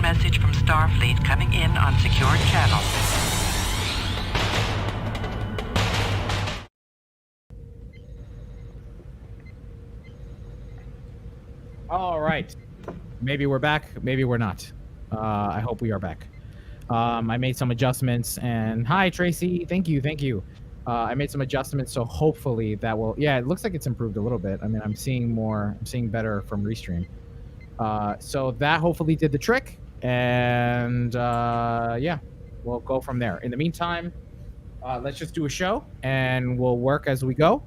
message from Starfleet coming in on secured channel. All right. Maybe we're back. Maybe we're not. I hope we are back. I made some adjustments, and hi, Tracy. Thank you. I made some adjustments, so hopefully that will. Yeah, it looks like it's improved a little bit. I mean, I'm seeing better from Restream. So that hopefully did the trick, and yeah, we'll go from there. In the meantime, let's just do a show, and we'll work as we go,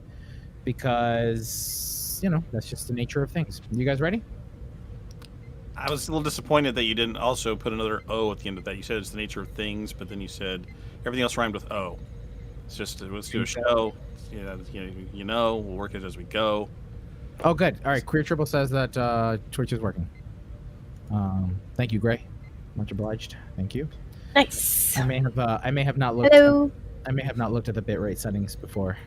because that's just the nature of things. You guys ready? I was a little disappointed that you didn't also put another O at the end of that. You said it's the nature of things, but then you said everything else rhymed with O. It's just let's do a show. We'll work it as we go. Oh, good. All right. Queer Triple says that Twitch is working. Thank you, Gray. Much obliged. Thank you. Nice. I may have not looked. Hello. I may have not looked at the bitrate settings before.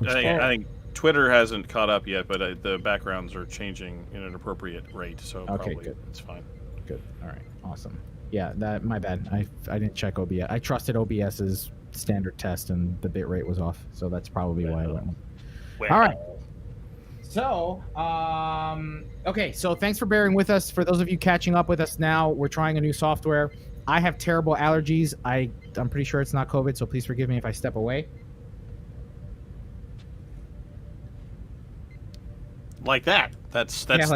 I think Twitter hasn't caught up yet, but the backgrounds are changing in an appropriate rate, so okay, probably good. It's fine. Good. All right. Awesome. Yeah, my bad. I didn't check OBS. I trusted OBS's standard test, and the bitrate was off, so that's probably why I went. All right. So, okay. So thanks for bearing with us. For those of you catching up with us now, we're trying a new software. I have terrible allergies. I'm pretty sure it's not COVID, so please forgive me if I step away. Like that. That's Yeah,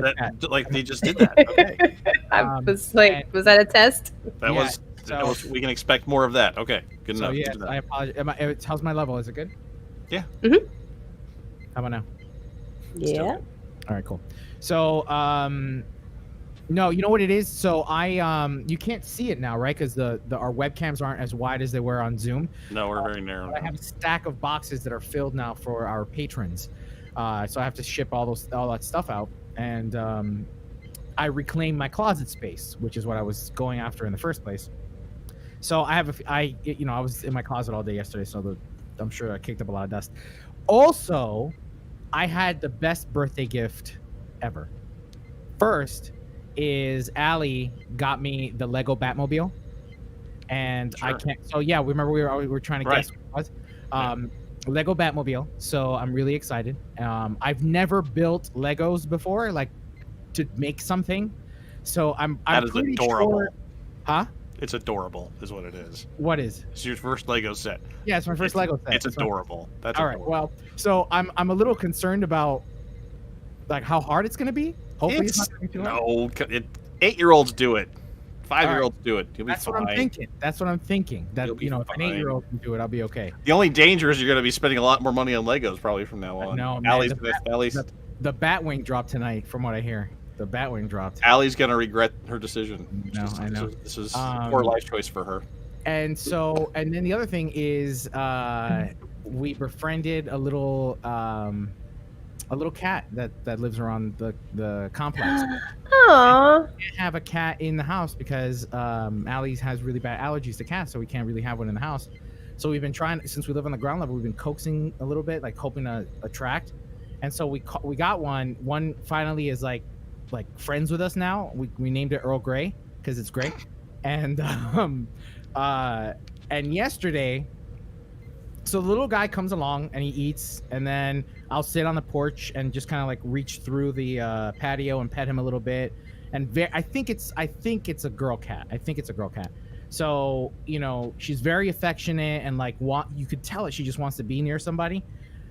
like they just did that. Okay. I was like, was that a test? That was. We can expect more of that. Okay. Good enough. Yeah, I apologize. How's my level? Is it good? Yeah. Mm-hmm. How about now? Yeah. All right, cool. So, no, you know what it is? So you can't see it now, right? Because our webcams aren't as wide as they were on Zoom. No, we're very narrow. I have a stack of boxes that are filled now for our patrons. So I have to ship all that stuff out, and I reclaim my closet space, which is what I was going after in the first place. So I was in my closet all day yesterday, so I'm sure I kicked up a lot of dust. Also, I had the best birthday gift ever. First is Allie got me the Lego Batmobile, and sure. I can't. So yeah, remember we were trying to guess what it was. Lego Batmobile. So I'm really excited. I've never built Legos before, like to make something. So I'm pretty adorable. Sure. Huh? It's adorable, is what it is. What is? It's your first Lego set. Yeah, it's my first Lego set. It's adorable. That's all adorable. Right. Well, so I'm a little concerned about like how hard it's gonna be. Hopefully, it's not gonna be too hard. No, 8-year-olds do it. 5-year-olds do it. You'll be That's fine. what I'm thinking. That's what I'm thinking. That if an 8-year-old can do it, I'll be okay. The only danger is you're going to be spending a lot more money on Legos probably from now on. No, Allie's the Batwing dropped tonight, from what I hear. The Batwing dropped. Allie's going to regret her decision. No, I know. This is a poor life choice for her. And then the other thing is, we befriended a little cat that lives around the complex. Aww. We can't have a cat in the house because Allie has really bad allergies to cats, so we can't really have one in the house. So we've been trying, since we live on the ground level, we've been coaxing a little bit, like hoping to attract. And so we got one. One finally is like friends with us now. We named it Earl Grey because it's great. And yesterday, so the little guy comes along and he eats, and then I'll sit on the porch and just kind of like reach through the patio and pet him a little bit. And I think it's a girl cat. So she's very affectionate and like you could tell it she just wants to be near somebody.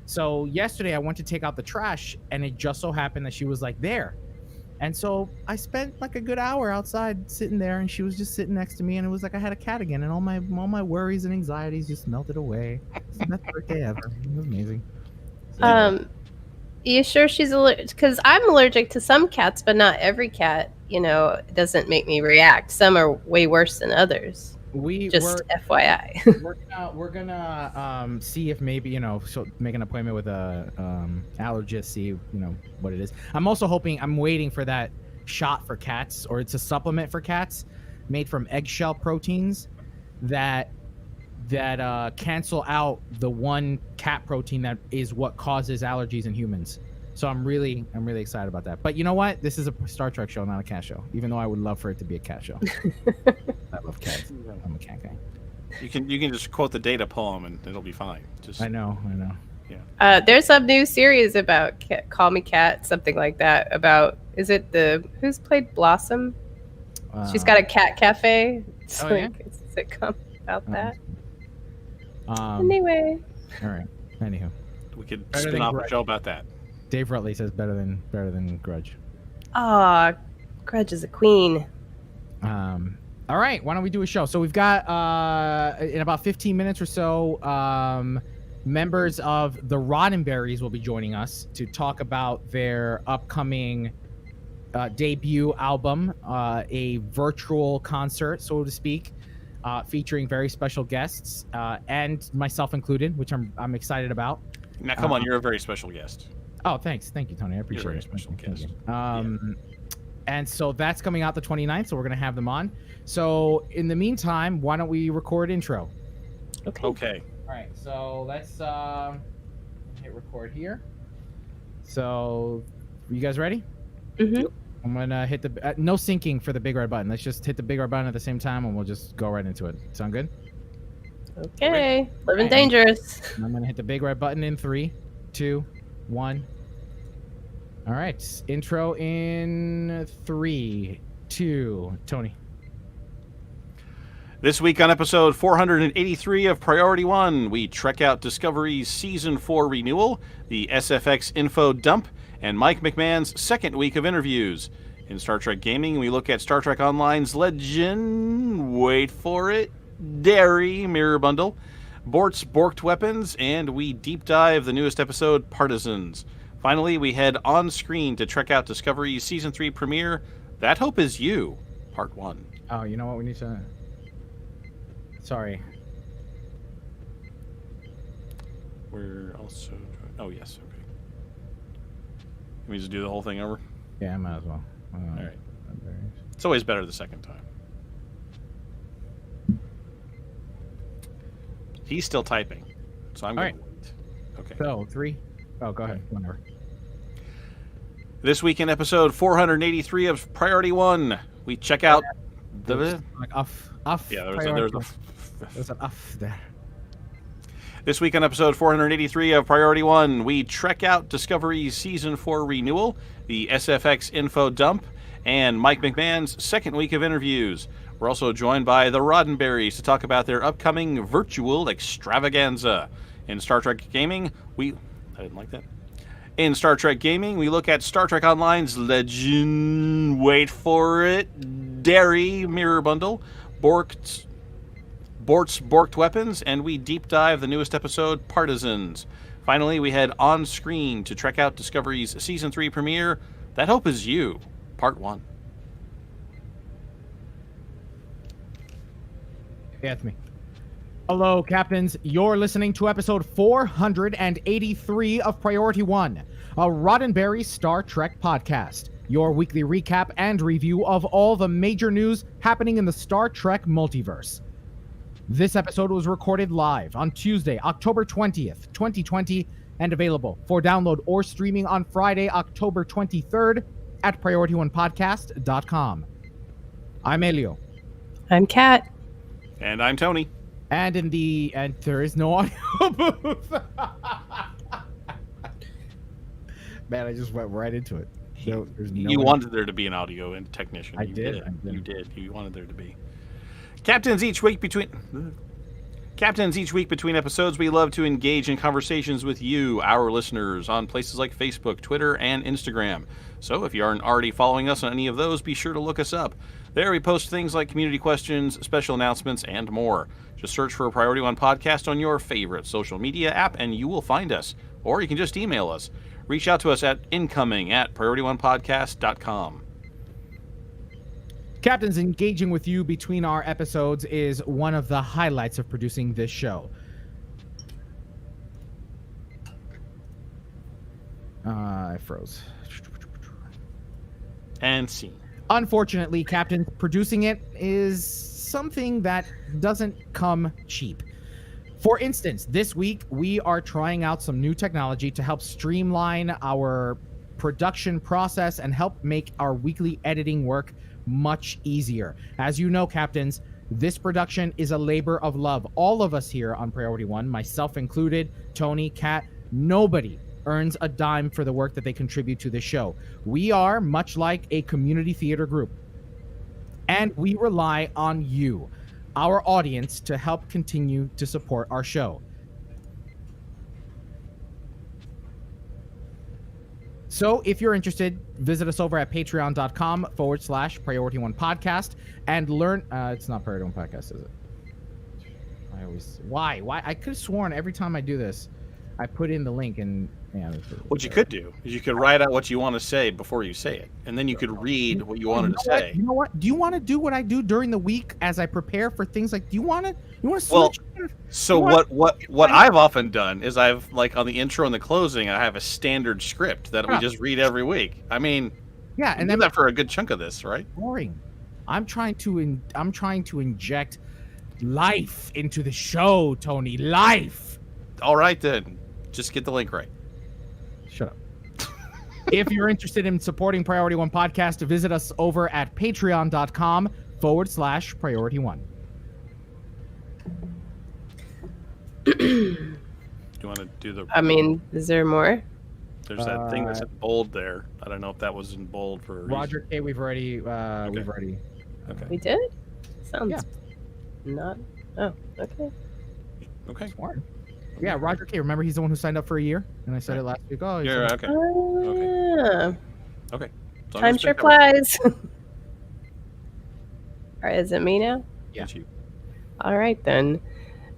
So yesterday I went to take out the trash, and it just so happened that she was like there. And so I spent like a good hour outside sitting there, and she was just sitting next to me, and it was like I had a cat again, and all my worries and anxieties just melted away. It's the best birthday ever. It was amazing. So, you sure she's allergic? Because I'm allergic to some cats, but not every cat. Doesn't make me react. Some are way worse than others. FYI. we're gonna see if maybe so make an appointment with a allergist, see what it is. I'm waiting for that shot for cats, or it's a supplement for cats made from eggshell proteins that cancel out the one cat protein that is what causes allergies in humans. So I'm really excited about that. But you know what? This is a Star Trek show, not a cat show. Even though I would love for it to be a cat show. I love cats. I'm a cat guy. You can just quote the data poem and it'll be fine. Just I know. Yeah. There's some new series about Call Me Cat, something like that. About who's played Blossom? She's got a cat cafe. It's it's a sitcom about that. Anyway. All right. Anywho, we could spin off a show about that. Dave Rutley says better than Grudge. Ah, Grudge is a queen. All right, why don't we do a show? So we've got in about 15 minutes or so, members of the Roddenberries will be joining us to talk about their upcoming debut album, a virtual concert, so to speak, featuring very special guests and myself included, which I'm excited about. Now, come on, you're a very special guest. Oh, thanks. Thank you, Tony. I appreciate it. Special guest. And so that's coming out the 29th, so we're going to have them on. So in the meantime, why don't we record intro? Okay. All right, so let's hit record here. So you guys ready? Mm-hmm. I'm going to hit the... no syncing for the big red button. Let's just hit the big red button at the same time, and we'll just go right into it. Sound good? Okay. Living dangerous. I'm going to hit the big red button in 3, 2, 1. All right. Intro in 3, 2. Tony. This week on episode 483 of Priority 1, we trek out Discovery's Season 4 renewal, the SFX info dump, and Mike McMahon's second week of interviews. In Star Trek Gaming, we look at Star Trek Online's Legend, wait for it, Dairy Mirror Bundle, Bort's Borked Weapons, and we deep dive the newest episode, Partisans. Finally, we head on screen to trek out Discovery's Season 3 premiere, That Hope Is You, Part 1. Oh, you know what? We need to... Sorry. We're also... Oh, yes, okay. Can we just do the whole thing over? Yeah, I might as well. All right. It's always better the second time. He's still typing, so I'm going to wait. Okay. So, 3. Oh, go ahead. Whatever. This week in episode 483 of Priority 1, we check out the... Like off. Yeah, there's an off there. This week on episode 483 of Priority 1, we trek out Discovery's Season 4 renewal, the SFX info dump, and Mike McMahon's second week of interviews. We're also joined by the Roddenberries to talk about their upcoming virtual extravaganza. In Star Trek Gaming, I didn't like that. In Star Trek Gaming, we look at Star Trek Online's Legend, wait for it, Dairy Mirror Bundle, Bort's Borked Weapons, and we deep dive the newest episode, Partisans. Finally, we head on screen to trek out Discovery's Season 3 premiere, That Hope Is You, Part 1. Yeah, it's me. Hello, Captains. You're listening to episode 483 of Priority 1, a Roddenberry Star Trek podcast. Your weekly recap and review of all the major news happening in the Star Trek multiverse. This episode was recorded live on Tuesday, October 20th, 2020, and available for download or streaming on Friday, October 23rd at PriorityOnePodcast.com. I'm Elio. I'm Kat. And I'm Tony. And there is no audio booth. Man, I just went right into it. So you wanted there to be an audio and technician. I did. You did. You wanted there to be. Captains, each week between episodes, we love to engage in conversations with you, our listeners, on places like Facebook, Twitter, and Instagram. So if you aren't already following us on any of those, be sure to look us up. There we post things like community questions, special announcements, and more. Just search for a Priority 1 podcast on your favorite social media app, and you will find us. Or you can just email us. Reach out to us at incoming@PriorityOnePodcast.com. Captains, engaging with you between our episodes is one of the highlights of producing this show. I froze. And scene. Unfortunately, Captain, producing it is something that doesn't come cheap. For instance, this week we are trying out some new technology to help streamline our production process and help make our weekly editing work much easier. As you know, Captains, this production is a labor of love. All of us here on Priority One, myself included, Tony, Kat, nobody earns a dime for the work that they contribute to the show. We are much like a community theater group, and we rely on you, our audience, to help continue to support our show. So if you're interested, visit us over at patreon.com/Priority One Podcast and learn. It's not Priority One Podcast, is it? Why? I could have sworn every time I do this, I put in the link and. Yeah, what you could do is you could write out what you want to say before you say it, and then you could read what you wanted to say. You know what? Do you want to do what I do during the week as I prepare for things like? Do you want to? Well, so what I've often done is I've like on the intro and the closing, I have a standard script that we just read every week. I mean, yeah, and then that for a good chunk of this, right? Boring. I'm trying to inject life into the show, Tony. Life. All right, then. Just get the link right. Shut up. If you're interested in supporting Priority One Podcast, visit us over at patreon.com/Priority One. Do you want to do the... I mean, is there more? There's that thing that's in bold there. I don't know if that was in bold for a reason. Roger K, we've already... Okay. We did? Sounds not... Oh, okay. Okay. Smart. Yeah, Roger K. Remember, he's the one who signed up for a year, and I said it last week. Oh, yeah, okay. Yeah. Okay. Time sure flies. All right, is it me now? Yeah. All right, then.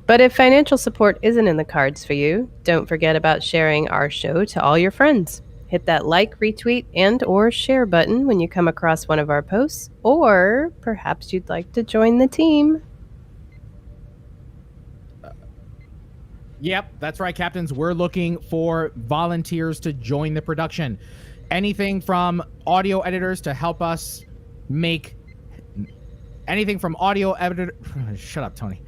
But if financial support isn't in the cards for you, don't forget about sharing our show to all your friends. Hit that like, retweet, and or share button when you come across one of our posts, or perhaps you'd like to join the team. Yep, that's right, Captains. We're looking for volunteers to join the production. Anything from audio editors to help us make... Anything from audio editor... Shut up, Tony.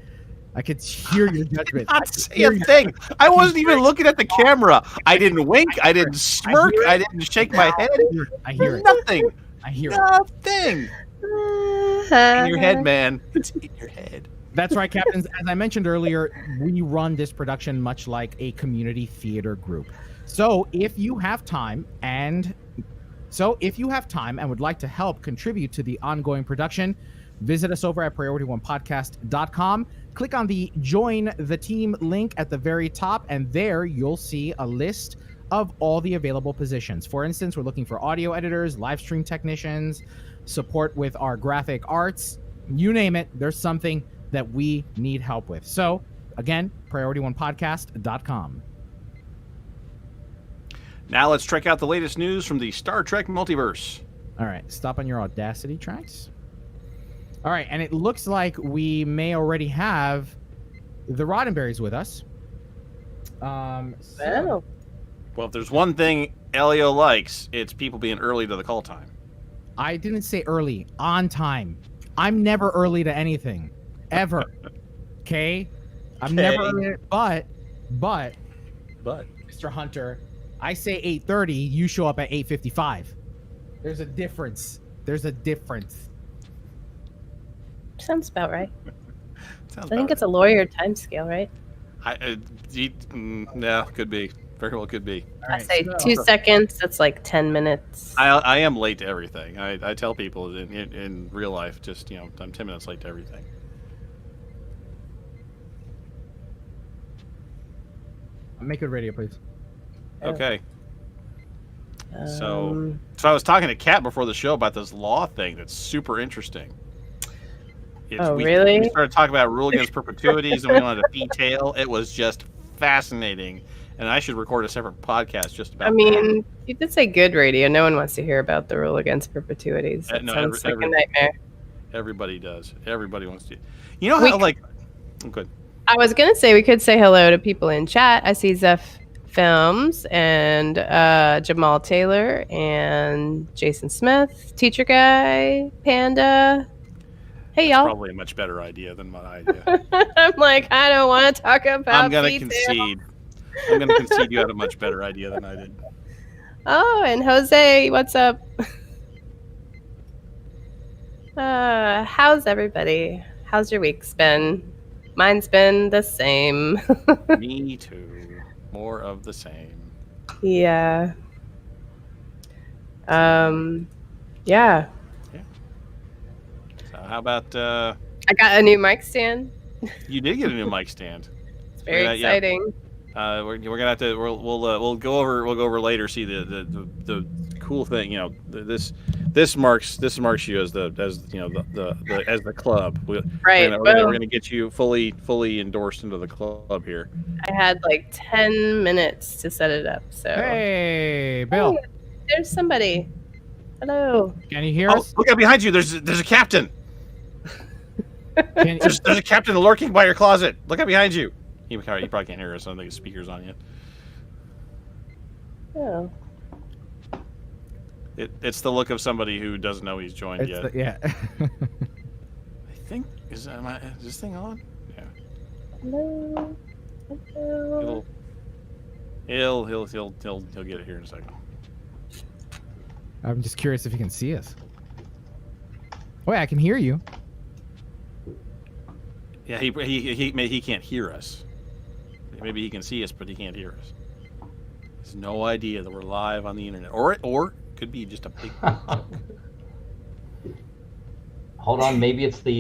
I could hear your judgment. I did not say a thing. I wasn't even looking at the camera. I didn't wink. I didn't smirk. I didn't shake my head. I hear it. Nothing. I hear it. Nothing. In your head, man. It's in your head. That's right, Captains. As I mentioned earlier, we run this production much like a community theater group. So if you have time and would like to help contribute to the ongoing production, visit us over at PriorityOnePodcast.com. Click on the Join the Team link at the very top, and there you'll see a list of all the available positions. For instance, we're looking for audio editors, live stream technicians, support with our graphic arts, you name it, there's something that we need help with. So, again, PriorityOnePodcast.com. Now let's check out the latest news from the Star Trek multiverse. All right, stop on your Audacity tracks. All right, and it looks like we may already have the Roddenberrys with us. Well, if there's one thing Elio likes, it's people being early to the call time. I didn't say early, on time. I'm never early to anything. Ever. Okay? I'm never early, but Mr. Hunter, I say 8:30, you show up at 8:55. There's a difference. Sounds about right. I think it's a lawyer time scale, right? Yeah, could be. Very well could be. I say 2 seconds. That's like 10 minutes. I am late to everything. I tell people in real life, just, I'm 10 minutes late to everything. Make it radio, please. Okay. So I was talking to Kat before the show about this law thing that's super interesting. Really? We started talking about rule against perpetuities, and we went into detail. It was just fascinating, and I should record a separate podcast just about that. You did say good radio. No one wants to hear about the rule against perpetuities. That sounds like a nightmare. Everybody does. Everybody wants to. You know how, I'm good. I was going to say we could say hello to people in chat. I see Zeph Films and Jamal Taylor and Jason Smith, Teacher Guy, Panda. Hey, y'all. Probably a much better idea than my idea. I'm like, I don't want to talk about I'm going to concede. I'm going to concede you had a much better idea than I did. Oh, and Jose, what's up? How's everybody? How's your week's been? Mine's been the same. Me too. More of the same. Yeah. Yeah. So how about I got a new mic stand. you did get a new mic stand? It's very Yeah. exciting. We're gonna have to we'll go over later. See the cool thing. You know, this marks you as the as the club. Right. We're gonna get you fully endorsed into the club here. I had like 10 minutes to set it up. So Hey, Bill. Oh, there's somebody. Hello. Can you hear Oh, us? look out behind you! There's a captain. Can, There's a captain lurking by your closet. Look out behind you. He probably can't hear us. I don't think his speaker's on yet. Oh. It's the look of somebody who doesn't know he's joined yet. yeah. I think is this thing on? Yeah. Hello. Hello. He'll get it here in a second. I'm just curious if you can see us. Wait, I can hear you. Yeah, he can't hear us. Maybe he can see us, but he can't hear us. He has no idea that we're live on the internet, or it could be just a big joke. Hold on, maybe it's the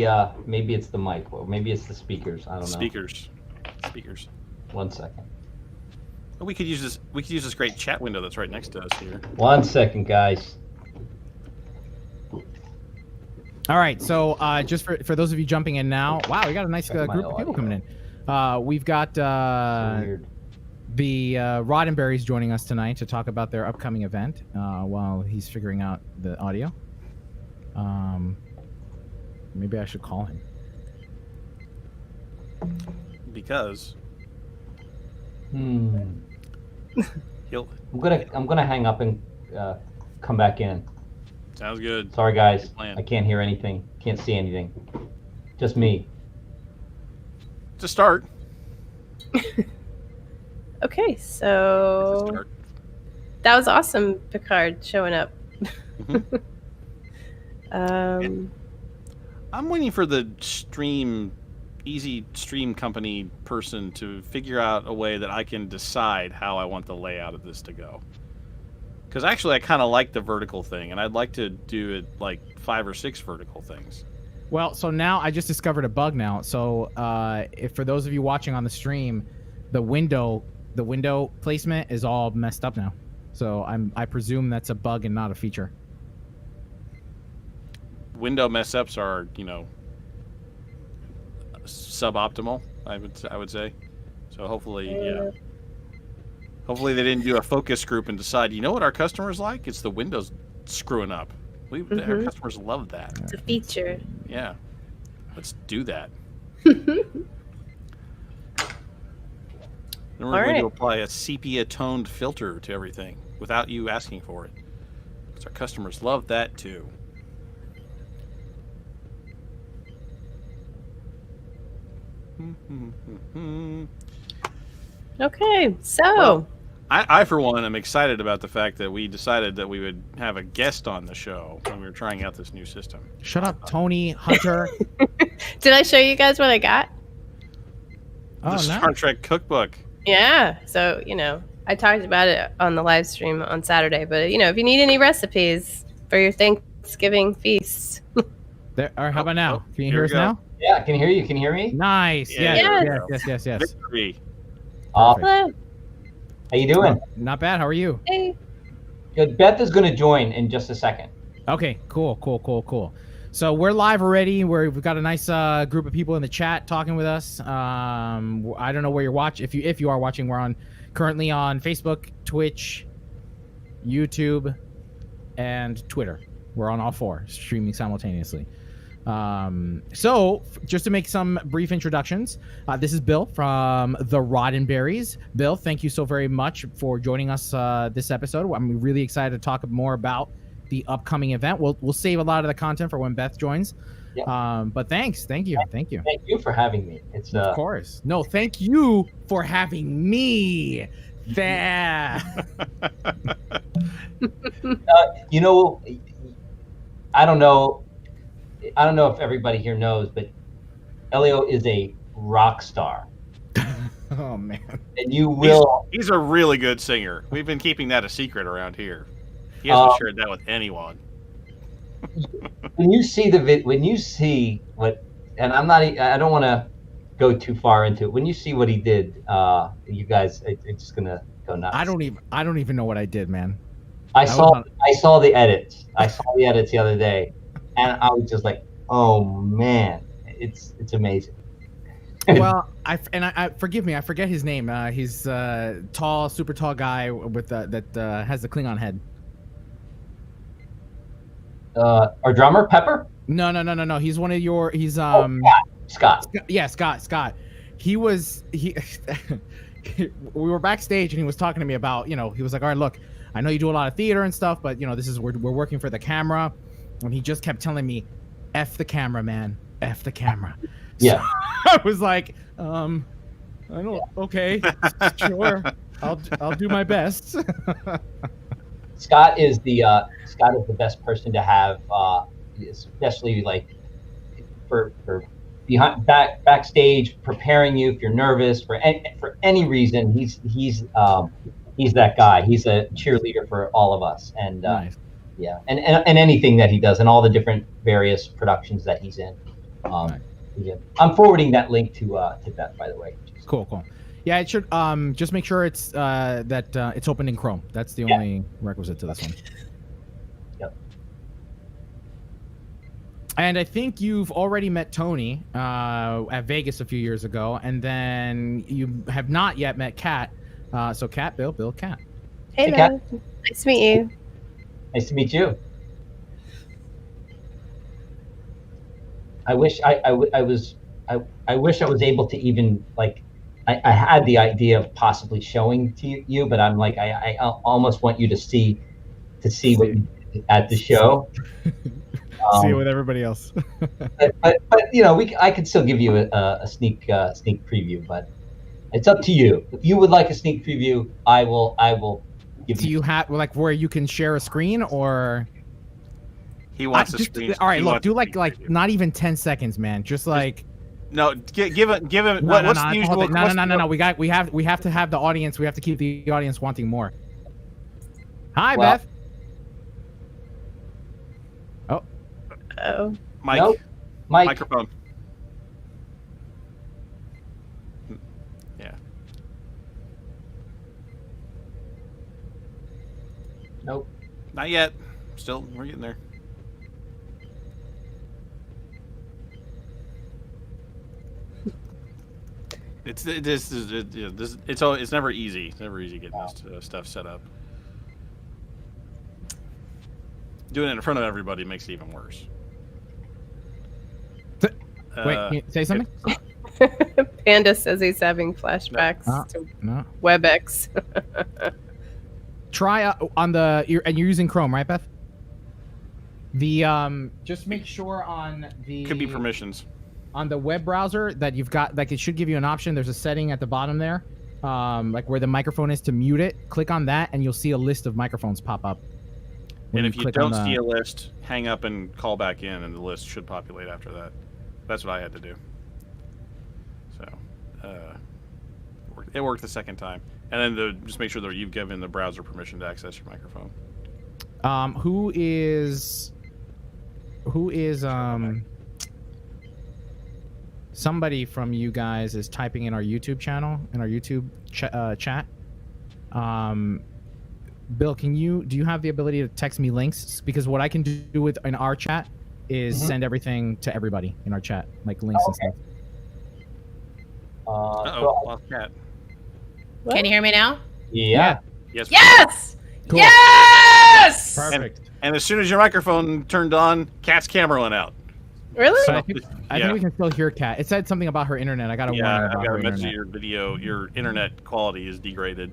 mic, or maybe it's the speakers. I don't know. Speakers. 1 second. Oh, we could use this great chat window that's right next to us here. 1 second, guys. All right, so just for those of you jumping in now, wow, we got a nice Check group my of people audio. coming in. We've got Weird. the Roddenberry's joining us tonight to talk about their upcoming event while he's figuring out the audio. Maybe I should call him. Because I'm he'll gonna hang up and come back in. sounds good. Sorry, guys. Plan. I can't hear anything. Can't see anything. Just me. To start. Okay, To so start. that was awesome, Picard showing up. Mhm. I'm waiting for the easy stream company person to figure out a way that I can decide how I want the layout of this to go. Because actually, I kind of like the vertical thing, and I'd like to do it like 5 or 6 vertical things. Well, so now I just discovered a bug now. So if for those of you watching on the stream, the window placement is all messed up now. So I presume that's a bug and not a feature. Window mess ups are, suboptimal. I would say. So hopefully, yeah. Hopefully they didn't do a focus group and decide, you know what our customers like? It's the windows screwing up. Our customers love that. It's a feature. Yeah. Let's do that. Then we're going to apply a sepia-toned filter to everything without you asking for it. Because our customers love that too. Okay, so Well, I, for one, am excited about the fact that we decided that we would have a guest on the show when we were trying out this new system. Shut up, Tony Hunter. did I show you guys what I got? Oh, The nice. Star Trek cookbook. Yeah, so I talked about it on the live stream on Saturday, but if you need any recipes for your Thanksgiving feasts. There, all right, how about now? Can you here hear we us go. now? Yeah, I can hear you. Can you hear me? Nice. Yeah, Yes. Victory. Hello. How you doing? Not bad. How are you? Hey. Good. Beth is going to join in just a second. Okay, cool. So we're live already. We've got a nice group of people in the chat talking with us. I don't know where you're watching. If you are watching, we're currently on Facebook, Twitch, YouTube, and Twitter. We're on all 4, streaming simultaneously. So just to make some brief introductions, this is Bill from the Roddenberries. Bill, thank you so very much for joining us this episode. I'm really excited to talk more about the upcoming event. We'll save a lot of the content for when Beth joins. Yeah. But thank you. Thank you for having me. It's Of course. No, thank you for having me. There. You know, I don't know if everybody here knows, but Elio is a rock star, Oh man. and you will. He's a really good singer. We've been keeping that a secret around here. He hasn't shared that with anyone. When you see what, and I don't want to go too far into it. When you see what he did, you guys, it's just gonna go nuts. I don't even know what I did, man. I saw the edits. I saw the edits the other day, and I was just like, oh man, it's amazing. Well, I forgive me, I forget his name. He's tall, super tall guy with that has the Klingon head. Our drummer, Pepper? No. He's one of your. He's Scott. Yeah, Scott. He we were backstage and he was talking to me about, he was like, all right, look, I know you do a lot of theater and stuff, but this is we're working for the camera, and he just kept telling me, F the camera, man, F the camera. Yeah. So I was like, I don't. Okay, sure, I'll do my best. Scott is the best person to have, especially like for backstage, preparing you if you're nervous for any reason. He's that guy. He's a cheerleader for all of us, and Nice. yeah, and anything that he does, and all the different various productions that he's in. Nice. Yeah. I'm forwarding that link to Beth, by the way. Cool. Yeah, it should. Just make sure it's it's open in Chrome. That's the only requisite to this one. Yep. And I think you've already met Tony at Vegas a few years ago, and then you have not yet met Kat. So Kat, Bill, Kat. Hey, Hey, Kat. Beth. Nice to meet you. Nice to meet you. I wish I was able to even I had the idea of possibly showing to you, but I'm like I almost want you to see what you did at the show. See it with everybody else. but I could still give you a sneak preview, but it's up to you. If you would like a sneak preview, I will give you. Do you have where you can share a screen, or He wants a screen. All right, look, do like not even 10 seconds, man. Just like no, give him. What's the usual? No. We have to have the audience. We have to keep the audience wanting more. Hi, Well- Beth. Oh. Mike, Nope. Mike. microphone. Yeah. Nope. Not yet. Still, we're getting there. It's never easy. It's never easy getting this stuff set up. Doing it in front of everybody makes it even worse. Wait, can you say something? Panda says he's having flashbacks to No. WebEx. Try on the and you're using Chrome, right, Beth? The just make sure on the Could be permissions. on the web browser that you've got, it should give you an option. There's a setting at the bottom there, where the microphone is to mute it. Click on that, and you'll see a list of microphones pop up. And if you don't see a list, hang up and call back in, and the list should populate after that. That's what I had to do. So, it worked the second time. And then just make sure that you've given the browser permission to access your microphone. Who is somebody from you guys is typing in our YouTube channel, in our YouTube chat. Bill, do you have the ability to text me links? Because what I can do in our chat is send everything to everybody in our chat, like links and stuff. Lost cat. Can you hear me now? Yeah. Yes. Yes! Cool. Yes! Perfect. And as soon as your microphone turned on, Cat's camera went out. Really? So I think we can still hear Kat. It said something about her internet. I got to warn her I about got her a message internet. your video. Your internet quality is degraded.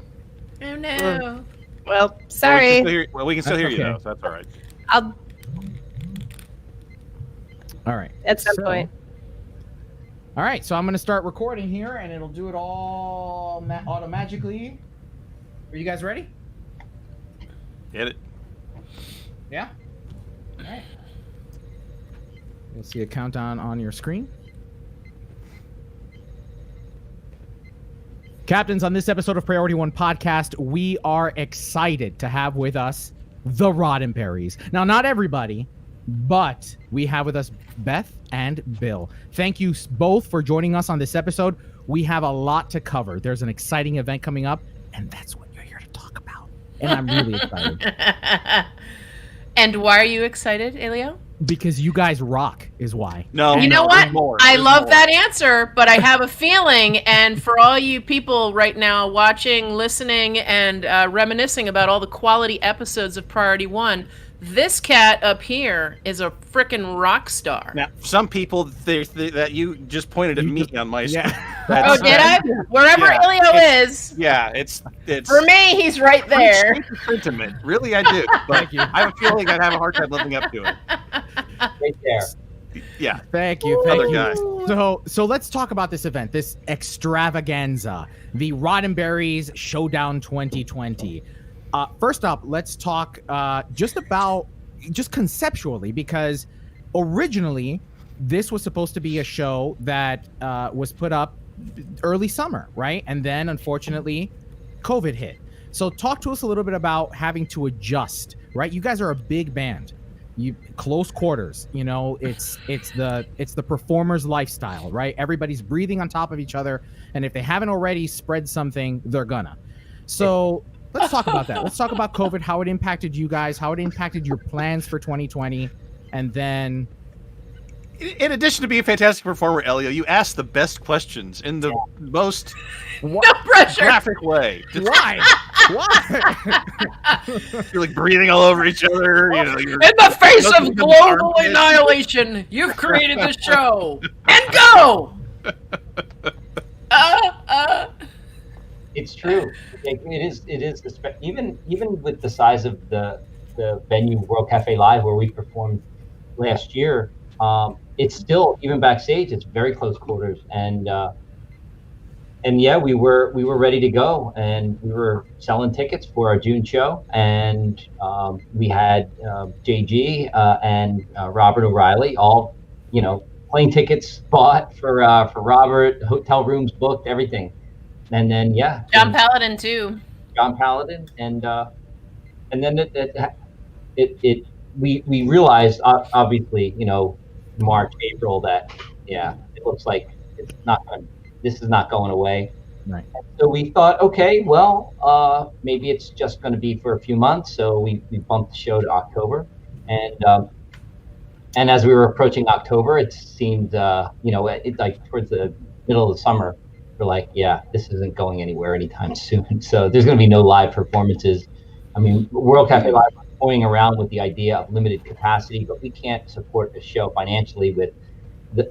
Oh no. Well, sorry. We can still hear you okay. though, so that's all right. I'll All right. at some point. All right, so I'm going to start recording here, and it'll do it all automatically. Are you guys ready? Get it? Yeah. All right. You'll see a countdown on your screen. Captains, on this episode of Priority One Podcast, we are excited to have with us the Roddenberrys. Now, not everybody, but we have with us Beth and Bill. Thank you both for joining us on this episode. We have a lot to cover. There's an exciting event coming up, and that's what you're here to talk about. And I'm really excited. And why are you excited, Elio? Because you guys rock is why. No, You know no, what? there's more. I There's love more. that answer, but I have a feeling, and for all you people right now watching, listening, and reminiscing about all the quality episodes of Priority One, this cat up here is a frickin' rock star. Now, some people that you just pointed at me on my screen. Oh, did I? Wherever Yeah, Elio is, Yeah, it's for me, he's right there. sentiment. Really, I do. But Thank you. I have a feeling I'd have a hard time living up to it. Right there. Yeah. Thank you. Other Thank you. guy. So let's talk about this event, this extravaganza, the Roddenberry's Showdown 2020. First up, let's talk just conceptually, because originally this was supposed to be a show that was put up early summer, right? And then unfortunately, COVID hit. So talk to us a little bit about having to adjust, right? You guys are a big band. You close quarters, you know, it's the performer's lifestyle, right? Everybody's breathing on top of each other, and if they haven't already spread something, they're gonna. So let's talk about that. Let's talk about COVID, how it impacted you guys, how it impacted your plans for 2020, and then In addition to being a fantastic performer, Elio, you asked the best questions in the most No pressure. graphic way. Just why? Why? you're like breathing all over each other. You know, you're In the face looking of at the global armpit. annihilation, you've created this show. And go! It's true. It is even with the size of the venue World Cafe Live where we performed last year. It's still, even backstage, it's very close quarters, and yeah, we were ready to go, and we were selling tickets for our June show, and we had JG and Robert O'Reilly, all, you know, plane tickets bought for Robert, hotel rooms booked, everything, and then yeah, John Paladin, too. John Paladin, and then we realized, obviously, you know, March, April, that yeah, it looks like this is not going away. Right. And so we thought, okay, well, maybe it's just going to be for a few months. So we bumped the show to October, and as we were approaching October, it seemed, you know, it like towards the middle of the summer, we're like, yeah, this isn't going anywhere anytime soon. So there's going to be no live performances. I mean, World Cafe Live was toying around with the idea of limited capacity, but we can't support the show financially with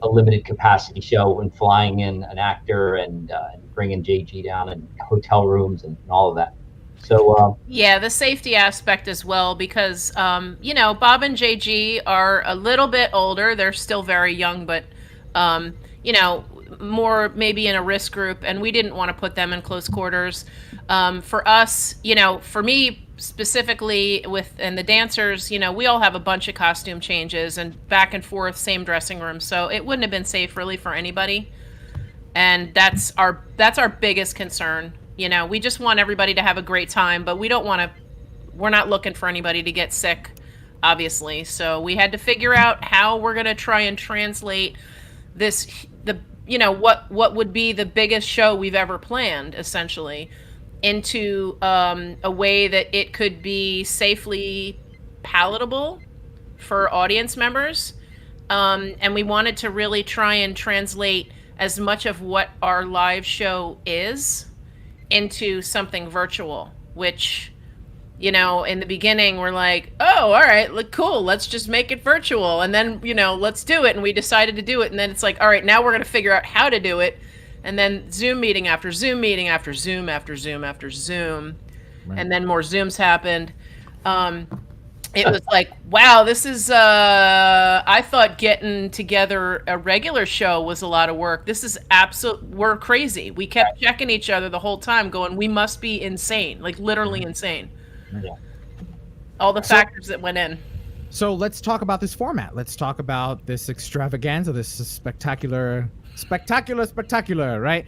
a limited capacity show and flying in an actor and bringing JG down and hotel rooms and all of that. So Yeah, the safety aspect as well, because, you know, Bob and JG are a little bit older. They're still very young, but, you know, more maybe in a risk group, and we didn't want to put them in close quarters. For us, you know, for me specifically and the dancers, you know, we all have a bunch of costume changes and back and forth, same dressing room, so it wouldn't have been safe really for anybody. And that's our biggest concern. You know, we just want everybody to have a great time, but we're not looking for anybody to get sick, obviously. So we had to figure out how we're going to try and translate what would be the biggest show we've ever planned, essentially, into a way that it could be safely palatable for audience members. And we wanted to really try and translate as much of what our live show is into something virtual, which, you know, in the beginning we're like, oh, all right, look, cool, let's just make it virtual, and then, you know, let's do it, and we decided to do it, and then it's like, all right, now we're going to figure out how to do it, and then Zoom meeting after Zoom meeting after Zoom after Zoom after Zoom, Right. and then more Zooms happened. It was like, wow, this is, I thought getting together a regular show was a lot of work. This is we're crazy. We kept checking each other the whole time going, we must be insane, like literally insane. Yeah. All the factors that went in. So let's talk about this format. Let's talk about this extravaganza, this spectacular, right?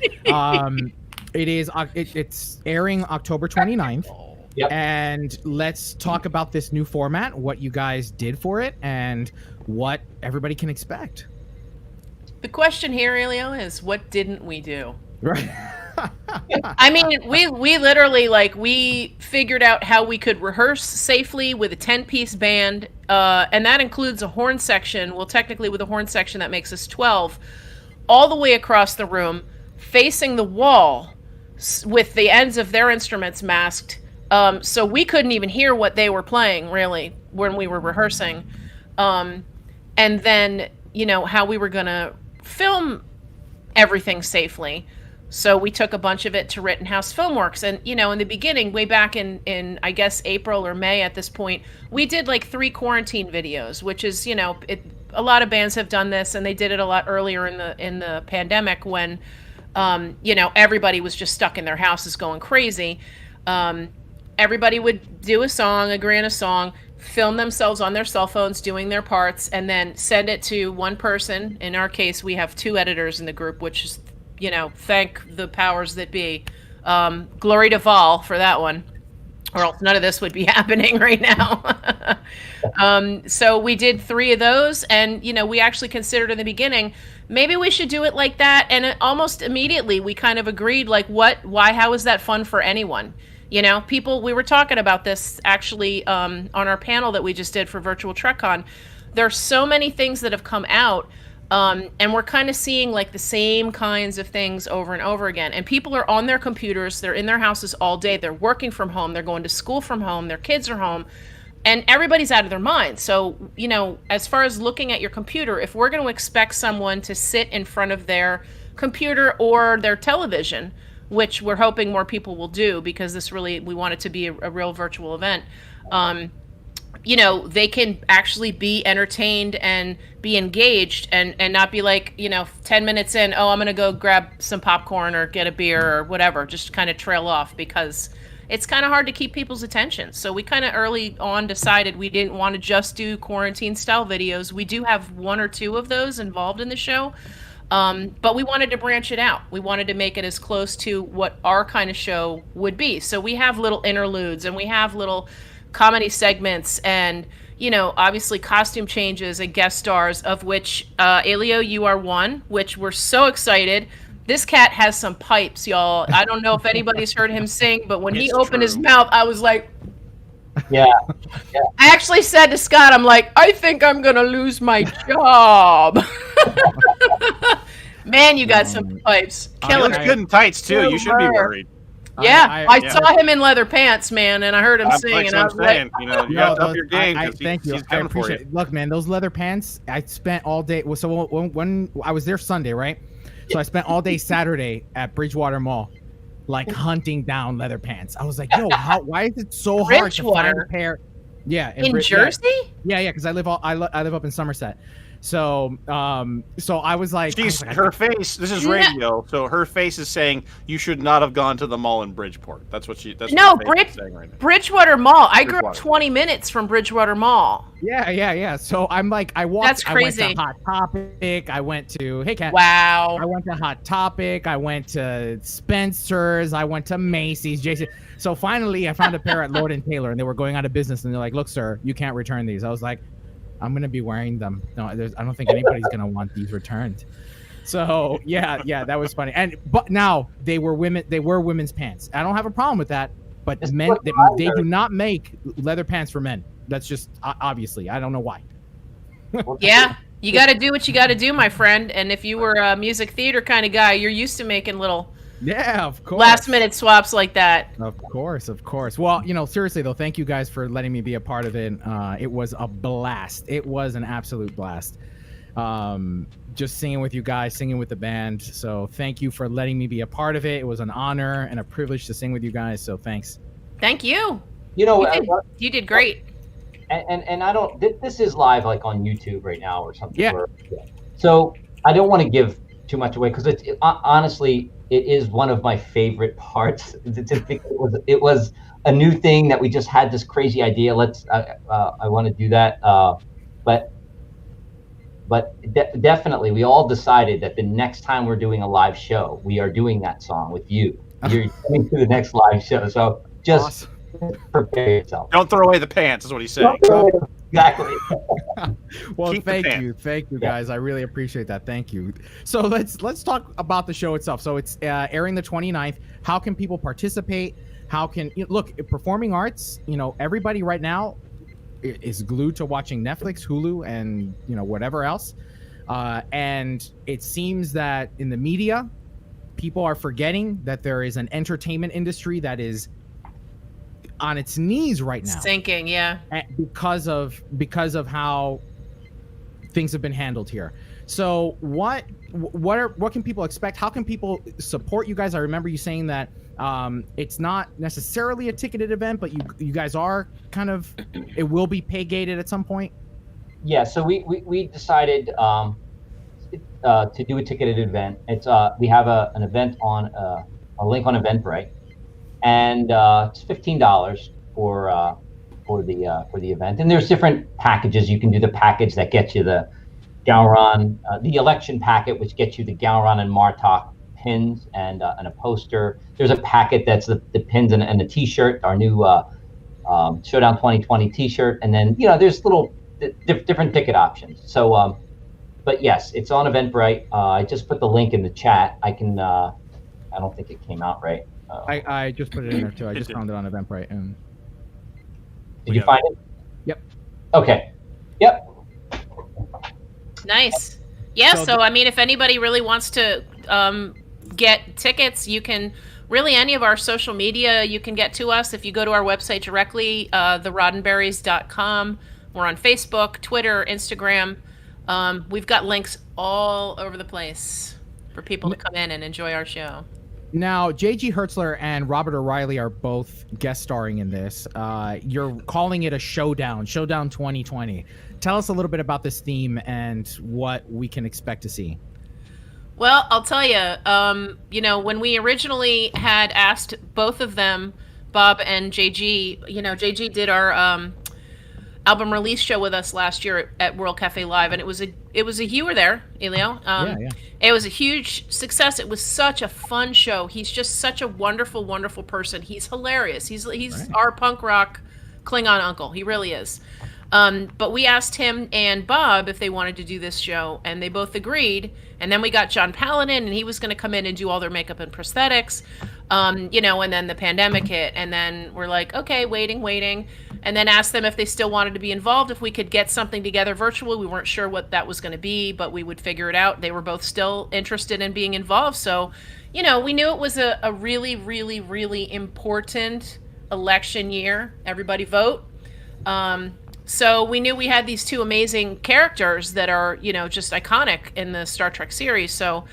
It's airing October 29th. Yep. And let's talk about this new format, what you guys did for it, and what everybody can expect. The question here, Elio, is what didn't we do? Right. I mean, we literally, like, we figured out how we could rehearse safely with a 10-piece band, and that includes a horn section. Well, technically with a horn section that makes us 12, all the way across the room, facing the wall, with the ends of their instruments masked, so we couldn't even hear what they were playing, really, when we were rehearsing. And then, you know, how we were going to film everything safely. So we took a bunch of it to Rittenhouse Filmworks. And, you know, in the beginning, way back in I guess, April or May at this point, we did like 3 quarantine videos, which is, you know, a lot of bands have done this, and they did it a lot earlier in the pandemic when, you know, everybody was just stuck in their houses going crazy. Everybody would do a song, agree on a song, film themselves on their cell phones doing their parts, and then send it to one person. In our case, we have 2 editors in the group, which is, you know, thank the powers that be. Glory to Vol for that one, or else none of this would be happening right now. So we did 3 of those, and, you know, we actually considered in the beginning, maybe we should do it like that, and almost immediately we kind of agreed, like, why, how is that fun for anyone? You know, people, we were talking about this actually on our panel that we just did for Virtual TrekCon. There are so many things that have come out, and we're kind of seeing like the same kinds of things over and over again. And people are on their computers, they're in their houses all day, they're working from home, they're going to school from home, their kids are home, and everybody's out of their mind. So, you know, as far as looking at your computer, if we're going to expect someone to sit in front of their computer or their television, which we're hoping more people will do because this really, we want it to be a real virtual event. You know, they can actually be entertained and be engaged and not be like, you know, 10 minutes in, oh, I'm going to go grab some popcorn or get a beer or whatever, just kind of trail off, because it's kind of hard to keep people's attention. So we kind of early on decided we didn't want to just do quarantine style videos. We do have 1 or 2 of those involved in the show. But we wanted to branch it out. We wanted to make it as close to what our kind of show would be. So we have little interludes and we have little comedy segments and, you know, obviously costume changes and guest stars, of which, Elio, you are one, which we're so excited. This cat has some pipes, y'all. I don't know if anybody's heard him sing, but when he opened his mouth, I was like, Yeah. I actually said to Scott, I'm like, I think I'm going to lose my job. Man, you got some pipes. He Killing looks it. good in tights too. You should be worried. Yeah, I saw him in leather pants, man, and I heard him sing, and I was like, you know, you got to up your game. Thank you. He's I coming for appreciate you. it. Look, man, those leather pants, I spent all day. So when I was there Sunday, right? So I spent all day Saturday at Bridgewater Mall, like hunting down leather pants. I was like, yo, why is it so hard to find a pair? Yeah, in Jersey? Yeah, because I live up in Somerset. So I was like, her face. This is radio, so her face is saying you should not have gone to the mall in Bridgeport. That's what she. That's no, what her face is saying right now. Bridgewater Mall. I grew up 20 minutes from Bridgewater Mall. Yeah. So I'm like, I walked. That's crazy. I went to Hot Topic. I went to Cat. Wow. I went to Hot Topic. I went to Spencer's. I went to Macy's. JC. So finally, I found a pair at Lord & Taylor, and they were going out of business. And they're like, "Look, sir, you can't return these." I was like, I'm gonna be wearing them. No, I don't think anybody's gonna want these returned. So yeah, that was funny. But now they were women's pants. I don't have a problem with that. But men, they do not make leather pants for men. That's just obviously. I don't know why. Yeah, you got to do what you got to do, my friend. And if you were a music theater kind of guy, you're used to making little. Yeah, of course. Last minute swaps like that. Of course. Well, seriously though, thank you guys for letting me be a part of it. It was a blast. It was an absolute blast. Just singing with you guys, singing with the band. So thank you for letting me be a part of it. It was an honor and a privilege to sing with you guys. So thanks. Thank you. You did great. And I don't. This is live like on YouTube right now or something. Yeah. So I don't want to give too much away because it's honestly. it is one of my favorite parts. It was a new thing that we just had this crazy idea. I want to do that, but definitely we all decided that the next time we're doing a live show, we are doing that song with you. You're coming to the next live show, so just prepare yourself. Don't throw away the pants, is what he's saying. Exactly. Well, Keep the thank fan. you, guys. I really appreciate that. Thank you. So let's talk about the show itself. So it's airing the 29th. How can people participate? How can look, performing arts? Everybody right now is glued to watching Netflix, Hulu, and whatever else. And it seems that in the media, people are forgetting that there is an entertainment industry that is on its knees right now, Sinking, yeah. because of how things have been handled here. So what can people expect? How can people support you guys? I remember you saying that it's not necessarily a ticketed event, but you guys are kind of, it will be pay gated at some point. Yeah, so we decided to do a ticketed event. It's we have an event on a link on Eventbrite, and it's $15 for the event. And there's different packages. You can do the package that gets you the Gowron, the election packet, which gets you the Gowron and Martok pins and a poster. There's a packet that's the pins and a T-shirt, our new Showdown 2020 T-shirt, and then there's little different ticket options. So, but yes, it's on Eventbrite. I just put the link in the chat. I can. I don't think it came out right. I just put it in there too. I just found it on Eventbrite. And did you find it? Yep. Okay. Yep. Nice. Yeah, so I mean, if anybody really wants to get tickets, you can really any of our social media, you can get to us if you go to our website directly, theroddenberries.com. We're on Facebook, Twitter, Instagram. We've got links all over the place for people to come in and enjoy our show. Now, J.G. Hertzler and Robert O'Reilly are both guest starring in this. You're calling it a Showdown 2020. Tell us a little bit about this theme and what we can expect to see. Well, I'll tell you, when we originally had asked both of them, Bob and JG, JG did our album release show with us last year at World Cafe Live, and it was a you were there, Elio. Yeah. It was a huge success. It was such a fun show. He's just such a wonderful, wonderful person. He's hilarious. He's right. Our punk rock Klingon uncle. He really is. But we asked him and Bob if they wanted to do this show, and they both agreed. And then we got John Paladin, and he was going to come in and do all their makeup and prosthetics, and then the pandemic hit. And then we're like, okay, waiting. And then asked them if they still wanted to be involved, if we could get something together virtual. We weren't sure what that was going to be, but we would figure it out. They were both still interested in being involved. So, we knew it was a really, really, really important election year. Everybody vote. So we knew we had these two amazing characters that are, just iconic in the Star Trek series. So,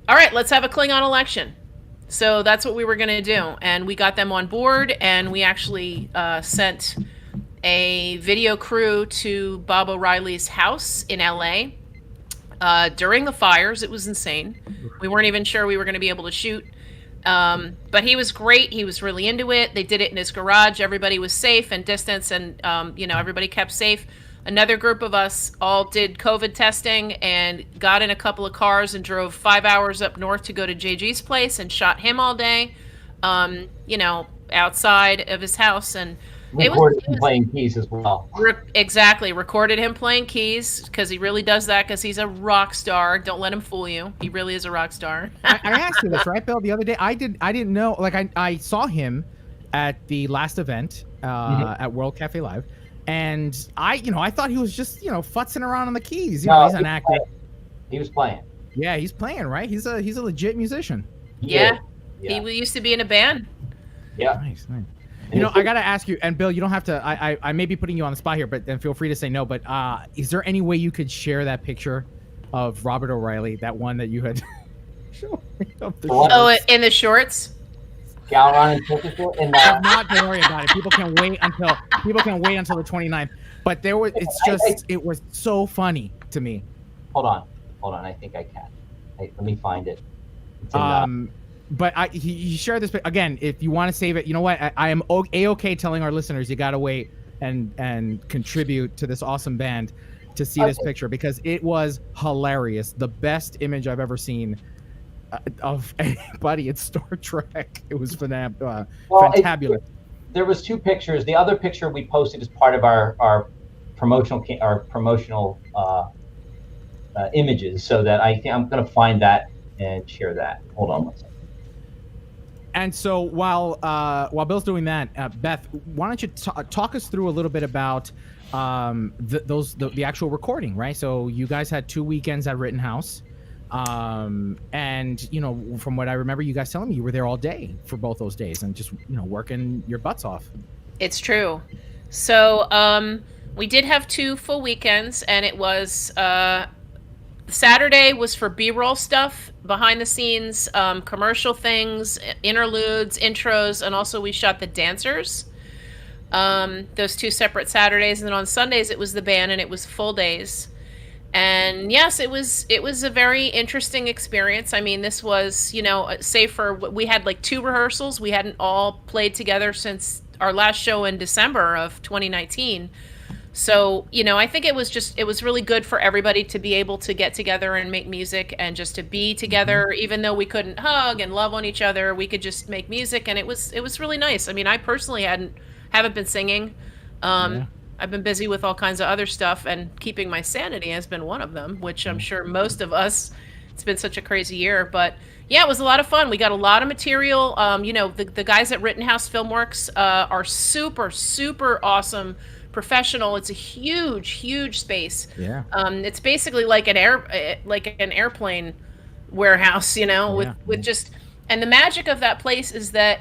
all right, let's have a Klingon election. So that's what we were going to do. And we got them on board, and we actually sent a video crew to Bob O'Reilly's house in LA during the fires. It was insane. We weren't even sure we were going to be able to shoot. But he was great. He was really into it. They did it in his garage. Everybody was safe and distance, and everybody kept safe. Another group of us all did COVID testing and got in a couple of cars and drove 5 hours up north to go to JG's place and shot him all day, outside of his house. And recorded him playing keys as well. Exactly. Recorded him playing keys, because he really does that, because he's a rock star. Don't let him fool you. He really is a rock star. I asked you this, right, Bill, the other day. I didn't know. Like, I saw him at the last event at World Cafe Live, and I thought he was just futzing around on the keys. He's an actor. He was playing. Yeah, he's playing, right? He's a legit musician. Yeah. He used to be in a band. Yeah. Nice. I gotta ask you, and Bill, you don't have to. I may be putting you on the spot here, but then feel free to say no. But is there any way you could share that picture of Robert O'Reilly, that one that you had shown me of the shorts? In the shorts? Gowron and Not to worry about it. People can wait until the 29th. But it was so funny to me. Hold on. I think I can. Let me find it. It's in, But he shared this again. If you want to save it, you know what? I am okay telling our listeners you gotta wait and contribute to this awesome band to see this picture, because it was hilarious. The best image I've ever seen of anybody in Star Trek. It was fantabulous. There was 2 pictures. The other picture we posted as part of our promotional images, so that I think I'm going to find that and share that. Hold on one second. And so while Bill's doing that, Beth, why don't you talk us through a little bit about the actual recording, right? So you guys had 2 weekends at Rittenhouse, and you know, from what I remember, you guys telling me you were there all day for both those days and just working your butts off. It's true. So we did have 2 full weekends, and it was Saturday was for B-roll stuff, behind the scenes, commercial things, interludes, intros, and also we shot the dancers. Those 2 separate Saturdays, and then on Sundays it was the band, and it was full days. And yes, it was a very interesting experience. I mean, this was, save for we had like 2 rehearsals. We hadn't all played together since our last show in December of 2019. So, I think it was really good for everybody to be able to get together and make music and just to be together, even though we couldn't hug and love on each other. We could just make music, and it was really nice. I mean, I personally haven't been singing. I've been busy with all kinds of other stuff, and keeping my sanity has been one of them, which I'm sure most of us, it's been such a crazy year. But yeah, it was a lot of fun. We got a lot of material. The guys at Rittenhouse Filmworks are super, super awesome, professional. It's a huge space. Yeah. It's basically like an airplane warehouse, with just, and the magic of that place is that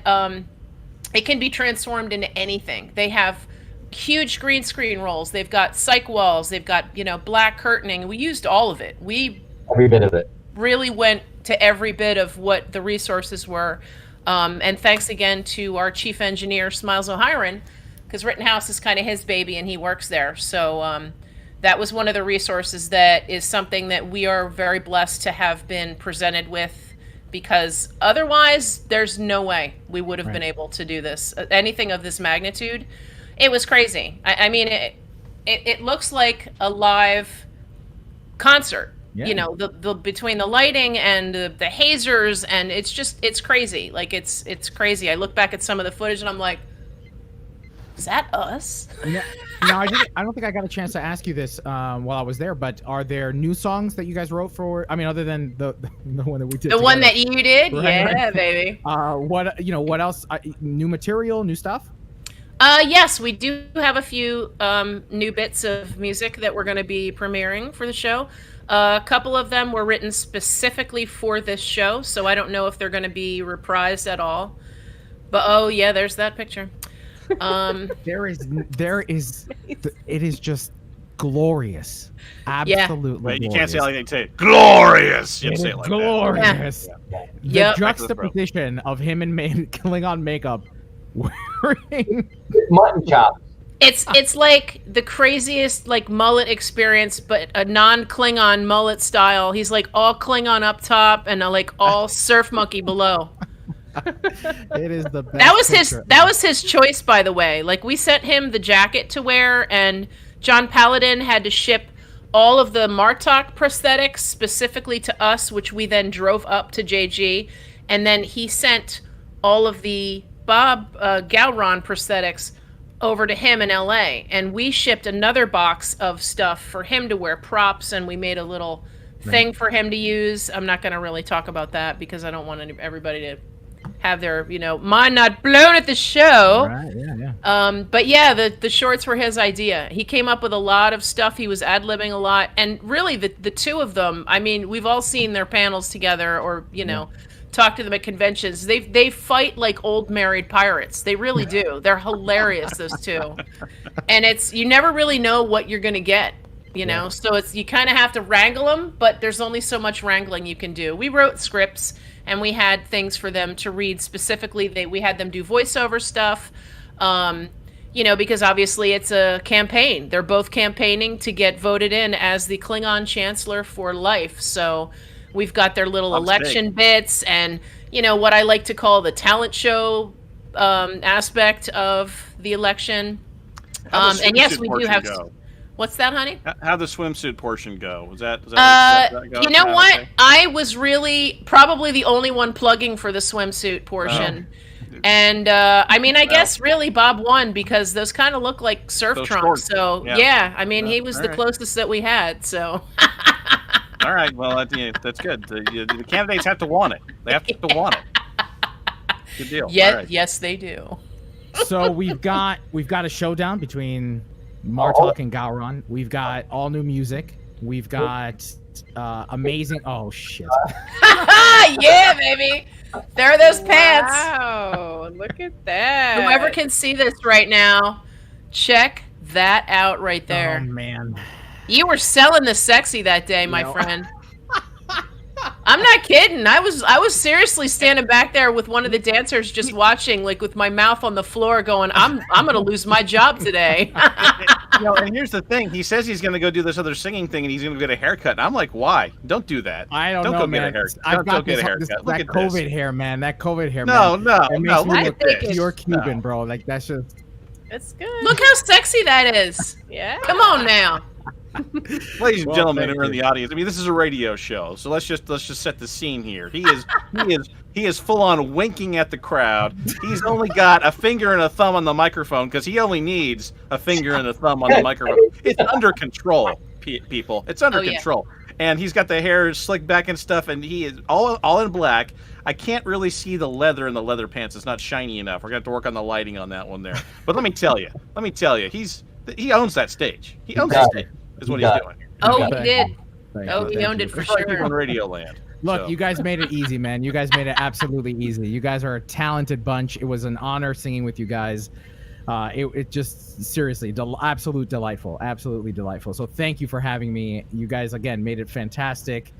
it can be transformed into anything. They have huge green screen rolls. They've got cyc walls. They've got, black curtaining. We used all of it. Every bit of it. Really went to every bit of what the resources were. And thanks again to our chief engineer, Smiles O'Hiron, because Rittenhouse is kind of his baby and he works there. So that was one of the resources that is something that we are very blessed to have been presented with, because otherwise there's no way we would have been able to do this. Anything of this magnitude. It was crazy. I mean, it looks like a live concert. Yeah. The between the lighting and the hazers, and it's crazy. Like it's crazy. I look back at some of the footage and I'm like, is that us? No, I don't think I got a chance to ask you this while I was there. But are there new songs that you guys wrote for? I mean, other than the one that we did. The one that you did, right? Yeah, baby. What else? New material, new stuff? Yes, we do have a few new bits of music that we're going to be premiering for the show. A couple of them were written specifically for this show, so I don't know if they're going to be reprised at all. But oh yeah, there's that picture. It is just glorious. Absolutely. Wait, you can't say anything. Say it. Glorious. You have to say it like glorious. that. Yeah. The juxtaposition of him in Klingon makeup wearing mutton chops. It's like the craziest like mullet experience, but a non-Klingon mullet style. He's like all Klingon up top and like all surf monkey below. It is the best. That was his choice, by the way. Like, we sent him the jacket to wear, and John Paladin had to ship all of the Martok prosthetics specifically to us, which we then drove up to JG, and then he sent all of the Bob Gowron prosthetics over to him in LA, and we shipped another box of stuff for him to wear, props, and we made a little thing for him to use. I'm not going to really talk about that because I don't want everybody to have their, mind not blown at the show. Right, yeah. But yeah, the shorts were his idea. He came up with a lot of stuff. He was ad-libbing a lot. And really, the two of them, I mean, we've all seen their panels together or, talk to them at conventions. They fight like old married pirates. They really do. They're hilarious, those two. And you never really know what you're going to get, So you kind of have to wrangle them, but there's only so much wrangling you can do. We wrote scripts, and we had things for them to read specifically. We had them do voiceover stuff, because obviously it's a campaign. They're both campaigning to get voted in as the Klingon Chancellor for life. So We've got their little I'm election bits and, you know, what I like to call the talent show aspect of the election. And yes, we do have. What's that, honey? How'd the swimsuit portion go? Was that go? You know what? I was really probably the only one plugging for the swimsuit portion. Oh. And I mean, I guess really Bob won because those kind of look like surf trunks. So yeah, I mean, he was the closest that we had. So. All right, well that's good. The candidates have to want it. They have to want it. Good deal. Yes, they do. So we've got a showdown between Martok and Gowron. We've got all new music. We've got amazing. Oh shit! Yeah, baby. There are those pants. Wow, look at that. Whoever can see this right now, check that out right there. Oh man, you were selling the sexy that day, my friend. I'm not kidding. I was seriously standing back there with one of the dancers just watching, like with my mouth on the floor going, I'm gonna lose my job today. And here's the thing. He says he's gonna go do this other singing thing and he's gonna get a haircut. And I'm like, why? Don't do that. I don't know, man. Don't get a haircut. Look that at COVID this. hair, man. That COVID hair, no, man. No, it no. makes me Look look at this. pure Cuban, bro. Like that's just. It's good. Look how sexy that is. Yeah. Come on now. Ladies and gentlemen who are in the audience, I mean, this is a radio show, so let's just set the scene here. He is full on winking at the crowd. He's only got a finger and a thumb on the microphone because he only needs a finger and a thumb on the microphone. It's under control, people. It's under control. And he's got the hair slicked back and stuff, and he is all in black. I can't really see the leather in the leather pants. It's not shiny enough. We're gonna have to work on the lighting on that one there. But let me tell you, he owns that stage. He owns that stage. Is what he's doing. Oh, he did. He owned it for sure. On Radio Land. Look, you guys made it easy, man. You guys made it absolutely easy. You guys are a talented bunch. It was an honor singing with you guys. It just seriously absolutely delightful. So thank you for having me. You guys again made it fantastic.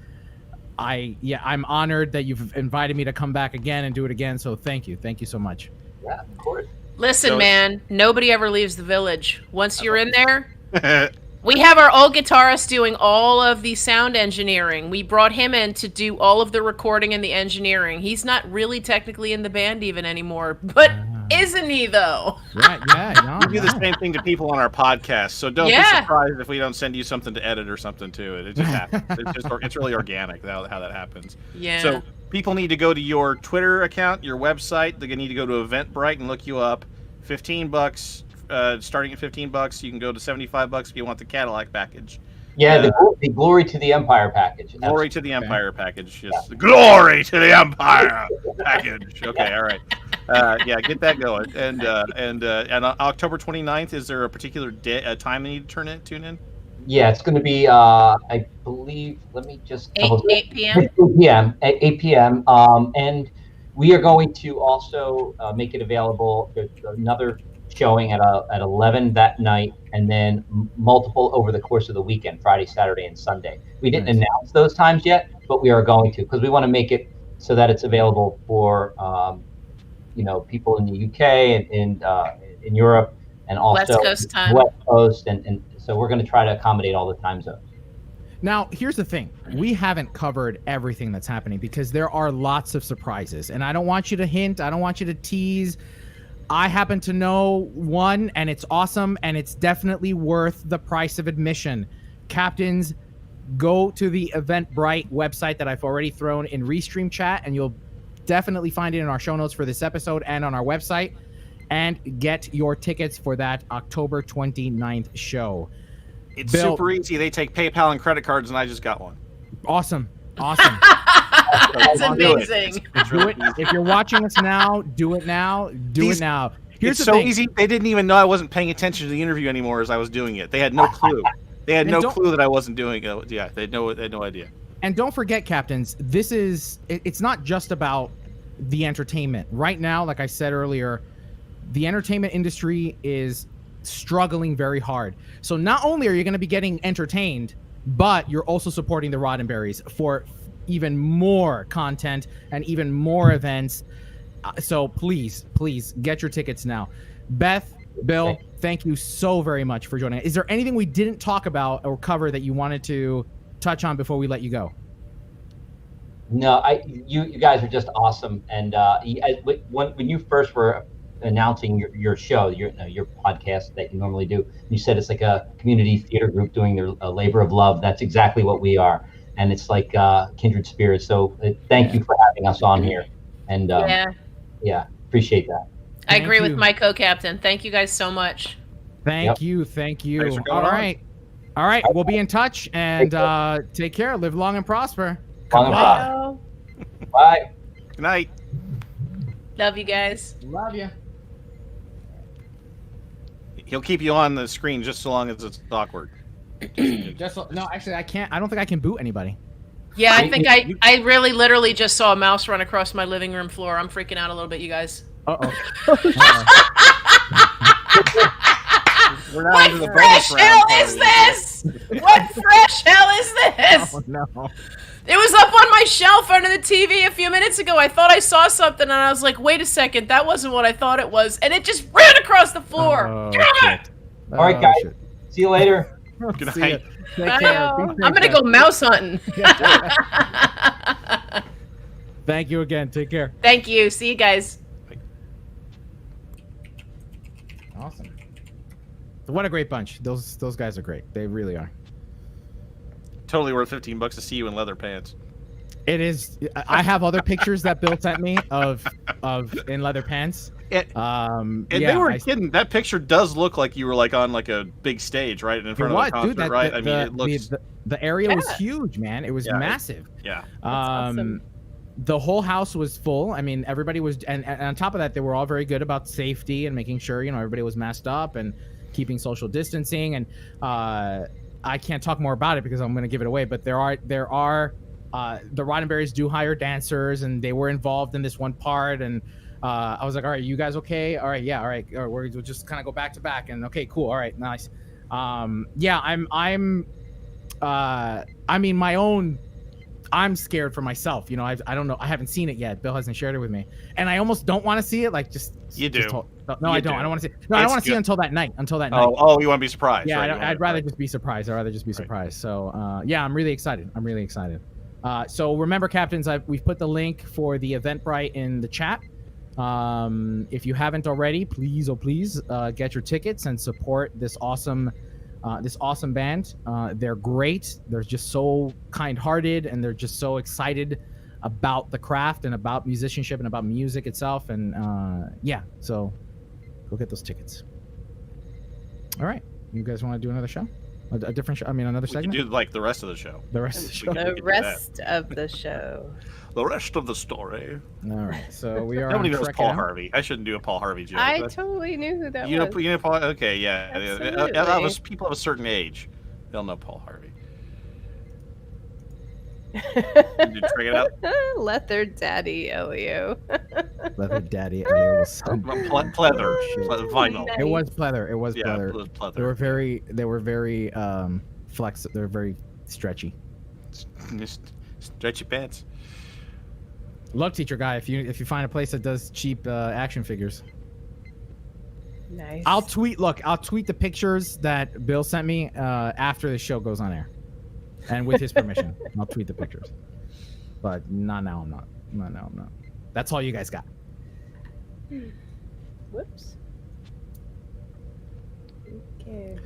I'm honored that you've invited me to come back again and do it again. So thank you so much. Yeah, of course. Listen, man, nobody ever leaves the village. Once you're in there. We have our old guitarist doing all of the sound engineering. We brought him in to do all of the recording and the engineering. He's not really technically in the band even anymore, but isn't he though? Yeah. We do the same thing to people on our podcast, so don't be surprised if we don't send you something to edit or something to it. It just happens. It's really organic how that happens. Yeah. So people need to go to your Twitter account, your website. They need to go to Eventbrite and look you up. $15. Starting at $15, you can go to $75 if you want the Cadillac package. Yeah, the Glory to the Empire package. Glory to the Empire package. Yes. Yeah. Glory to the Empire package. Okay, all right. Get that going. And on October 29th, is there a particular time they need to tune in? Yeah, it's going to be, I believe, let me just... 8 p.m.? 8 p.m. And we are going to also make it available. There's another showing at 11 that night, and then multiple over the course of the weekend, Friday, Saturday, and Sunday. We didn't announce those times yet, but we are going to, because we want to make it so that it's available for people in the UK and in Europe, and also West Coast time. West Coast, and so we're going to try to accommodate all the time zones. Now, here's the thing. We haven't covered everything that's happening because there are lots of surprises, and I don't want you to hint. I don't want you to tease. I happen to know one, and it's awesome, and it's definitely worth the price of admission. Captains, go to the Eventbrite website that I've already thrown in Restream chat, and you'll definitely find it in our show notes for this episode and on our website, and get your tickets for that October 29th show. It's super easy. They take PayPal and credit cards, and I just got one. Awesome. That's amazing. Do it. If you're watching us now, do it now. Do it now. It's so easy. They didn't even know I wasn't paying attention to the interview anymore as I was doing it. They had no clue. They had no clue that I wasn't doing it. Yeah, they had no idea. And don't forget, Captains, it's not just about the entertainment. Right now, like I said earlier, the entertainment industry is struggling very hard. So not only are you going to be getting entertained, but you're also supporting the Roddenberrys for even more content and even more events. So please get your tickets now. Beth, Bill, thank you so very much for joining. Is there anything we didn't talk about or cover that you wanted to touch on before we let you go? No, you guys are just awesome. And when you first were announcing your show, your podcast that you normally do, you said it's like a community theater group doing their labor of love. That's exactly what we are, and it's like kindred spirits. So thank you for having us on here, and yeah, appreciate that. I Thank agree with you. my co-captain. Thank you guys so much. Thank you. Thank you. Thanks for All coming on. right. All right. We'll be in touch and take care. Live long and prosper. Long and Goodbye. Hello. Bye. Good night. Love you guys. Love you. He'll keep you on the screen just so long as it's awkward. No, actually, I can't. I don't think I can boot anybody. Yeah, I think I really literally just saw a mouse run across my living room floor. I'm freaking out a little bit, you guys. Uh-oh. We're not What into the fresh bonus hell round is party. this? What fresh hell is this? Oh, no. It was up on my shelf under the TV a few minutes ago. I thought I saw something, and I was like, wait a second, that wasn't what I thought it was. And it just ran across the floor. Oh, God! shit. All right, Oh, guys. shit. See you later. Good See ya. night. Take Bye. care. Be I'm safe, going to guys. go mouse hunting. Thank you again. Take care. Thank you. See you guys. Awesome. What a great bunch. Those guys are great. They really are. Totally worth $15 to see you in leather pants. It is. I have other pictures that Bill sent me of in leather pants. And Yeah, they weren't kidding. That picture does look like you were like on like a big stage, right, in front of a concert, dude, right? I mean, it looks. The area was Yeah. huge, man. It was Yeah, massive. Yeah. awesome. The whole house was full. I mean, everybody was, and on top of that, they were all very good about safety and making sure everybody was masked up and keeping social distancing. And I can't talk more about it because I'm going to give it away. But there are the Roddenberrys do hire dancers, and they were involved in this one part. And I was like, all right, you guys okay? All right, yeah, all right. We'll just kind of go back to back. And okay, cool. All right, nice. Yeah, I mean, I'm scared for myself. I don't know. I haven't seen it yet. Bill hasn't shared it with me, and I almost don't want to see it. Like, You do. no, You I don't. do. I don't want to see. No, I don't want to see it until that night. Oh, you want to be surprised? Yeah, right? You wanna- I'd rather right. just be surprised. So, yeah, I'm really excited. So remember, captains, we've put the link for the Eventbrite in the chat. If you haven't already, please get your tickets and support this awesome band. They're great. They're just so kind-hearted, and they're just so excited about the craft and about musicianship and about music itself. And yeah, so go get those tickets. All right, you guys want to do another show? A different show? I mean, another We can segment? do like the rest of the show. The rest of the show. We can The do that. rest of the show. The rest of the story. All right, so we are. Nobody on knows Trek Paul It Out. Harvey. I shouldn't do a Paul Harvey joke. I but- totally knew who that you was. know Paul. Okay, yeah. Absolutely. People of a certain age, they'll know Paul Harvey. Did you check it out? Leather Daddy Elio. Leather Daddy Elio was so Pleather, shit. vinyl. Nice. It was pleather. It was Yeah, pleather. it was pleather. They were very flex. They were very stretchy. Just stretch your pants. Look, teacher guy, if you find a place that does cheap action figures, Nice. I'll tweet the pictures that Bill sent me after the show goes on air, and with his permission, I'll tweet the pictures. But not now. I'm not. That's all you guys got. Whoops. Okay.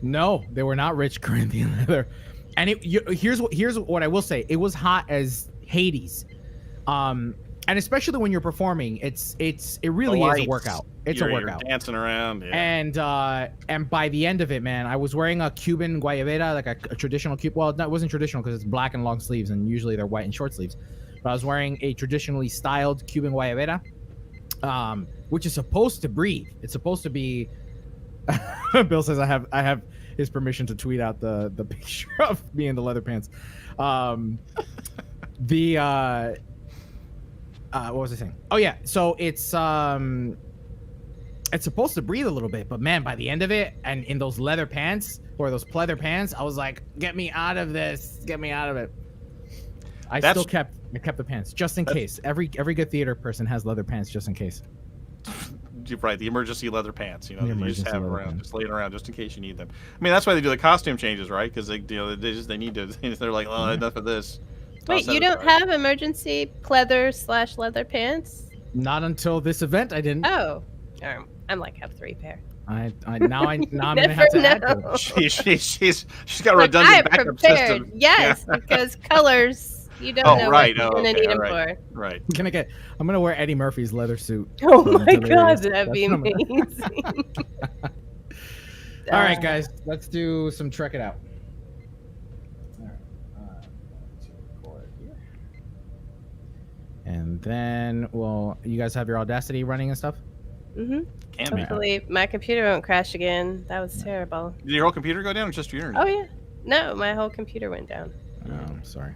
No, they were not rich Corinthian leather. And here's what I will say. It was hot as Hades. And especially when you're performing, it really is a workout. It's a workout. You're dancing around. Yeah. And by the end of it, man, I was wearing a Cuban guayabera, like a traditional Cuban. Well, no, it wasn't traditional because it's black and long sleeves, and usually they're white and short sleeves. But I was wearing a traditionally styled Cuban guayabera, which is supposed to breathe. It's supposed to be. Bill says I have his permission to tweet out the picture of me in the leather pants. What was I saying? Oh yeah, so it's supposed to breathe a little bit, but man, by the end of it, and in those leather pants or those pleather pants, I was like, "Get me out of this! Get me out of it!" I kept the pants just in case. Every good theater person has leather pants just in case. You're right, the emergency leather pants. The That you just emergency have leather around, pants. just laying around, just in case you need them. I mean, that's why they do the costume changes, right? Because they need to. They're like, oh, enough of this. Wait, you don't have emergency pleather/leather pants? Not until this event, I didn't. Oh, I'm like have 3 pair. Now I'm gonna have to add to it. She's got a Look, redundant I am backup prepared. system. Yes, Yeah. because colors. You don't know right. what you're gonna Okay, need them right. for. Right. I'm gonna wear Eddie Murphy's leather suit. Oh So my it's hilarious. god, that'd be That's what I'm gonna- amazing. All right, guys, let's do some Trek It Out. All right, to record here. And then, you guys have your Audacity running and stuff? Mm-hmm. Can be. Hopefully, my computer won't crash again. That was terrible. Did your whole computer go down or just your internet? Oh yeah, no, my whole computer went down. Oh, sorry.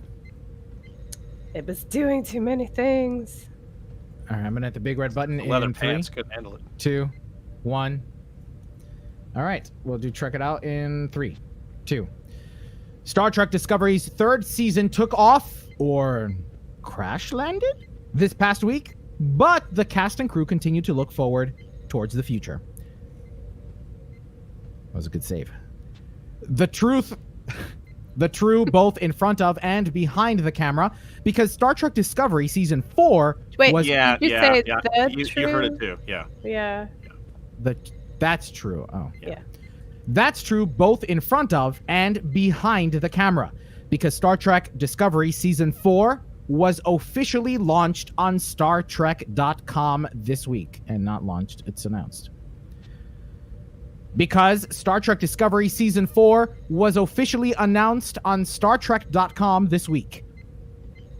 It was doing too many things. All right, I'm gonna hit the big red button Leather in 3, pants couldn't handle it. 2, 1. All right, we'll do Trek It Out in 3, 2. Star Trek Discovery's 3rd season took off, or crash landed, this past week, but the cast and crew continue to look forward towards the future. That was a good save. The true both in front of and behind the camera, because Star Trek Discovery Season 4 Wait, was... you say the You heard it true? too, yeah. Yeah. That's true. Oh. Yeah. That's true both in front of and behind the camera, because Star Trek Discovery Season 4 was officially launched on StarTrek.com this week. And not launched, it's announced. Because Star Trek Discovery Season 4 was officially announced on StarTrek.com this week.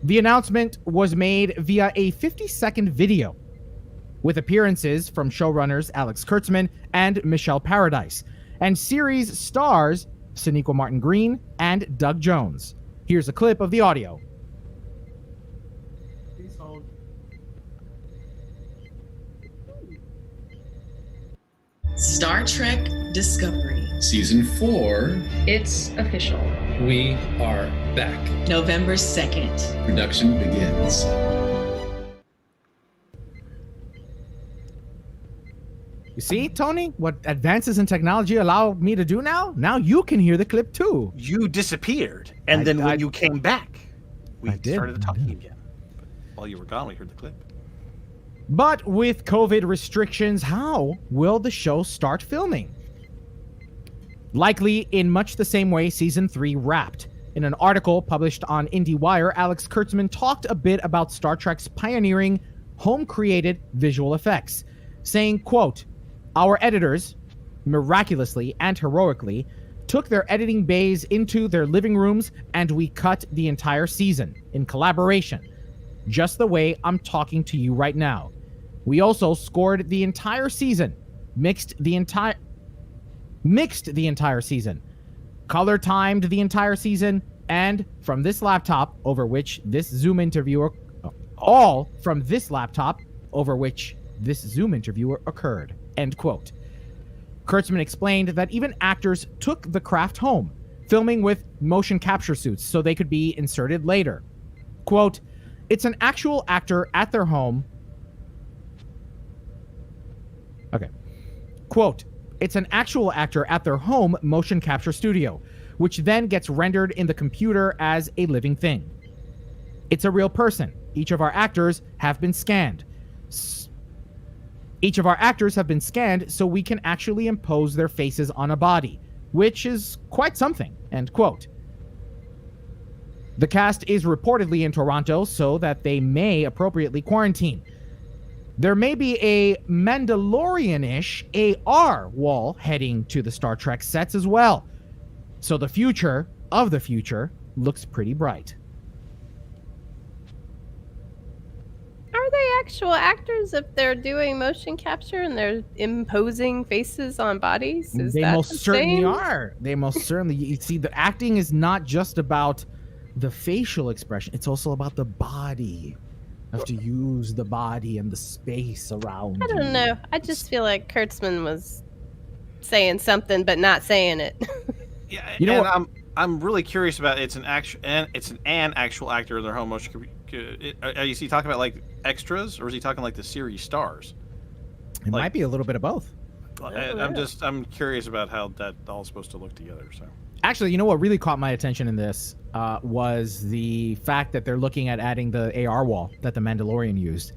The announcement was made via a 50-second video, with appearances from showrunners Alex Kurtzman and Michelle Paradise, and series stars Sonequa Martin Green and Doug Jones. Here's a clip of the audio. Please hold. Star Trek Discovery. Season 4, It's official. we are back. November 2nd. Production begins. You see, Tony, what advances in technology allow me to do now? Now you can hear the clip too. You disappeared, and then when you came back, we I did. started talking again. But while you were gone, we heard the clip. But with COVID restrictions, how will the show start filming? Likely in much the same way Season 3 wrapped. In an article published on IndieWire, Alex Kurtzman talked a bit about Star Trek's pioneering home-created visual effects, saying, quote, "Our editors, miraculously and heroically, took their editing bays into their living rooms and we cut the entire season in collaboration, just the way I'm talking to you right now. We also scored the entire season, mixed the entire season, color timed the entire season, and from this laptop over which this Zoom interviewer, all from this laptop over which this Zoom interviewer occurred," end quote. Kurtzman explained that even actors took the craft home, filming with motion capture suits so they could be inserted later. Quote, "It's an actual actor at their home." Okay. Quote, "It's an actual actor at their home motion capture studio, which then gets rendered in the computer as a living thing. It's a real person. Each of our actors have been scanned. So we can actually impose their faces on a body, which is quite something," end quote. The cast is reportedly in Toronto so that they may appropriately quarantine. There may be a Mandalorian-ish AR wall heading to the Star Trek sets as well. So the future of the future looks pretty bright. Are they actual actors if they're doing motion capture and they're imposing faces on bodies? Is They that most the certainly same? are. They most certainly. You see, the acting is not just about the facial expression. It's also about the body. You have to use the body and the space around I don't you. know. I just feel like Kurtzman was saying something but not saying it. Yeah, You know and what? I'm really curious about it's an actual actor in their home motion. Is he talking about like extras, or is he talking like the series stars? It might be a little bit of both. I'm curious about how that all is supposed to look together. So Actually, you know what really caught my attention in this was the fact that they're looking at adding the AR wall that the Mandalorian used.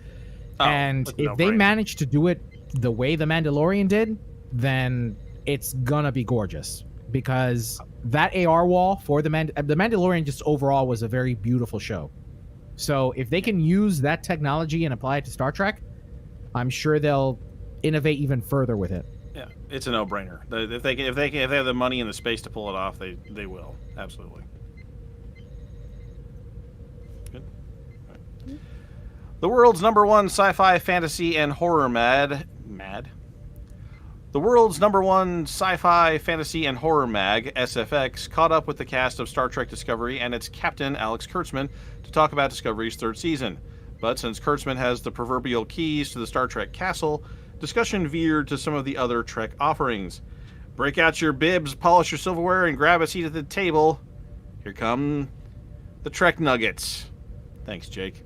And that's a if they no-brainer. manage to do it the way the Mandalorian did, then it's gonna be gorgeous. Because that AR wall for the Mandalorian just overall was a very beautiful show. So if they can use that technology and apply it to Star Trek, I'm sure they'll innovate even further with it. Yeah, it's a no-brainer. If they have the money and the space to pull it off, they will absolutely. Good. All right. The world's #1 sci-fi, fantasy, and horror mad. The world's #1 sci-fi, fantasy, and horror mag, SFX, caught up with the cast of Star Trek Discovery and its captain, Alex Kurtzman, to talk about Discovery's 3rd season. But since Kurtzman has the proverbial keys to the Star Trek castle, discussion veered to some of the other Trek offerings. Break out your bibs, polish your silverware, and grab a seat at the table. Here come the Trek Nuggets. Thanks, Jake.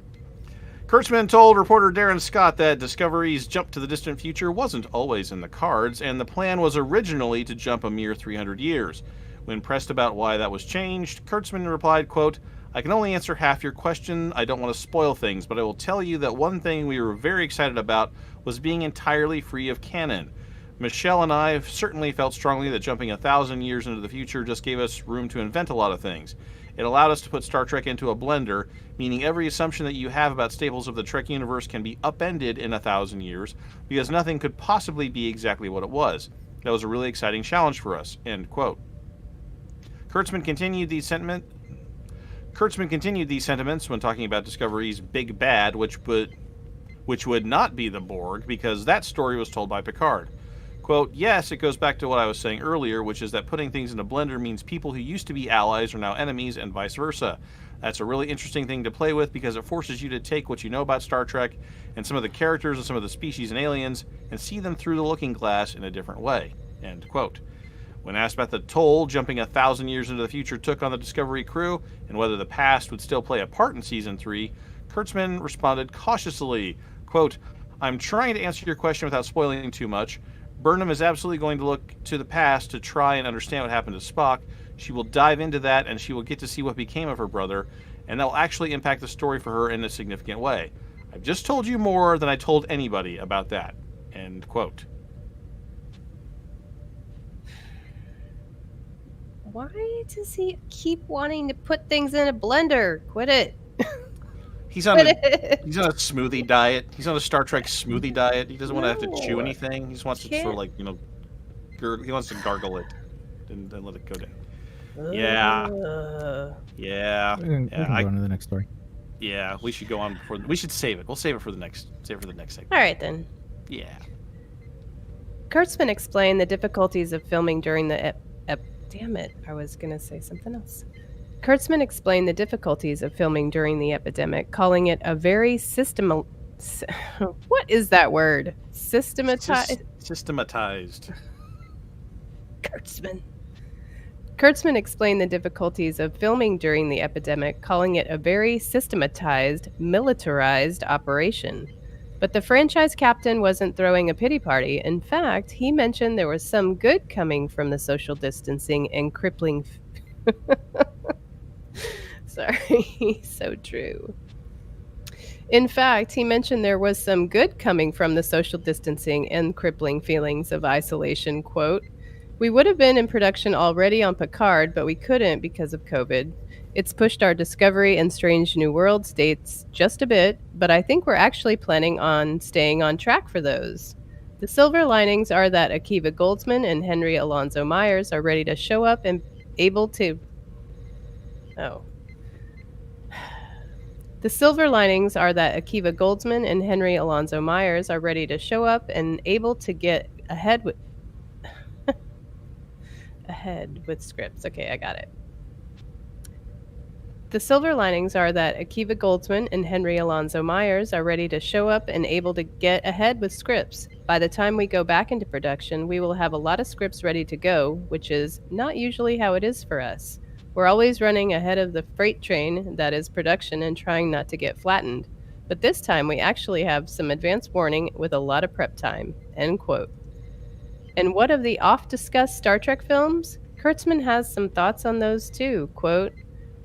Kurtzman told reporter Darren Scott that Discovery's jump to the distant future wasn't always in the cards, and the plan was originally to jump a mere 300 years. When pressed about why that was changed, Kurtzman replied, quote, "I can only answer half your question. I don't want to spoil things, but I will tell you that one thing we were very excited about was being entirely free of canon. Michelle and I certainly felt strongly that jumping 1,000 years into the future just gave us room to invent a lot of things. It allowed us to put Star Trek into a blender, meaning every assumption that you have about staples of the Trek universe can be upended in 1,000 years, because nothing could possibly be exactly what it was. That was a really exciting challenge for us." End quote. Kurtzman continued these sentiments when talking about Discovery's big bad, which would not be the Borg, because that story was told by Picard. Quote, "Yes, it goes back to what I was saying earlier, which is that putting things in a blender means people who used to be allies are now enemies and vice versa. That's a really interesting thing to play with because it forces you to take what you know about Star Trek and some of the characters and some of the species and aliens and see them through the looking glass in a different way." End quote. When asked about the toll jumping 1,000 years into the future took on the Discovery crew and whether the past would still play a part in Season 3, Kurtzman responded cautiously, quote, "I'm trying to answer your question without spoiling too much. Burnham is absolutely going to look to the past to try and understand what happened to Spock. She will dive into that and she will get to see what became of her brother, and that will actually impact the story for her in a significant way. I've just told you more than I told anybody about that." End quote. Why does he keep wanting to put things in a blender? Quit it. He's on a smoothie diet. He's on a Star Trek smoothie diet. He doesn't want to have to chew No. anything. He just wants to sort of like, he wants to gargle it and let it go down. Yeah. Yeah. We can go on to the next story. Yeah, we should go on before. We should save it. We'll save it for the next. Segment. All right, then. Yeah. Kurtzman explained the difficulties of filming during the damn it, I was going to say something else. Kurtzman explained the difficulties of filming during the epidemic, calling it a very what is that word? Systematized. Kurtzman explained the difficulties of filming during the epidemic, calling it a very systematized, militarized operation. But the franchise captain wasn't throwing a pity party. In fact, he mentioned there was some good coming from the social distancing and crippling... Sorry, so true. In fact, he mentioned there was some good coming from the social distancing and crippling feelings of isolation, quote, "We would have been in production already on Picard, but we couldn't because of COVID. It's pushed our Discovery and Strange New Worlds dates just a bit, but I think we're actually planning on staying on track for those. The silver linings are that Akiva Goldsman and Henry Alonso Myers are ready to show up and able to... The silver linings are that Akiva Goldsman and Henry Alonso Myers are ready to show up and able to get ahead with... ahead with scripts. Okay, I got it. The silver linings are that Akiva Goldsman and Henry Alonso Myers are ready to show up and able to get ahead with scripts. By the time we go back into production, we will have a lot of scripts ready to go, which is not usually how it is for us. We're always running ahead of the freight train that is production and trying not to get flattened. But this time we actually have some advance warning with a lot of prep time." End quote. And what of the oft-discussed Star Trek films? Kurtzman has some thoughts on those too. Quote,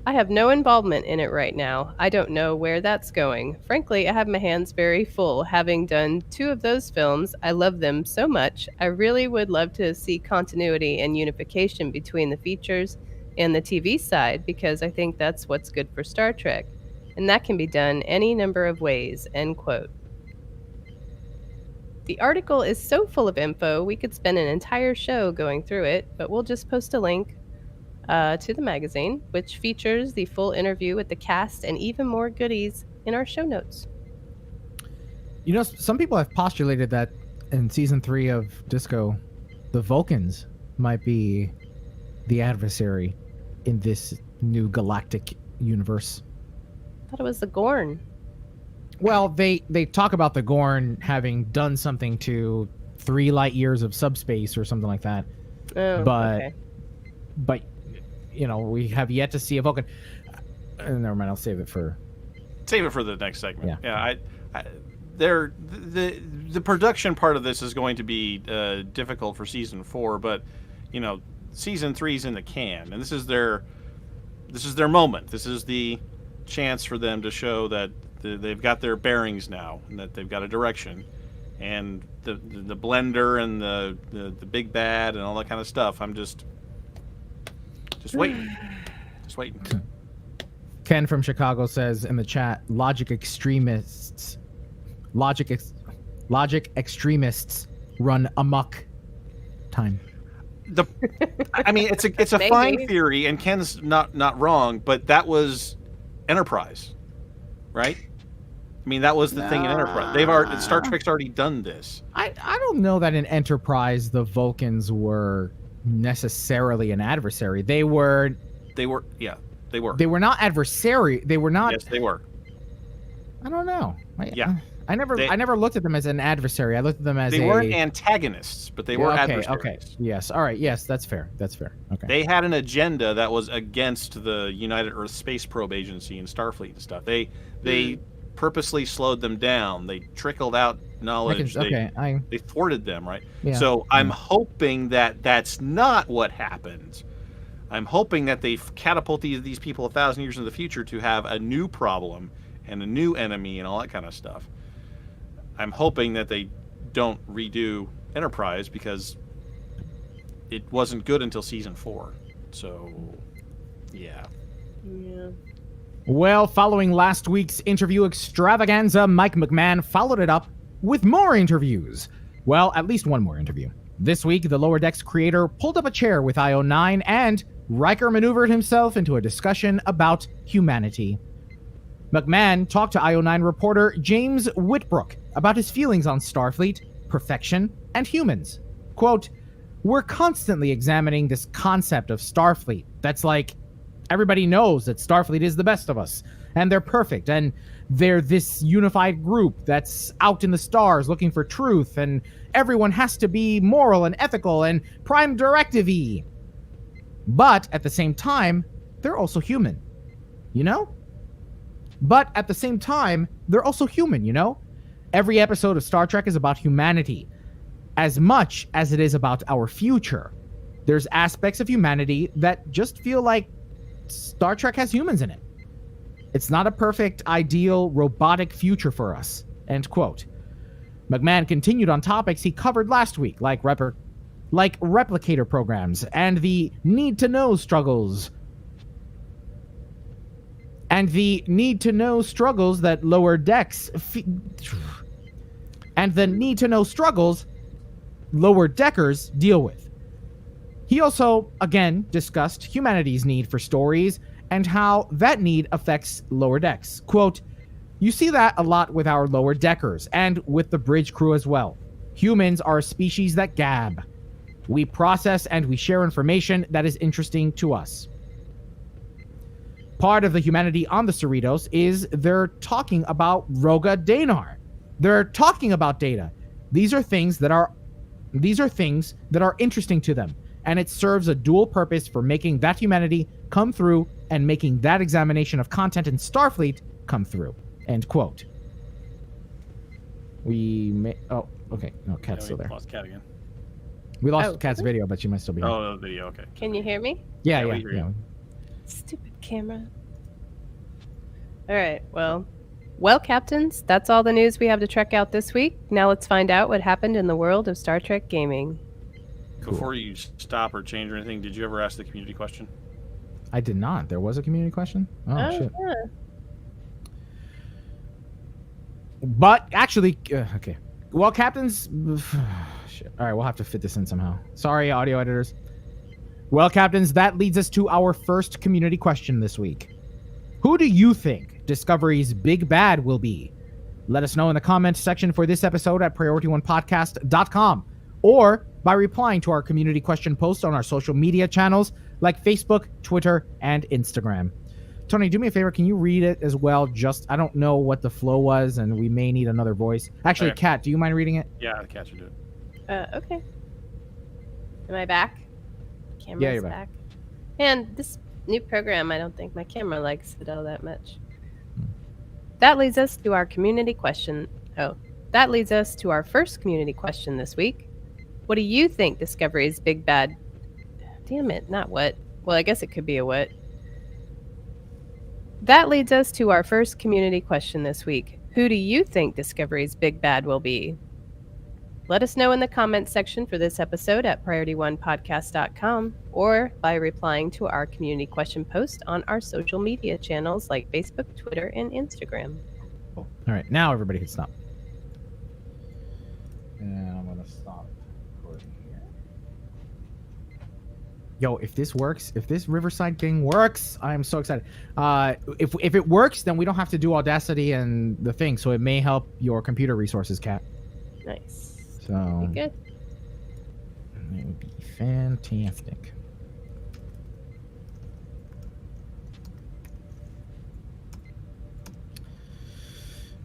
I have no involvement in it right now. I don't know where that's going. Frankly, I have my hands very full. Having done 2 of those films, I love them so much. I really would love to see continuity and unification between the features and the TV side because I think that's what's good for Star Trek. And that can be done any number of ways, end quote. The article is so full of info, we could spend an entire show going through it, but we'll just post a link to the magazine, which features the full interview with the cast and even more goodies in our show notes. You know, some people have postulated that in season 3 of Disco, the Vulcans might be the adversary in this new galactic universe. I thought it was the Gorn. Well, they talk about the Gorn having done something to 3 light years of subspace or something like that. Oh, but okay. But you know, we have yet to see a Vulcan. Never mind. I'll save it for the next segment. Yeah. The production part of this is going to be difficult for season 4, but you know, season 3's in the can, and this is their moment. This is the chance for them to show that they've got their bearings now, and that they've got a direction, and the blender and the big bad and all that kind of stuff. I'm just waiting. Just waiting. Ken from Chicago says in the chat, logic extremists run amok. Time. I mean, it's a fine theory, and Ken's not wrong, but that was Enterprise, right? I mean, that was the thing in Enterprise. Star Trek's already done this. I don't know that in Enterprise the Vulcans were necessarily an adversary. They were not adversary. They were not. Yes, they were. I don't know. I never looked at them as an adversary. I looked at them as they weren't antagonists, but they were adversaries. Okay. Yes. All right. Yes, that's fair. Okay. They had an agenda that was against the United Earth Space Probe Agency and Starfleet and stuff. They purposely slowed them down. They trickled out knowledge. They thwarted them, right? Yeah. So I'm hoping that that's not what happened. I'm hoping that they catapult these people 1,000 years into the future to have a new problem and a new enemy and all that kind of stuff. I'm hoping that they don't redo Enterprise because it wasn't good until season 4. So, yeah. Well, following last week's interview extravaganza, Mike McMahon followed it up with more interviews. Well, at least one more interview. This week, the Lower Decks creator pulled up a chair with IO9 and Riker maneuvered himself into a discussion about humanity. McMahon talked to IO9 reporter James Whitbrook about his feelings on Starfleet, perfection, and humans. Quote, we're constantly examining this concept of Starfleet that's like, everybody knows that Starfleet is the best of us, and they're perfect, and they're this unified group that's out in the stars looking for truth, and everyone has to be moral and ethical and prime directive-y. But at the same time, they're also human, you know? Every episode of Star Trek is about humanity, as much as it is about our future. There's aspects of humanity that just feel like Star Trek has humans in it. It's not a perfect, ideal, robotic future for us. End quote. McMahon continued on topics he covered last week, like replicator programs and the need-to-know struggles. That lower decks lower deckers deal with. He also, again, discussed humanity's need for stories and how that need affects lower decks. Quote, you see that a lot with our lower deckers and with the bridge crew as well. Humans are a species that gab. We process and we share information that is interesting to us. Part of the humanity on the Cerritos is they're talking about Roga Danar. They're talking about data. These are things that are interesting to them, and it serves a dual purpose for making that humanity come through and making that examination of content in Starfleet come through. End quote. Oh, okay. No, Cat's still there. Lost Cat again. We lost Oh, Kat's video, but she might still be here. Oh, the video. Okay. Can you hear me? Yeah, yeah, yeah, we hear yeah. you. Stupid camera. All right, well, captains, that's all the news we have to check out this week. Now let's find out what happened in the world of Star Trek gaming. Before you stop or change or anything, did you ever ask the community question? I did not. There was a community question? Oh, shit. Yeah. But actually, okay. Well, captains... Shit. All right, we'll have to fit this in somehow. Sorry, audio editors. Well, captains, that leads us to our first community question this week. Who do you think Discovery's big bad will be? Let us know in the comments section for this episode at PriorityOnePodcast.com or by replying to our community question post on our social media channels like Facebook, Twitter, and Instagram. Tony, do me a favor. Can you read it as well? Just, I don't know what the flow was, and we may need another voice. Actually, Okay. Kat, do you mind reading it? Yeah, the cat should do it. Okay. Am I back? Camera's Yeah, you're back. And this new program, I don't think my camera likes it all that much. That leads us to our community question. Oh, that leads us to our first community question this week. What do you think Discovery's big bad... Damn it, not what. Well, I guess it could be a what. That leads us to our first community question this week. Who do you think Discovery's big bad will be? Let us know in the comments section for this episode at PriorityOnePodcast.com or by replying to our community question post on our social media channels like Facebook, Twitter, and Instagram. All right, now everybody can stop. And I'm going to stop recording here. Yo, if this works, if this Riverside thing works, I am so excited. If it works, then we don't have to do Audacity and the thing, so it may help your computer resources, Kat. Nice. So Good. it would be fantastic.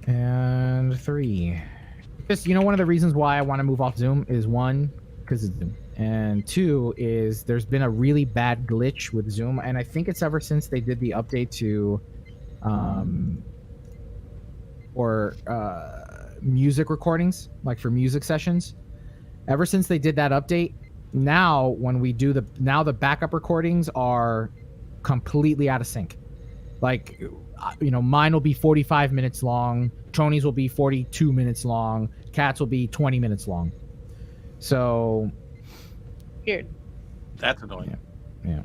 And 3. Just, one of the reasons why I want to move off Zoom is 1, because it's Zoom. And 2 is there's been a really bad glitch with Zoom. And I think it's ever since they did the update to music recordings, like for music sessions. Ever since they did that update, now when we do the backup recordings are completely out of sync. Like, mine will be 45 minutes long, Tony's will be 42 minutes long, Kat's will be 20 minutes long. So Weird. That's annoying. yeah.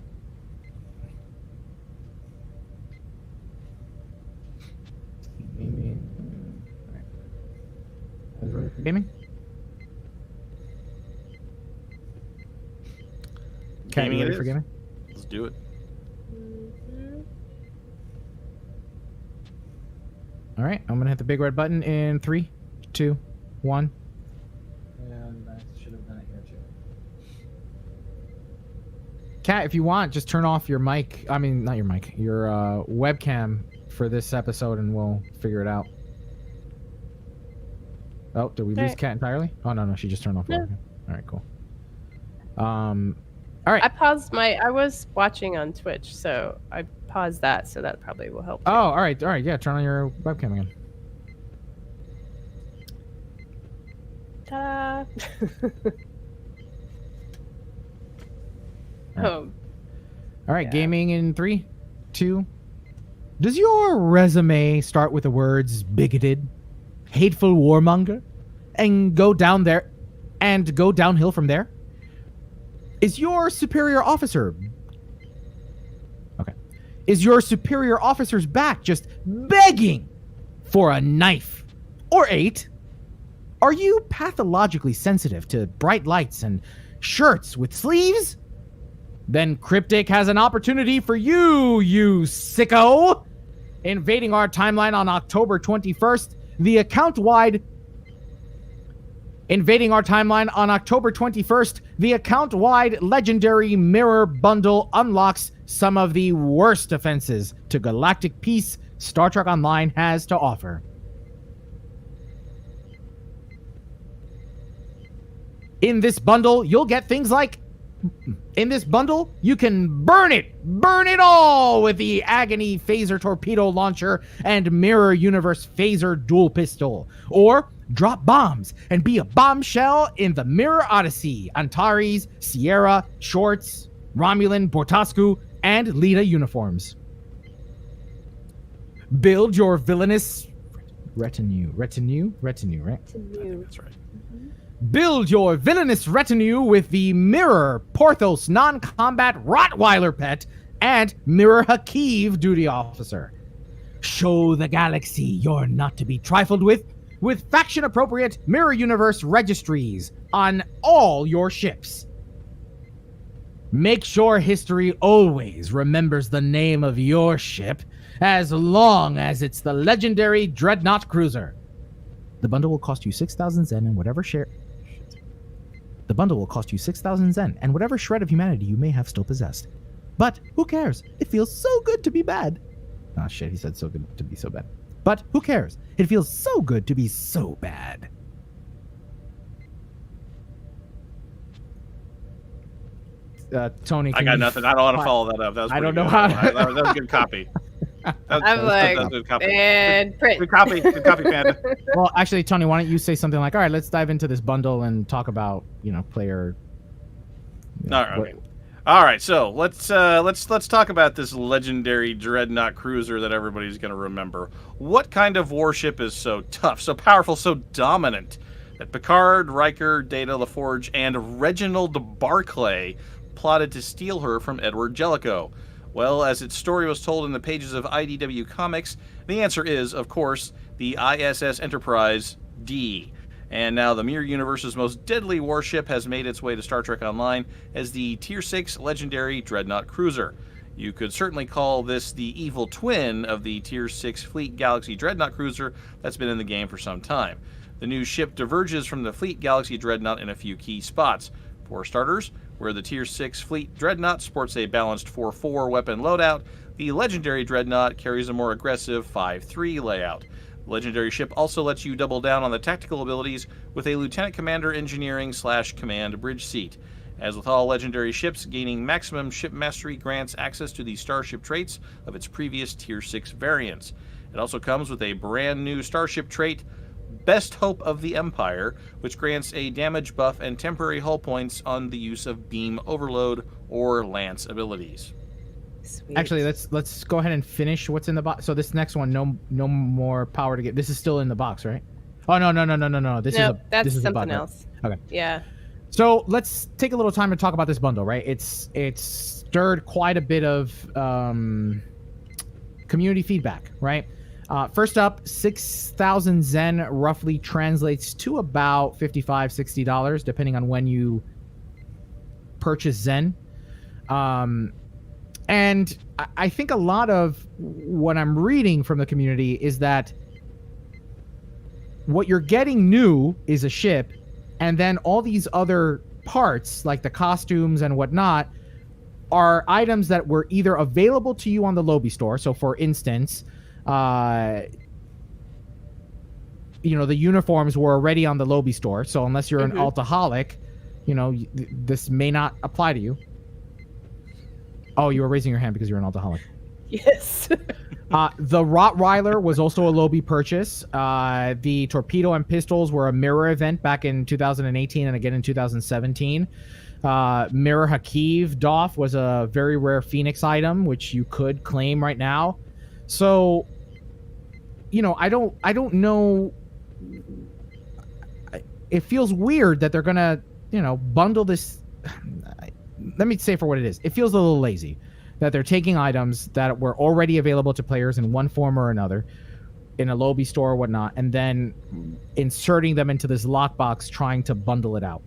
Gaming? Kat, Gaming you it ready for is. gaming? Let's do it. All right, I'm gonna hit the big red button in 3, 2, 1. And I should have done it here too. Kat, if you want, just turn off your mic. I mean, not your mic, your webcam for this episode, and we'll figure it out. Oh, did we lose Alright. Kat entirely? Oh no, she just turned off. No. Webcam. All right, cool. All right. I paused I was watching on Twitch, so I paused that, so that probably will help. Oh, all right. Yeah, turn on your webcam again. Ta-da! Alright. Oh, All right, Yeah. gaming in 3, 2. Does your resume start with the words bigoted, hateful warmonger, and go downhill from there? Is your superior officer's back just begging for a knife or 8? Are you pathologically sensitive to bright lights and shirts with sleeves? Then Cryptic has an opportunity for you, you sicko! Invading our timeline on October 21st, the account-wide legendary mirror bundle unlocks some of the worst offenses to galactic peace Star Trek Online has to offer. In this bundle, you'll get things like In this bundle, you can burn it all with the Agony Phaser Torpedo Launcher and Mirror Universe Phaser Dual Pistol. Or drop bombs and be a bombshell in the Mirror Odyssey, Antares, Sierra, Shorts, Romulan, Bortascu, and Lita uniforms. Build your villainous retinue, right? That's right. Build your villainous retinue with the Mirror Porthos non-combat Rottweiler pet and Mirror Hakiv duty officer. Show the galaxy you're not to be trifled with faction-appropriate Mirror Universe registries on all your ships. Make sure history always remembers the name of your ship as long as it's the legendary Dreadnought Cruiser. The bundle will cost you 6,000 Zen and whatever share... The bundle will cost you 6,000 Zen and whatever shred of humanity you may have still possessed. But who cares? It feels so good to be bad. Oh shit, he said so good to be so bad. But who cares? It feels so good to be so bad. Tony, I got nothing. I don't want to follow that up. That was I don't pretty know good. how to- That was a good copy. I'm like, Good copy. and print. Good copy, Panda. Well, actually, Tony, why don't you say something like, all right, let's dive into this bundle and talk about, player... All right, okay. All right, so let's talk about this legendary Dreadnought Cruiser that everybody's going to remember. What kind of warship is so tough, so powerful, so dominant that Picard, Riker, Data, LaForge, and Reginald Barclay plotted to steal her from Edward Jellicoe? Well, as its story was told in the pages of IDW Comics, the answer is, of course, the ISS Enterprise D. And now the Mirror Universe's most deadly warship has made its way to Star Trek Online as the Tier 6 legendary Dreadnought Cruiser. You could certainly call this the evil twin of the Tier 6 Fleet Galaxy Dreadnought Cruiser that's been in the game for some time. The new ship diverges from the Fleet Galaxy Dreadnought in a few key spots. For starters, where the Tier 6 Fleet Dreadnought sports a balanced 4-4 weapon loadout, the legendary Dreadnought carries a more aggressive 5-3 layout. The legendary ship also lets you double down on the tactical abilities with a Lieutenant Commander Engineering/Command bridge seat. As with all legendary ships, gaining maximum ship mastery grants access to the starship traits of its previous Tier 6 variants. It also comes with a brand new starship trait, Best Hope of the Empire, which grants a damage buff and temporary hull points on the use of beam overload or lance abilities. Sweet. Actually, let's go ahead and finish what's in the box. So this next one, no more power to get. This is still in the box, right? Oh no. This that's is something a bug, else. Right? Okay. Yeah. So let's take a little time to talk about this bundle, right? It's stirred quite a bit of community feedback, right? First up, 6,000 Zen roughly translates to about $55-$60, depending on when you purchase Zen. And I think a lot of what I'm reading from the community is that what you're getting new is a ship, and then all these other parts, like the costumes and whatnot, are items that were either available to you on the Lobby store. So, for instance, the uniforms were already on the Lobby store. So unless you're an altaholic, this may not apply to you. Oh, you were raising your hand because you're an altaholic. Yes. The Rottweiler was also a Lobby purchase. The torpedo and pistols were a mirror event back in 2018 and again in 2017. Mirror Hakiv Doff was a very rare Phoenix item, which you could claim right now. So, I don't know. It feels weird that they're gonna, bundle this. Let me say for what it is. It feels a little lazy that they're taking items that were already available to players in one form or another in a Lobby store or whatnot, and then inserting them into this lockbox, trying to bundle it out.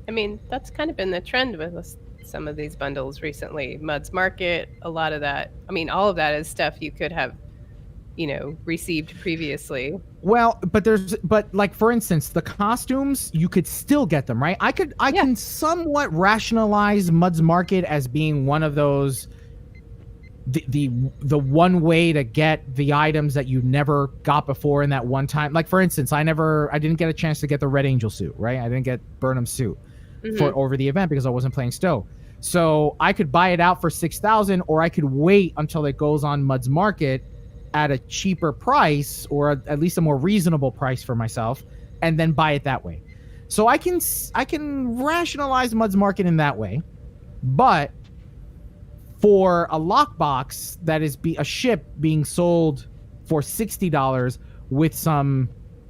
I mean, that's kind of been the trend with some of these bundles recently. Mud's Market, a lot of that. I mean, all of that is stuff you could have, received previously. Well, but like, for instance, the costumes, you could still get them, right? I can somewhat rationalize Mud's Market as being one of those, the one way to get the items that you never got before in that one time. Like, for instance, I didn't get a chance to get the Red Angel suit, right? I didn't get Burnham's suit for over the event because I wasn't playing Stowe. So I could buy it out for 6,000, or I could wait until it goes on Mud's Market at a cheaper price, or at least a more reasonable price for myself, and then buy it that way. So I can rationalize Mud's Market in that way, but for a lockbox that is a ship being sold for $60 with some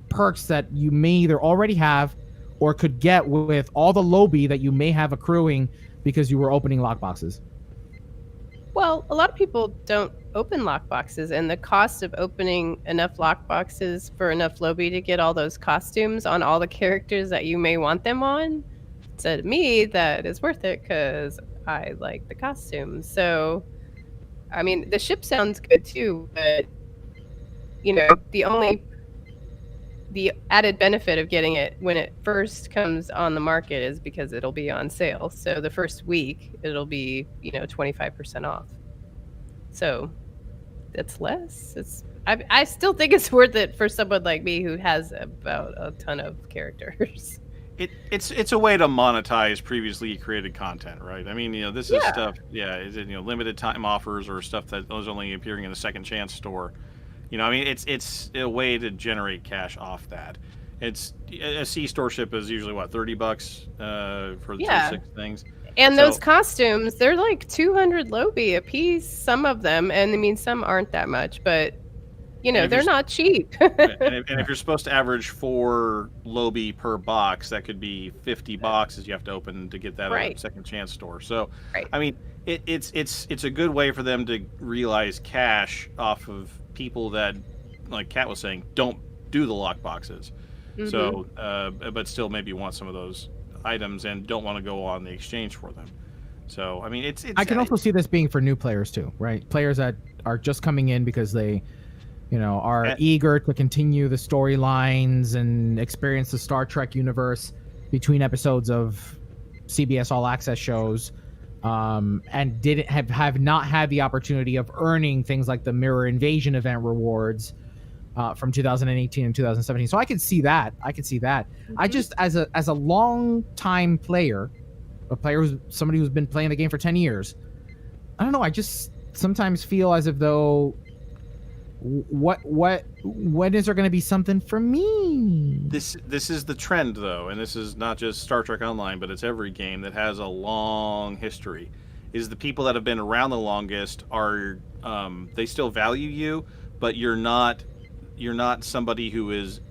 perks that you may either already have or could get with all the lobby that you may have accruing because you were opening lockboxes. Well, a lot of people don't open lockboxes, and the cost of opening enough lockboxes for enough lobby to get all those costumes on all the characters that you may want them on, to me, that is worth it because I like the costumes. So, I mean, the ship sounds good too, but the added benefit of getting it when it first comes on the market is because it'll be on sale. So the first week it'll be 25% off. So it's less. I still think it's worth it for someone like me who has about a ton of characters. It's a way to monetize previously created content, right? I mean, this is stuff. Yeah, is it limited time offers or stuff that was only appearing in the Second Chance store. I mean, it's a way to generate cash off that. It's a C-store ship is usually what, $30 for 6 things. And those costumes, they're like 200 lobby a piece, some of them, and I mean some aren't that much, but they're not cheap. and if you're supposed to average 4 lobby per box, that could be 50 boxes you have to open to get that at a Second Chance store. So, I mean, it's a good way for them to realize cash off of people that, like Kat was saying, don't do the lock boxes. Mm-hmm. So, but still maybe want some of those items and don't want to go on the exchange for them. So, I mean, it's I can also see this being for new players too, right? Players that are just coming in because they, are eager to continue the storylines and experience the Star Trek universe between episodes of CBS All Access shows. And didn't have not had the opportunity of earning things like the Mirror Invasion event rewards from 2018 and 2017. So I could see that. Mm-hmm. I just, as a long time player, somebody who's been playing the game for 10 years, I don't know. I just sometimes feel as if though, when is there going to be something for me? This is the trend though, and this is not just Star Trek Online, but it's every game that has a long history. Is the people that have been around the longest are they still value you, but you're not somebody who is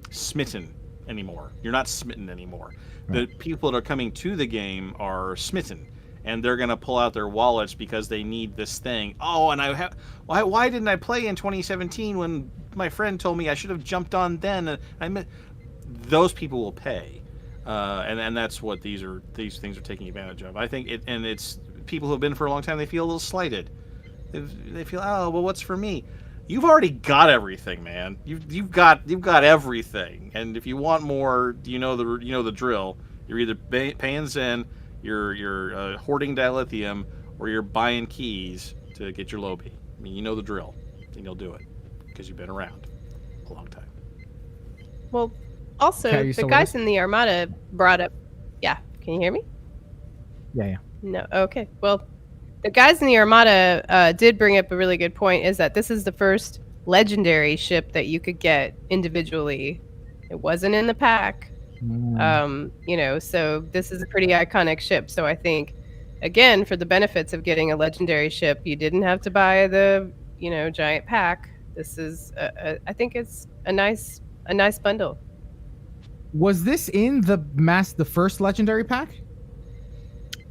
smitten anymore. You're not smitten anymore. Right. The people that are coming to the game are smitten. And they're going to pull out their wallets because they need this thing. Oh, and why didn't I play in 2017 when my friend told me I should have jumped on then? Those people will pay, and that's what these things are taking advantage of. I think it's people who have been for a long time. They feel a little slighted. They feel, oh, well, what's for me? You've already got everything, man. You've got everything. And if you want more, the drill. You're either paying Zen. You're hoarding dilithium, or you're buying keys to get your lobby. I mean, you know the drill, and you'll do it because you've been around a long time. Well, also, the guys in the Armada brought up... Yeah, can you hear me? Yeah. No, okay. Well, the guys in the Armada did bring up a really good point, is that this is the first legendary ship that you could get individually. It wasn't in the pack. So this is a pretty iconic ship. So I think, again, for the benefits of getting a legendary ship, you didn't have to buy the, giant pack. This is, I think it's a nice bundle. Was this in the first legendary pack?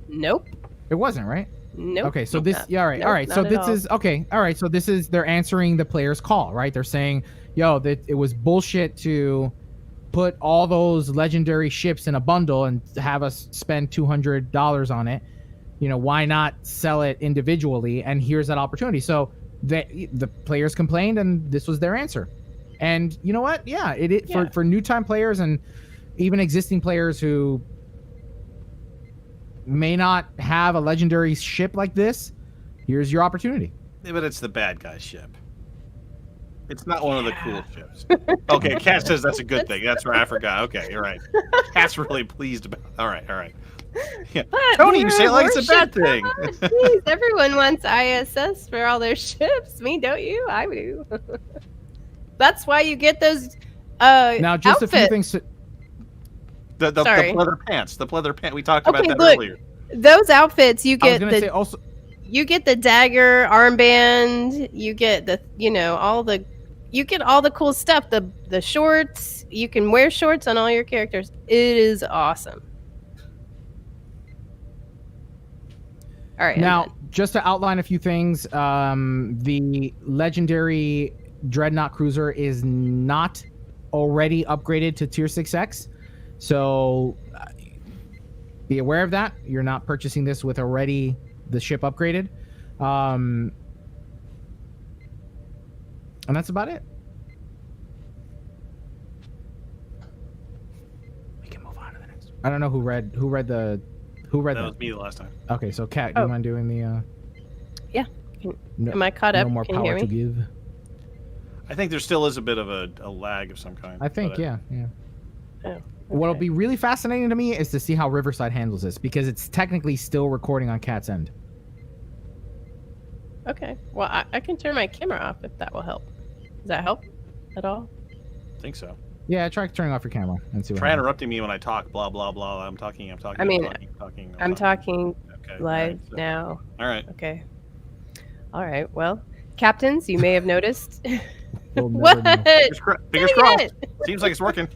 Nope. It wasn't, right? Nope. Okay, so this, all right. So this is okay. All right, so this is they're answering the player's call, right? They're saying, that it was bullshit to put all those legendary ships in a bundle and have us spend $200 on it. Why not sell it individually? And here's that opportunity. So the players complained, and this was their answer. And you know what? Yeah, for new time players and even existing players who may not have a legendary ship like this, here's your opportunity. Yeah, but it's the bad guy ship. It's not one of the cool ships. Okay, Kat says that's a good thing. That's right. I forgot. Okay, you're right. Kat's really pleased about. All right. Yeah. But Tony, you they're say it like it's a bad warship. thing. Come on, jeez, everyone wants ISS for all their ships. Me, don't you? I do. That's why you get those Now, just a few outfits. things. The Sorry. pleather pants. The pleather pant. We talked about Okay, that look. earlier. Those outfits, you I was get gonna the say also. you get the dagger armband. You get the you get all the cool stuff. The shorts. You can wear shorts on all your characters. It is awesome. All right. I'm Now, done. just to outline a few things, the legendary Dreadnought cruiser is not already upgraded to Tier 6X, so be aware of that. You're not purchasing this with already the ship upgraded, and that's about it. We can move on to the next. I don't know who read That that. was me the last time. Okay, so Kat, do you Oh. mind doing the? Yeah. No, Am I caught up? no more Can you power hear to me? give. I think there still is a bit of a lag of some kind. I think, but, yeah. Oh, What'll okay. be really fascinating to me is to see how Riverside handles this, because it's technically still recording on Cat's end. Okay. Well, I can turn my camera off if that will help. Does that help at all? I think so. Yeah, try turning off your camera and see what Try happens. interrupting me when I talk. Blah blah blah. I'm talking. I mean, I'm talking. talking Okay. live all right, now. All right. Okay. All right. Well, captains, you may have noticed. We'll never What? know. Fingers Dang crossed. it! Seems like it's working.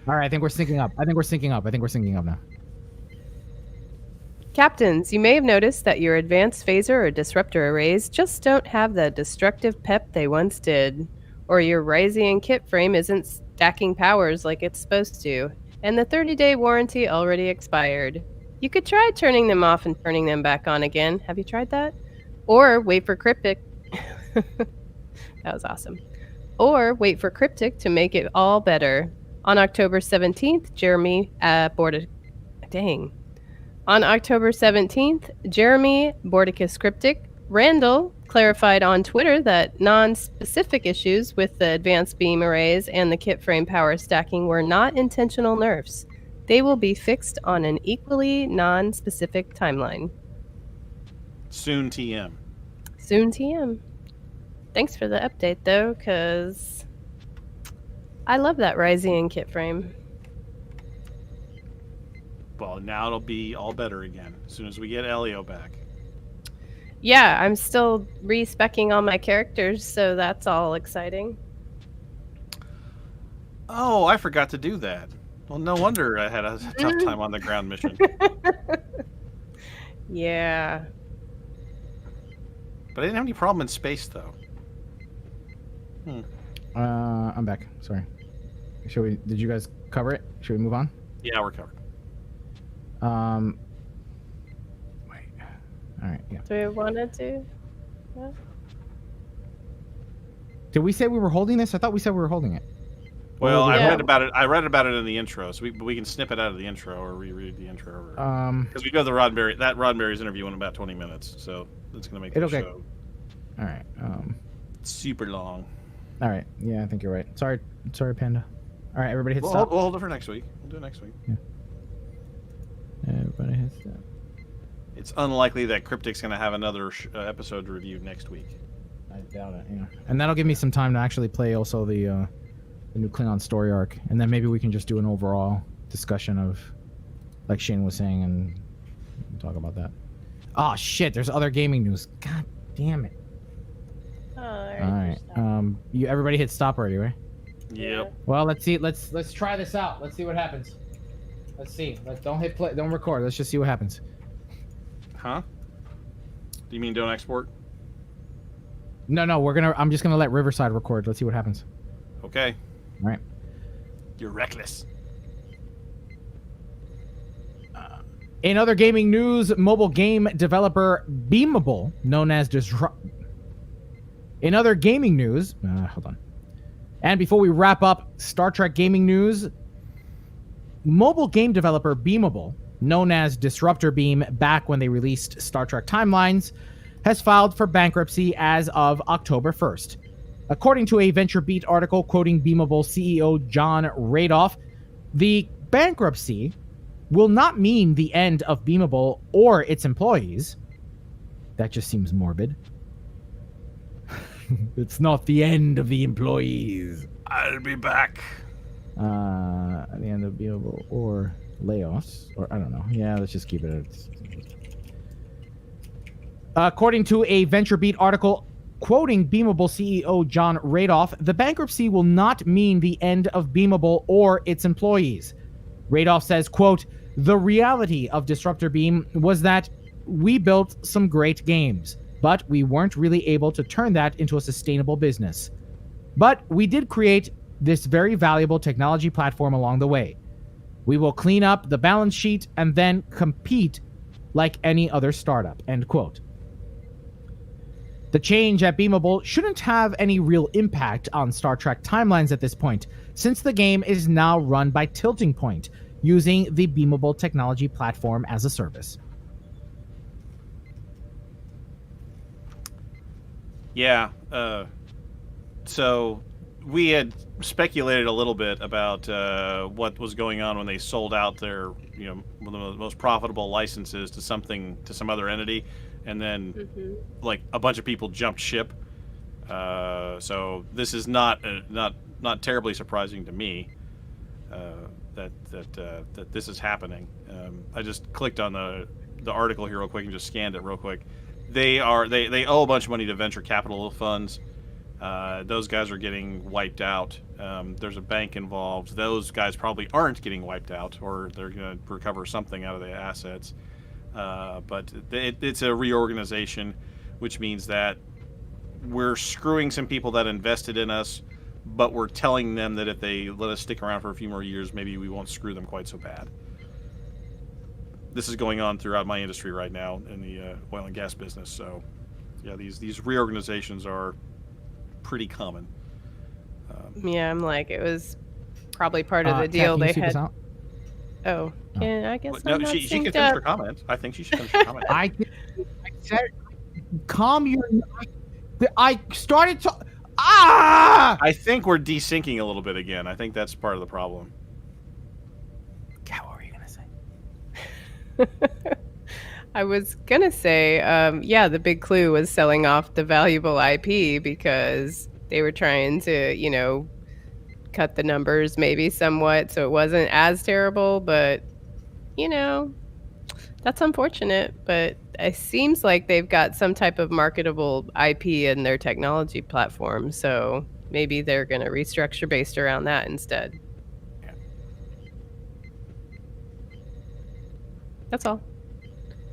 All right, I think we're syncing up. I think we're syncing up now. Captains, you may have noticed that your advanced phaser or disruptor arrays just don't have the destructive pep they once did, or your Ryzian kit frame isn't stacking powers like it's supposed to, and the 30-day warranty already expired. You could try turning them off and turning them back on again. Have you tried that? Or wait for Cryptic. That was awesome. Or wait for Cryptic to make it all better. On October 17th, On October 17th, Jeremy Bordicus Cryptic Randall clarified on Twitter that non-specific issues with the advanced beam arrays and the kit frame power stacking were not intentional nerfs. They will be fixed on an equally non-specific timeline. Soon TM. Soon TM. Thanks for the update, though, because I love that Ryzian kit frame. Well, now it'll be all better again as soon as we get Elio back. Yeah, I'm still respecking all my characters, so that's all exciting. Oh, I forgot to do that. Well, no wonder I had a tough time on the ground mission. Yeah. But I didn't have any problem in space, though. I'm back. Sorry. Did you guys cover it? Should we move on? Yeah, we're covered. Wait. All right. Yeah. Do we want to do? Did we say we were holding this? I thought we said we were holding it. Well, I Yeah. read about it. I read about it in the intro, so we can snip it out of the intro or reread the intro. Because we go to the Roddenberry. That Roddenberry's interview in about 20 minutes, so that's going to make the It'll get- show All right. super long. All right. Yeah, I think you're right. Sorry, Panda. All right, everybody hit We'll stop. hold it for next week. We'll do it next week. Everybody hit stop. It's unlikely that Cryptic's going to have another episode to review next week. I doubt it. Yeah. And that'll give me some time to actually play also the new Klingon story arc, and then maybe we can just do an overall discussion of, like Shane was saying, and talk about that. Oh shit! There's other gaming news. God damn it! All All right. You everybody hit stop already, right? Yep. Well, let's see. Let's try this out. Let's see what happens. Let's see. Don't hit play. Don't record. Let's just see what happens. Huh? Do you mean don't export? No. I'm just gonna let Riverside record. Let's see what happens. Okay. All right. You're reckless. In other gaming news, mobile game developer Beamable, known as In other gaming news, hold on. And before we wrap up Star Trek gaming news, mobile game developer Beamable, known as Disruptor Beam back when they released Star Trek Timelines, has filed for bankruptcy as of October 1st. According to a VentureBeat article quoting Beamable CEO John Radoff, the bankruptcy will not mean the end of Beamable or its employees. That just seems morbid. It's not the end of the employees. I'll be back. At the end of Beamable or layoffs, or I don't know. Yeah, let's just keep it. According to a VentureBeat article quoting Beamable CEO John Radoff, the bankruptcy will not mean the end of Beamable or its employees. Radoff says, quote, "The reality of Disruptor Beam was that we built some great games, but we weren't really able to turn that into a sustainable business. But we did create this very valuable technology platform along the way. We will clean up the balance sheet and then compete like any other startup," end quote. The change at Beamable shouldn't have any real impact on Star Trek timelines at this point, since the game is now run by Tilting Point, using the Beamable technology platform as a service. Yeah. So we had speculated a little bit about what was going on when they sold out their, one of the most profitable licenses to some other entity, and then like a bunch of people jumped ship. So this is not terribly surprising to me that this is happening. I just clicked on the article here real quick and just scanned it real quick. They owe a bunch of money to venture capital funds. Those guys are getting wiped out. There's a bank involved. Those guys probably aren't getting wiped out, or they're going to recover something out of the assets. But it's a reorganization, which means that we're screwing some people that invested in us, but we're telling them that if they let us stick around for a few more years, maybe we won't screw them quite so bad. This is going on throughout my industry right now in the oil and gas business. So, yeah, these reorganizations are pretty common. Yeah, I'm like, it was probabed part of the Kat, deal can you they sweep us had. out? Oh, can I guess No, I'm not she can synced finish up. her comment. I think she should finish her comment. I said, calm your. I started to. Ah! I think we're desyncing a little bit again. I think that's part of the problem. Kat, what were you gonna say? I was gonna say, yeah, the big clue was selling off the valuable IP because they were trying to, cut the numbers maybe somewhat so it wasn't as terrible. But, that's unfortunate. But it seems like they've got some type of marketable IP in their technology platform. So maybe they're going to restructure based around that instead. Yeah. That's all.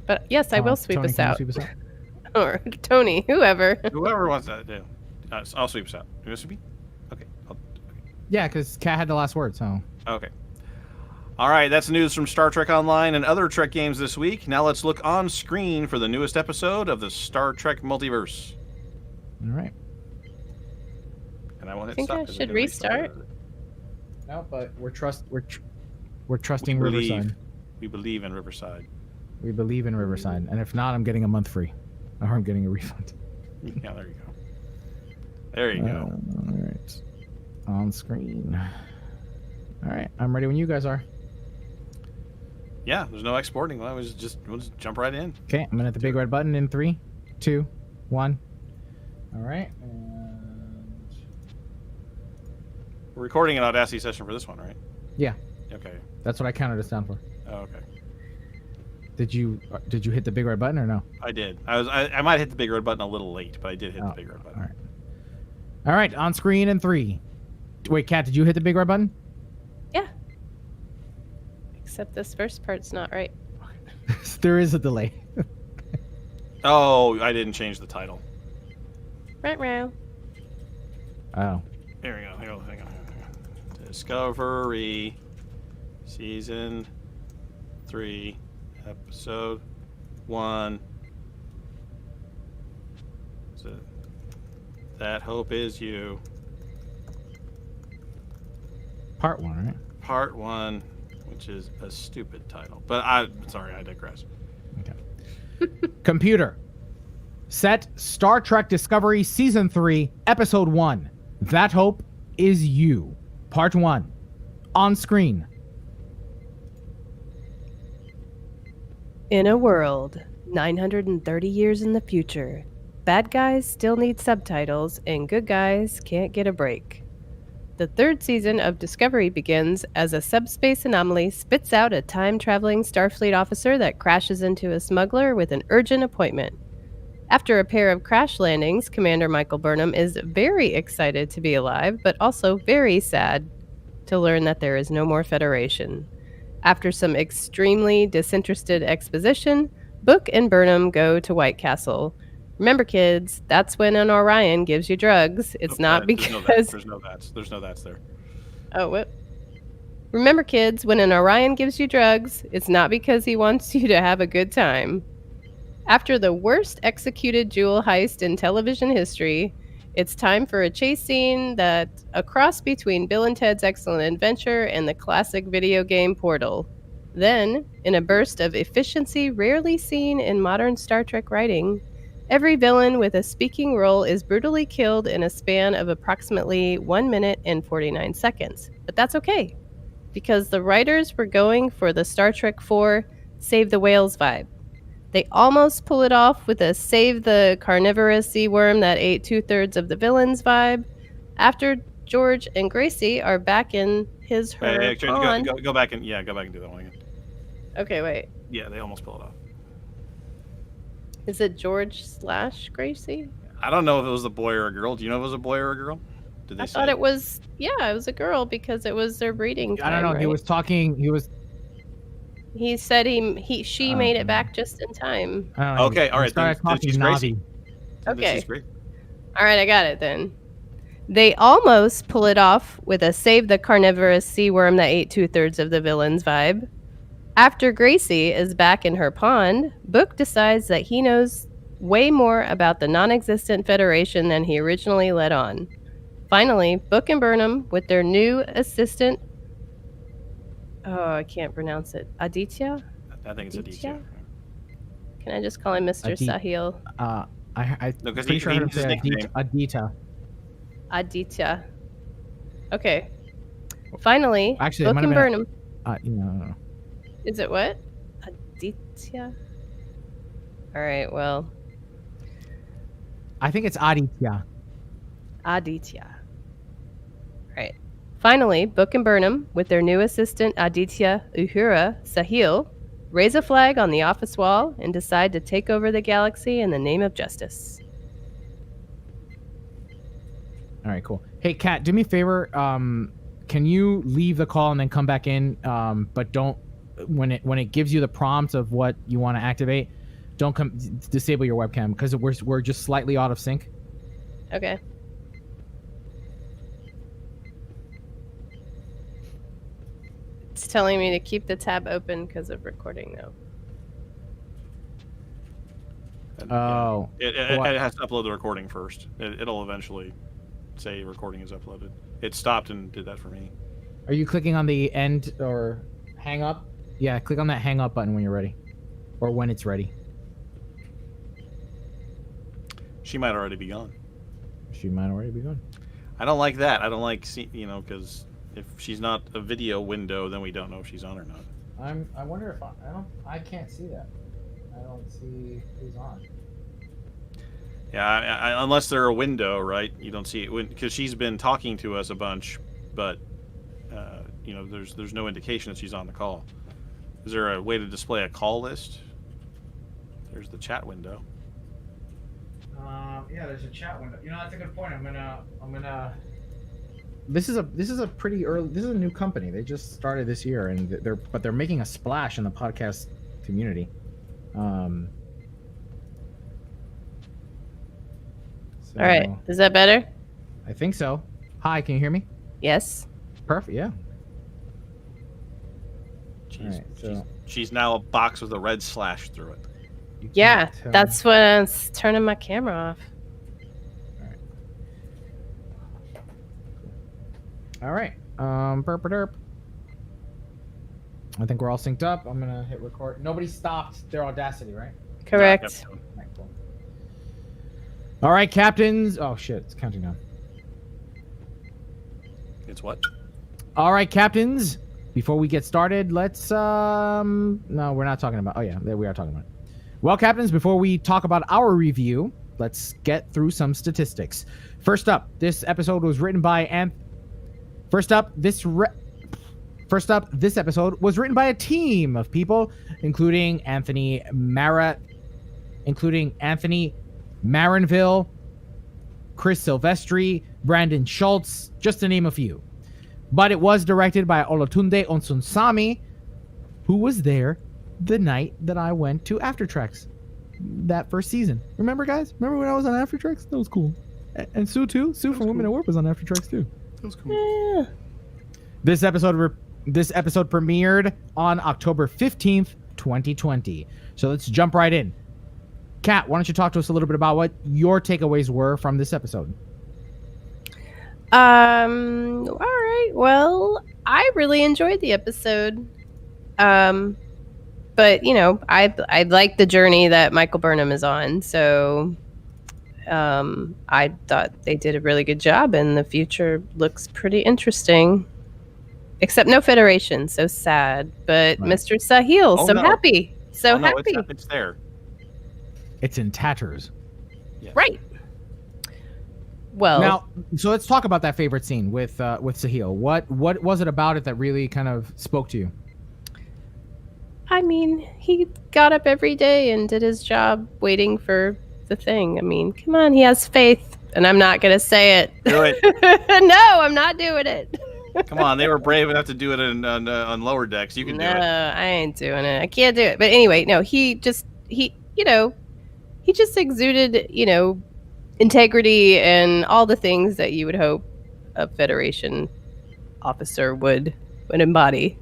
But yes, I will sweep Tony, us can you out. sweep us out? Or Tony, whoever. Whoever wants that, do. I'll sweep us out. You want to sweep? Okay. Yeah, because Kat had the last word, so. Okay. All right, that's news from Star Trek Online and other Trek games this week. Now let's look on screen for the newest episode of the Star Trek multiverse. All right. And I won't hit Think stop I 'cause should can restart? No, but we're trusting We believe. Riverside. We believe in Riverside. We believe in Riverside, and if not, I'm getting a month free, or I'm getting a refund. Yeah, there you go. There you go. All right. On screen. All right, I'm ready when you guys are. Yeah, there's no exporting. Well, we'll just jump right in. Okay, I'm gonna hit the big red button in 3, 2, 1. All right. And... We're recording an Audacity session for this one, right? Yeah, Okay. that's what I counted us down for. Oh, okay. Did you hit the big red button or no? I did. I might hit the big red button a little late, but I did hit the big red button. All right. All right, on screen in 3. Wait, Kat, did you hit the big red button? Yeah. Except this first part's not right. There is a delay. Oh, I didn't change the title. Right. Oh. Here we go. Hang on. Discovery, Season 3, Episode 1. So, That Hope Is You. Part 1, right? Part 1, which is a stupid title. But I digress. Okay. Computer. Set Star Trek Discovery Season 3, Episode 1. That Hope Is You. Part 1. On screen. In a world 930 years in the future, bad guys still need subtitles and good guys can't get a break. The third season of Discovery begins as a subspace anomaly spits out a time-traveling Starfleet officer that crashes into a smuggler with an urgent appointment. After a pair of crash landings, Commander Michael Burnham is very excited to be alive, but also very sad to learn that there is no more Federation. After some extremely disinterested exposition, Book and Burnham go to White Castle. Remember, kids, that's when an Orion gives you drugs. It's not because... There's no that's there. Oh, what? Remember, kids, when an Orion gives you drugs, it's not because he wants you to have a good time. After the worst executed jewel heist in television history, it's time for a chase scene that's a cross between Bill and Ted's Excellent Adventure and the classic video game Portal. Then, in a burst of efficiency rarely seen in modern Star Trek writing, every villain with a speaking role is brutally killed in a span of approximately 1 minute and 49 seconds. But that's okay, because the writers were going for the Star Trek IV Save the Whales vibe. They almost pull it off with a save the carnivorous sea worm that ate 2/3 of the villains vibe. After George and Gracie are back in her pond. Go back and do that one again. Okay, wait. Yeah, they almost pull it off. Is it George / Gracie? I don't know if it was a boy or a girl. Do you know if it was a boy or a girl? Did they I say? thought it was, it was a girl because it was their breeding time. I don't know. Right? He was talking. He said she made it back just in time. Okay, all right. Then she's Gracie. Okay. She's great. All right, I got it then. They almost pull it off with a save the carnivorous sea worm that ate 2/3 of the villains vibe. After Gracie is back in her pond, Book decides that he knows way more about the non-existent Federation than he originally let on. Finally, Book and Burnham, with their new assistant, I can't pronounce it, Aditya? I think it's Aditya. Can I just call him Mr. Sahil? I'm pretty sure I heard him say Aditya. Aditya. Okay. Finally, actually, Book and Burnham. No. Is it what? Aditya? All right, well. I think it's Aditya. Aditya. All right. Finally, Book and Burnham, with their new assistant Aditya Uhura Sahil, raise a flag on the office wall and decide to take over the galaxy in the name of justice. All right, cool. Hey, Kat, do me a favor. Can you leave the call and then come back in? But don't when it gives you the prompt of what you want to activate, don't disable your webcam because we're just slightly out of sync. Okay. It's telling me to keep the tab open because of recording now. Oh. It has to upload the recording first. It'll eventually say recording is uploaded. It stopped and did that for me. Are you clicking on the end or hang up? Yeah, click on that hang up button when you're ready. Or when it's ready. She might already be gone. She might already be gone. I don't like that. I don't like, because if she's not a video window, then we don't know if she's on or not. I wonder if I can't see that. I don't see who's on. Yeah, unless they're a window, right? You don't see it because she's been talking to us a bunch, but there's no indication that she's on the call. Is there a way to display a call list? There's the chat window. Yeah, there's a chat window. That's a good point. I'm gonna. This is a pretty early. This is a new company. They just started this year, and they're making a splash in the podcast community. All right, is that better? I think so. Hi, can you hear me? Yes. Perfect. Yeah. She's now a box with a red slash through it. Yeah, that's when I was turning my camera off. All right. Burp derp. I think we're all synced up. I'm gonna hit record. Nobody stopped their Audacity, right? Correct. Right, cool. All right, captains. Oh shit, it's counting down. It's what? All right, captains. Before we get started, let's no, we're not talking about. Oh yeah, there we are talking about it. Well, captains, before we talk about our review, let's get through some statistics. First up, this episode was written by First up, this episode was written by a team of people, including Anthony Marinville, Chris Silvestri, Brandon Schultz, just to name a few. But it was directed by Olatunde Onsunsami, who was there the night that I went to After Treks that first season. Remember, guys? Remember when I was on After Treks? That was cool. And Sue, too. Sue from Women at Work was on After Treks, too. That was cool. Yeah. This episode premiered on October 15th, 2020. So let's jump right in. Kat, why don't you talk to us a little bit about what your takeaways were from this episode? All right. Well, I really enjoyed the episode. But I like the journey that Michael Burnham is on. So, I thought they did a really good job, and the future looks pretty interesting. Except no Federation, so sad. But Right. Mr. Sahil, Oh, so no. happy, so Oh, no, happy. it's there. It's in tatters. Yes. Right. Well, Now, so let's talk about that favorite scene with Sahil. What was it about it that really kind of spoke to you? I mean, he got up every day and did his job waiting for the thing. I mean, come on, he has faith, and I'm not going to say it. Do it. No, I'm not doing it. Come on, they were brave enough to do it on lower decks. You can No, do it. I ain't doing it. I can't do it. But anyway, no, he just exuded, integrity and all the things that you would hope a Federation officer would embody.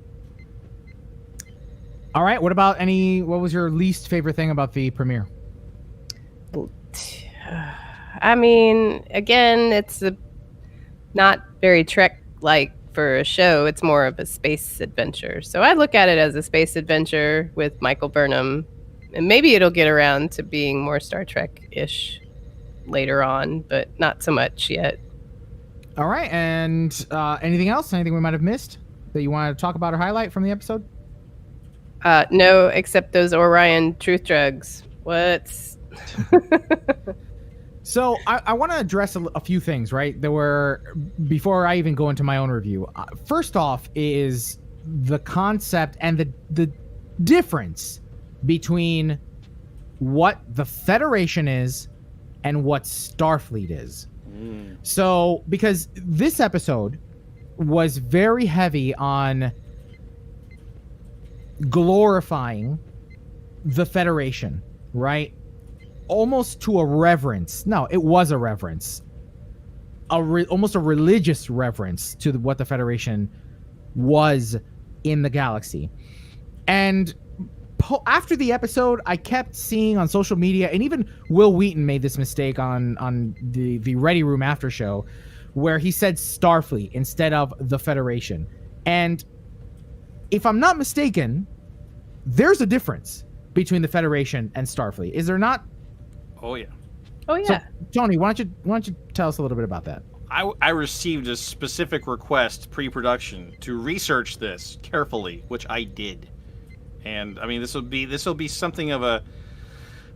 All right. What was your least favorite thing about the premiere? I mean, again, it's not very Trek-like for a show. It's more of a space adventure. So I look at it as a space adventure with Michael Burnham, and maybe it'll get around to being more Star Trek-ish later on, but not so much yet. All right. And anything else? Anything we might have missed that you want to talk about or highlight from the episode? No, except those Orion truth drugs. What's... So I want to address a few things, right? Before I even go into my own review. First off is the concept and the difference between what the Federation is and what Starfleet is. So, because this episode was very heavy on glorifying the Federation, right? Almost to a reverence. No, it was a reverence. Almost a religious reverence to what the Federation was in the galaxy. And after the episode, I kept seeing on social media, and even Will Wheaton made this mistake on the Ready Room after show, where he said Starfleet instead of the Federation. And if I'm not mistaken, there's a difference between the Federation and Starfleet. Is there not? Oh yeah. Oh, yeah. So, Tony, why don't you tell us a little bit about that? I received a specific request pre-production to research this carefully, which I did. And I mean, this will be something of a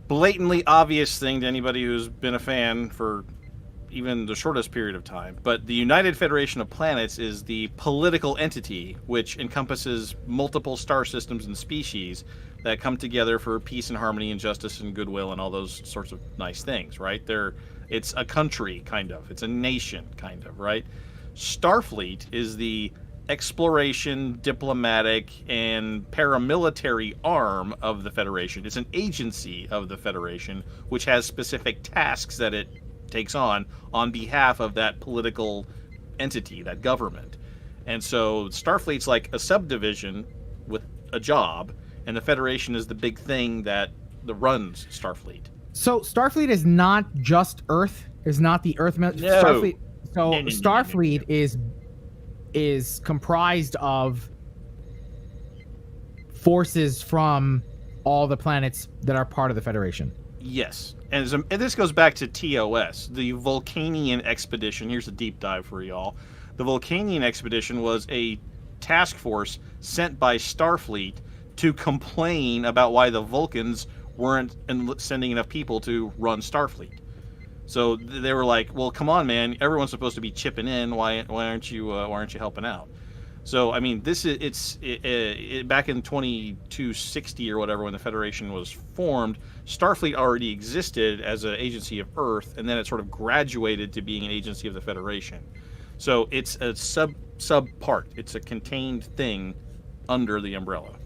blatantly obvious thing to anybody who's been a fan for even the shortest period of time. But the United Federation of Planets is the political entity which encompasses multiple star systems and species that come together for peace and harmony and justice and goodwill and all those sorts of nice things, right? It's a country, kind of. It's a nation, kind of, right? Starfleet is the exploration, diplomatic, and paramilitary arm of the Federation. It's an agency of the Federation, which has specific tasks that it takes on behalf of that political entity, that government. And so Starfleet's like a subdivision with a job, and the Federation is the big thing that runs Starfleet. So Starfleet is not just Earth. Is not the Earth. Starfleet. So No. Starfleet is comprised of forces from all the planets that are part of the Federation. Yes, and this goes back to TOS, the Volcanian Expedition. Here's a deep dive for y'all. The Volcanian Expedition was a task force sent by Starfleet to complain about why the Vulcans weren't sending enough people to run Starfleet. So they were like, "Well, come on, man! Everyone's supposed to be chipping in. Why aren't you helping out?" So I mean, this is back in 2260 or whatever, when the Federation was formed. Starfleet already existed as an agency of Earth, and then it sort of graduated to being an agency of the Federation. So it's a sub part. It's a contained thing under the umbrella.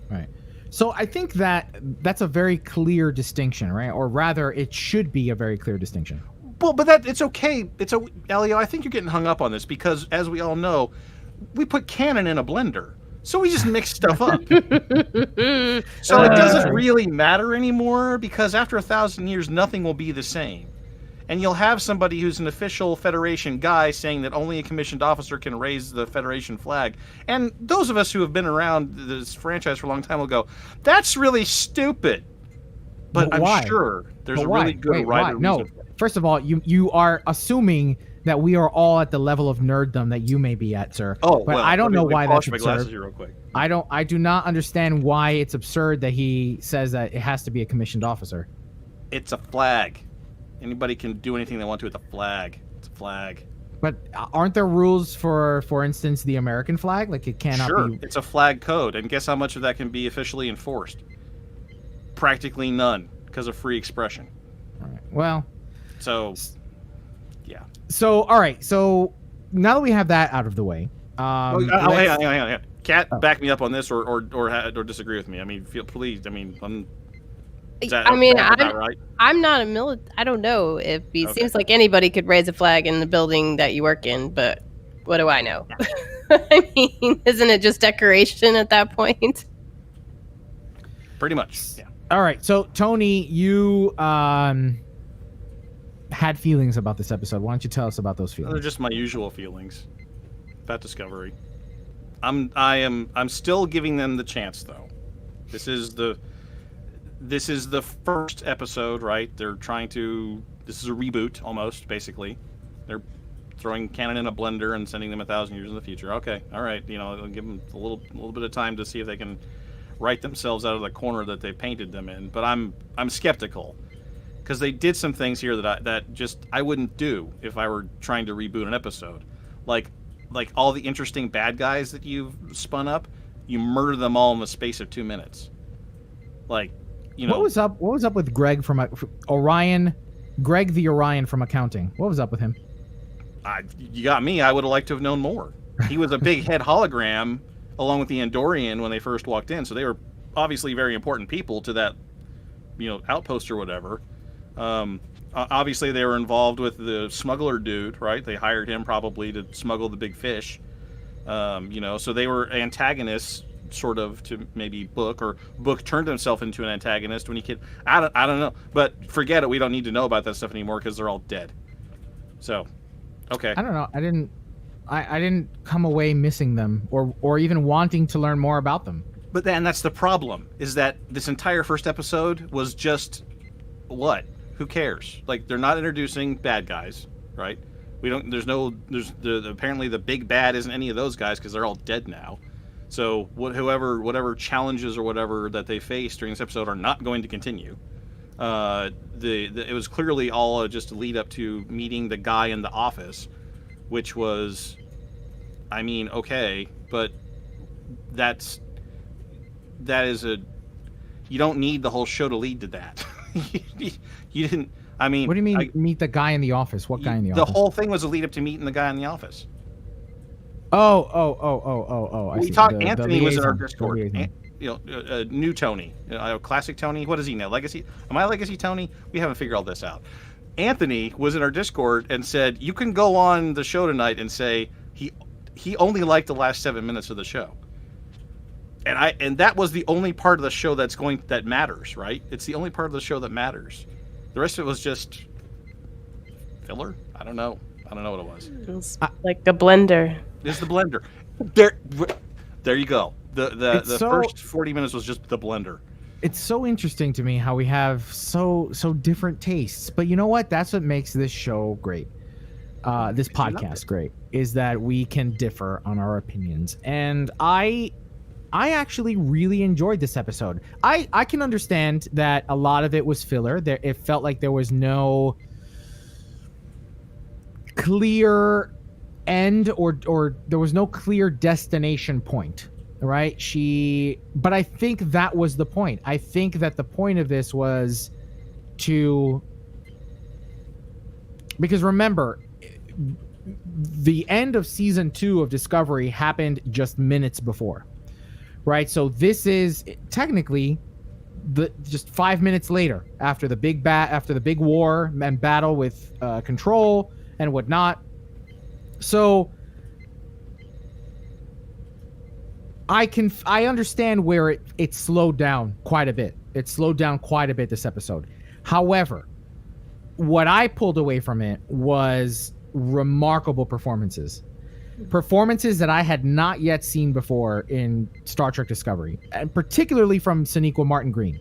Right. So I think that's a very clear distinction, right? Or rather, it should be a very clear distinction. Well, but it's okay. Elio, I think you're getting hung up on this because, as we all know, we put canon in a blender. So we just mix stuff up. So it doesn't really matter anymore because after 1,000 years, nothing will be the same. And you'll have somebody who's an official Federation guy saying that only a commissioned officer can raise the Federation flag. And those of us who have been around this franchise for a long time will go, that's really stupid. But I'm sure there's a really good writer. No, first of all, you are assuming that we are all at the level of nerddom that you may be at, sir. Oh, but well, I don't know why that's my absurd. glasses here real quick. I do not understand why it's absurd that he says that it has to be a commissioned officer. It's a flag. Anybody can do anything they want to with a flag. It's a flag. But aren't there rules for instance, the American flag? Like it cannot be. It's a flag code, and guess how much of that can be officially enforced? Practically none, because of free expression. All right. Well. So, yeah. So all right. So now that we have that out of the way, hang on. Kat, back me up on this, or disagree with me. I mean, please. I mean, I'm not a I don't know if it seems like anybody could raise a flag in the building that you work in, but what do I know? I mean, isn't it just decoration at that point? Pretty much, yeah. All right, so Tony, you had feelings about this episode. Why don't you tell us about those feelings? They're just my usual feelings about Discovery. I'm still giving them the chance, though. This is the first episode, right? This is a reboot, almost, basically. They're throwing canon in a blender and sending them 1,000 years in the future. Okay, all right, I'll give them a little bit of time to see if they can write themselves out of the corner that they painted them in. But I'm skeptical, because they did some things here that I wouldn't do if I were trying to reboot an episode. Like all the interesting bad guys that you've spun up, you murder them all in the space of 2 minutes. What was up with Greg from Orion? Greg the Orion from accounting. What was up with him? You got me. I would have liked to have known more. He was a big head hologram along with the Andorian when they first walked in, so they were obviously very important people to that, outpost or whatever. Obviously, they were involved with the smuggler dude, right? They hired him probably to smuggle the big fish. So they were antagonists, sort of, to maybe Book, or Book turned himself into an antagonist when he could. I don't know, but forget it. We don't need to know about that stuff anymore because they're all dead. So, okay. I don't know. I didn't come away missing them or even wanting to learn more about them. But then that's the problem, is that this entire first episode was just what? Who cares? Like, they're not introducing bad guys, right? Apparently the big bad isn't any of those guys because they're all dead now. So whatever challenges or whatever that they face during this episode are not going to continue. It was clearly all just a lead up to meeting the guy in the office, which was, okay, but that is you don't need the whole show to lead to that. You didn't. What do you mean meet the guy in the office? What guy in the office? The whole thing was a lead up to meeting the guy in the office. Oh! We talked. Anthony was in our Discord. New Tony, classic Tony. What is he now? Legacy? Am I Legacy Tony? We haven't figured all this out. Anthony was in our Discord and said, "You can go on the show tonight and say he only liked the last 7 minutes of the show." And that was the only part of the show that matters, right? It's the only part of the show that matters. The rest of it was just filler. I don't know what it was. It was like a blender. It's the blender. There you go. The first 40 minutes was just the blender. It's so interesting to me how we have so different tastes. But you know what? That's what makes this show great. This podcast great, is that we can differ on our opinions. And I actually really enjoyed this episode. I can understand that a lot of it was filler. It felt like there was no clear end or there was no clear destination point, right? But I think that was the point. I think that the point of this was because remember, the end of season 2 of Discovery happened just minutes before, right? So this is technically just 5 minutes later after the big war and battle with Control and whatnot. So I understand where it slowed down quite a bit. It slowed down quite a bit this episode. However, what I pulled away from it was remarkable performances that I had not yet seen before in Star Trek Discovery, and particularly from Sonequa Martin Green.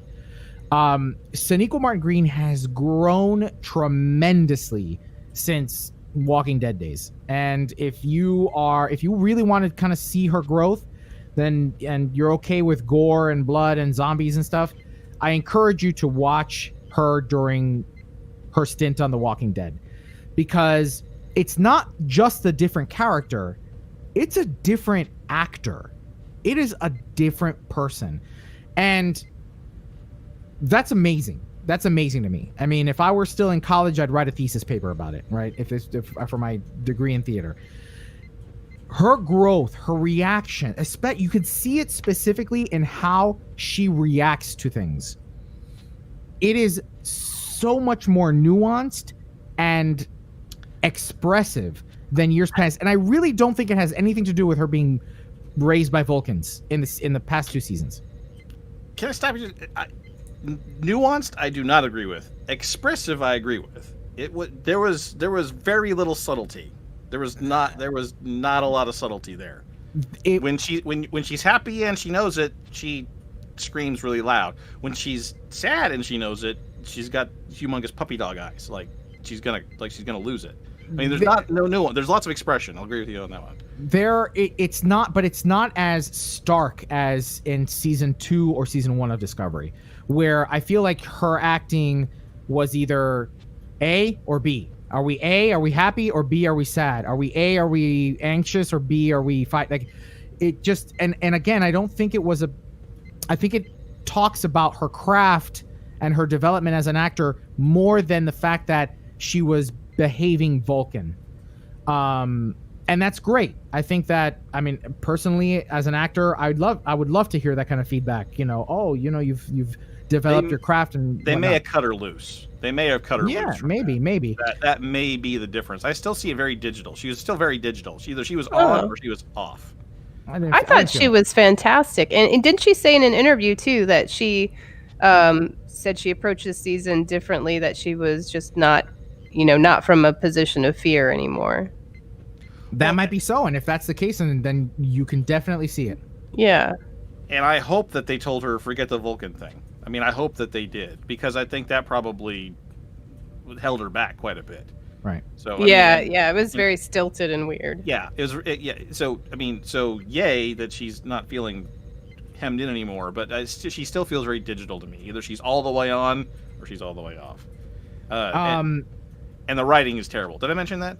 Sonequa Martin Green has grown tremendously since Walking Dead days, and if you really want to kind of see her growth, and you're okay with gore and blood and zombies and stuff, I encourage you to watch her during her stint on The Walking Dead, because it's not just a different character, it's a different actor. It is a different person, and that's amazing. That's amazing to me. I mean, if I were still in college, I'd write a thesis paper about it, right? If for my degree in theater. Her growth, her reaction, you could see it specifically in how she reacts to things. It is so much more nuanced and expressive than years past, and I really don't think it has anything to do with her being raised by Vulcans in the past 2 seasons. Can I stop you? Nuanced, I do not agree with. Expressive, I agree with. There was very little subtlety. There was not a lot of subtlety there. When she's happy and she knows it, she screams really loud. When she's sad and she knows it, she's got humongous puppy dog eyes. Like she's gonna lose it. I mean, there's no nuance. There's lots of expression. I'll agree with you on that one. It's not as stark as in season 2 or season 1 of Discovery, where I feel like her acting was either A or B. Are we A? Are we happy? Or B? Are we sad? Are we A? Are we anxious? Or B? Are we fight? Like it just and again, I don't think it was I think it talks about her craft and her development as an actor more than the fact that she was behaving Vulcan. And that's great. I think that, I mean, personally, as an actor, I would love to hear that kind of feedback. You've developed your craft, and they may have cut her loose. Yeah, maybe. That may be the difference. I still see it very digital. She was still very digital. Either she was on or she was off. I thought she was fantastic. And didn't she say in an interview, too, that she said she approached this season differently, that she was just not from a position of fear anymore? That might be so. And if that's the case, then you can definitely see it. Yeah. And I hope that they told her, forget the Vulcan thing. I mean, I hope that they did, because I think that probably held her back quite a bit. Right. So it was very stilted and weird. Yeah, So yay that she's not feeling hemmed in anymore, but she still feels very digital to me. Either she's all the way on or she's all the way off. And the writing is terrible. Did I mention that?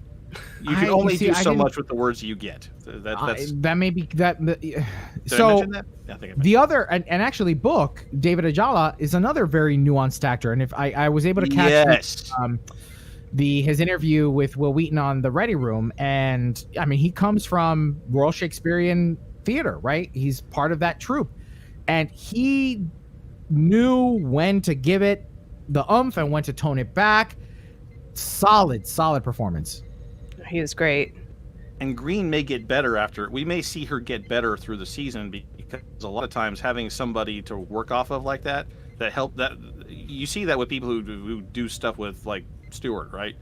You can only do so much with the words you get. That may be that. Did I mention that? I think I mentioned the other and actually, Book David Ajala is another very nuanced actor, and if I was able to catch his interview with Will Wheaton on the Ready Room, and I mean, he comes from Royal Shakespearean Theater, right? He's part of that troupe, and he knew when to give it the oomph and when to tone it back. Solid performance. He was great. And Green may get better we may see her get better through the season, because a lot of times having somebody to work off of like that you see that with people who do stuff with like Stewart, right?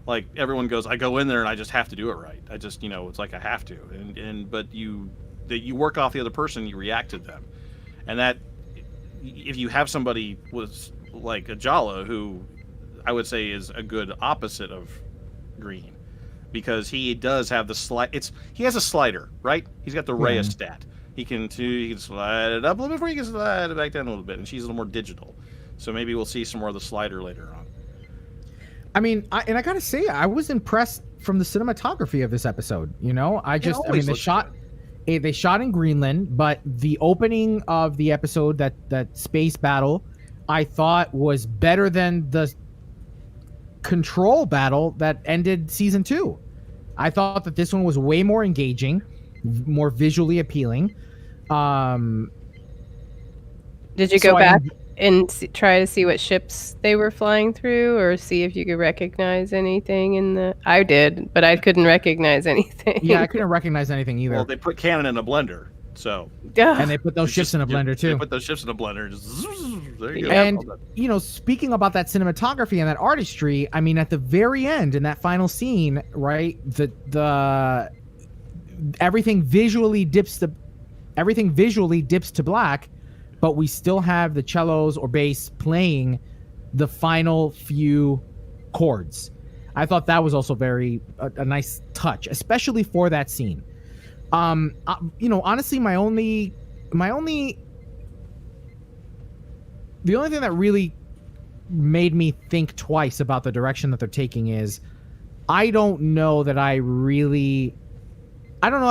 Like everyone goes, I go in there and I just have to do it right. I just, it's like I have to. But you work off the other person, you react to them. And if you have somebody with like a Jala, who I would say is a good opposite of Green, because he does have the he has a slider, right? He's got the rheostat. He can slide it up a little bit before he can slide it back down a little bit, and she's a little more digital. So maybe we'll see some more of the slider later on. I mean, I gotta say, I was impressed from the cinematography of this episode. You know, they shot in Greenland, but the opening of the episode, that space battle, I thought was better than the control battle that ended season 2. I thought that this one was way more engaging, more visually appealing. Did you go back and try to see what ships they were flying through, or see if you could recognize anything in the... I did, but I couldn't recognize anything. Yeah, I couldn't recognize anything either. Well, they put Cannon in a blender, so... And they put those ships in a blender, too. They put those ships in a blender. There you go. And, you know, speaking about that cinematography and that artistry, I mean, at the very end, in that final scene, right, the everything visually dips to black, but we still have the cellos or bass playing the final few chords. I thought that was also a nice touch, especially for that scene. You know, honestly, the only thing that really made me think twice about the direction that they're taking is, I don't know that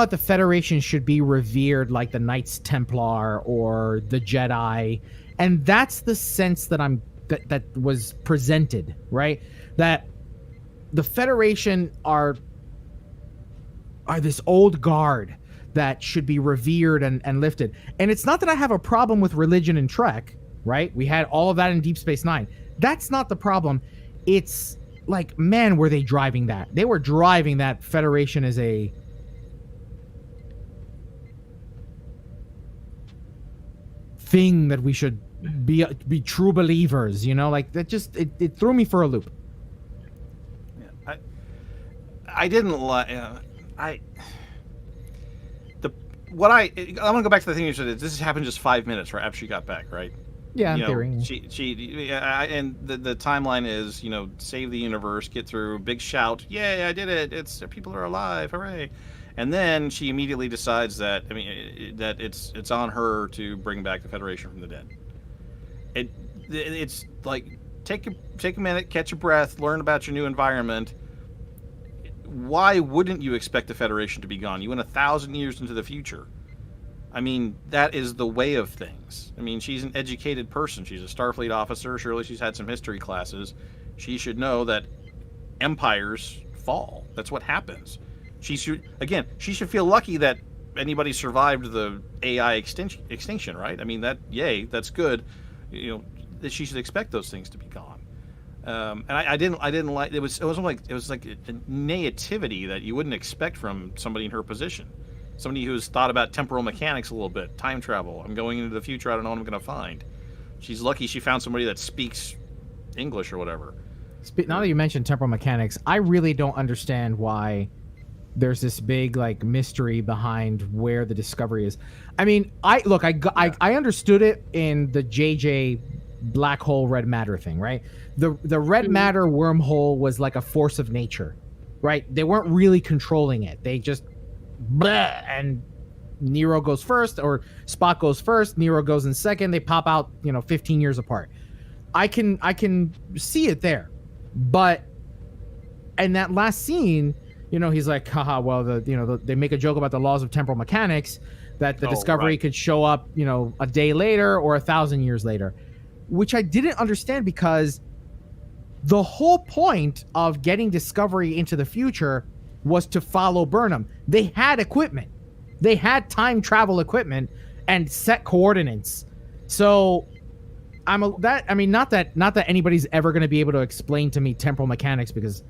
the Federation should be revered like the Knights Templar or the Jedi. And that's the sense that that was presented, right? That the Federation are this old guard that should be revered and lifted. And it's not that I have a problem with religion in Trek, right? We had all of that in Deep Space Nine. That's not the problem. It's like, man, were they driving that? They were driving that Federation as a thing that we should be true believers, you know, like that. Just it threw me for a loop. Yeah, I didn't like I'm gonna go back to the thing you said. This happened just 5 minutes right after she got back, right? Yeah, in theory. And the timeline is, you know, save the universe, get through, big shout, yay, I did it! People are alive, hooray! And then she immediately decides that it's on her to bring back the Federation from the dead. It's like, take a minute, catch a breath, learn about your new environment. Why wouldn't you expect the Federation to be gone? You went 1,000 years into the future. I mean, that is the way of things. I mean, she's an educated person. She's a Starfleet officer. Surely she's had some history classes. She should know that empires fall. That's what happens. She should feel lucky that anybody survived the AI extinction, right? I mean, that's good. You know, that she should expect those things to be gone. And I didn't like it was like a naivety that you wouldn't expect from somebody in her position. Somebody who's thought about temporal mechanics a little bit, time travel. I'm going into the future. I don't know what I'm going to find. She's lucky she found somebody that speaks English or whatever. Now that you mentioned temporal mechanics, I really don't understand why there's this big like mystery behind where the Discovery is. I mean, I understood it in the JJ black hole red matter thing, right? The red matter wormhole was like a force of nature, right? They weren't really controlling it. They just and Nero goes first, or Spock goes first, Nero goes in second. They pop out, 15 years apart. I can see it there, but in that last scene, he's like, haha, well, they make a joke about the laws of temporal mechanics, that the Discovery could show up, a day later or 1,000 years later, which I didn't understand, because the whole point of getting Discovery into the future was to follow Burnham. They had equipment. They had time travel equipment and set coordinates. So not that anybody's ever going to be able to explain to me temporal mechanics, because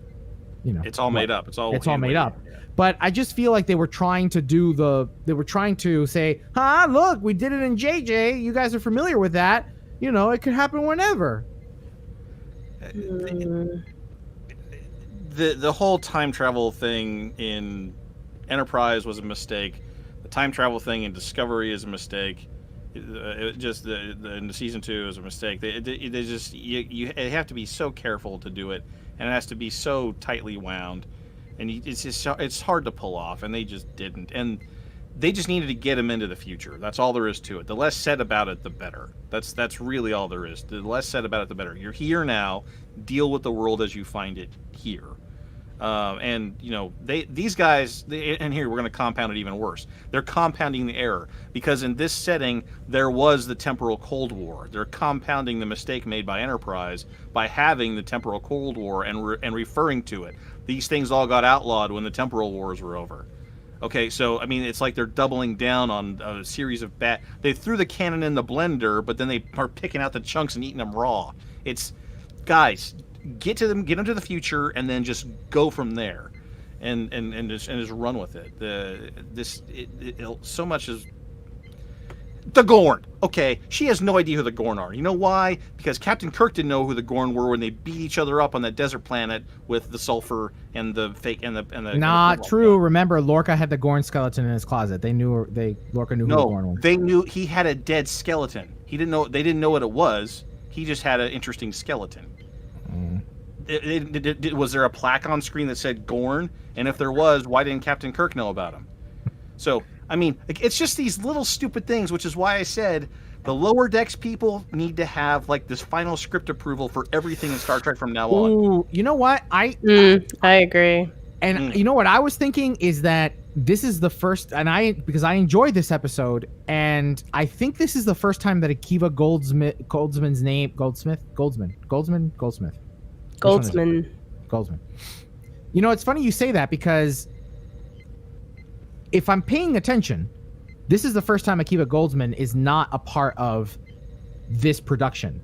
it's all made up. It's all made up. Yeah. But I just feel like they were trying to say, look, we did it in JJ. You guys are familiar with that. It could happen whenever. The whole time travel thing in Enterprise was a mistake. The time travel thing in Discovery is a mistake. Just in the season 2 is a mistake. They just you have to be so careful to do it, and it has to be so tightly wound, and it's hard to pull off, and they just didn't. And they just needed to get him into the future. That's all there is to it. The less said about it, the better. That's really all there is. The less said about it, the better. You're here now. Deal with the world as you find it here. And these guys, and here we're going to compound it even worse. They're compounding the error because in this setting there was the temporal Cold War. They're compounding the mistake made by Enterprise by having the temporal Cold War and referring to it. These things all got outlawed when the temporal wars were over. Okay, so I mean, it's like they're doubling down on a series of bad. They threw the cannon in the blender, but then they are picking out the chunks and eating them raw. It's guys. Get into the future, and then just go from there, and just run with it. So much as the Gorn. Okay, she has no idea who the Gorn are. You know why? Because Captain Kirk didn't know who the Gorn were when they beat each other up on that desert planet with the sulfur and the fake and the. Not true. Remember, Lorca had the Gorn skeleton in his closet. Lorca knew who the Gorn was. They knew he had a dead skeleton. He didn't know. They didn't know what it was. He just had an interesting skeleton. Was there a plaque on screen that said Gorn? And if there was, why didn't Captain Kirk know about him? So, I mean, it's just these little stupid things, which is why I said the lower decks people need to have like this final script approval for everything in Star Trek from now on. Ooh, you know what? I agree. And you know what I was thinking is that this is the first, because I enjoyed this episode, and I think this is the first time that Akiva Goldsman's name, Goldsman. You know, it's funny you say that because if I'm paying attention, this is the first time Akiva Goldsman is not a part of this production.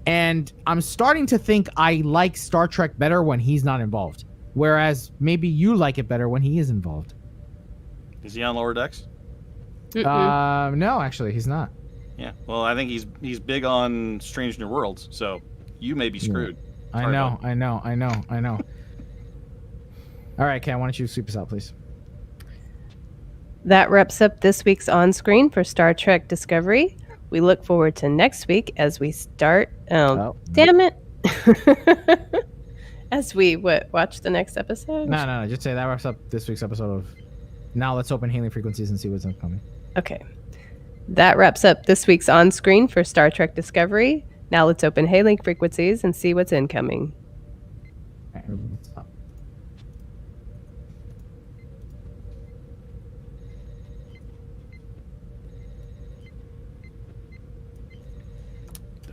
And I'm starting to think I like Star Trek better when he's not involved. Whereas maybe you like it better when he is involved. Is he on Lower Decks? No, actually, he's not. Yeah. Well, I think he's big on Strange New Worlds, so you may be screwed. I know. All right, Ken, why don't you sweep us out, please? That wraps up this week's On Screen for Star Trek Discovery. We look forward to next week as we start. Oh, damn it. As we watch the next episode? No. Just say that wraps up this week's episode of Now Let's Open Hailing Frequencies and See What's Upcoming. Okay. That wraps up this week's On Screen for Star Trek Discovery. Now let's open hailing frequencies and see what's incoming. All right, stop.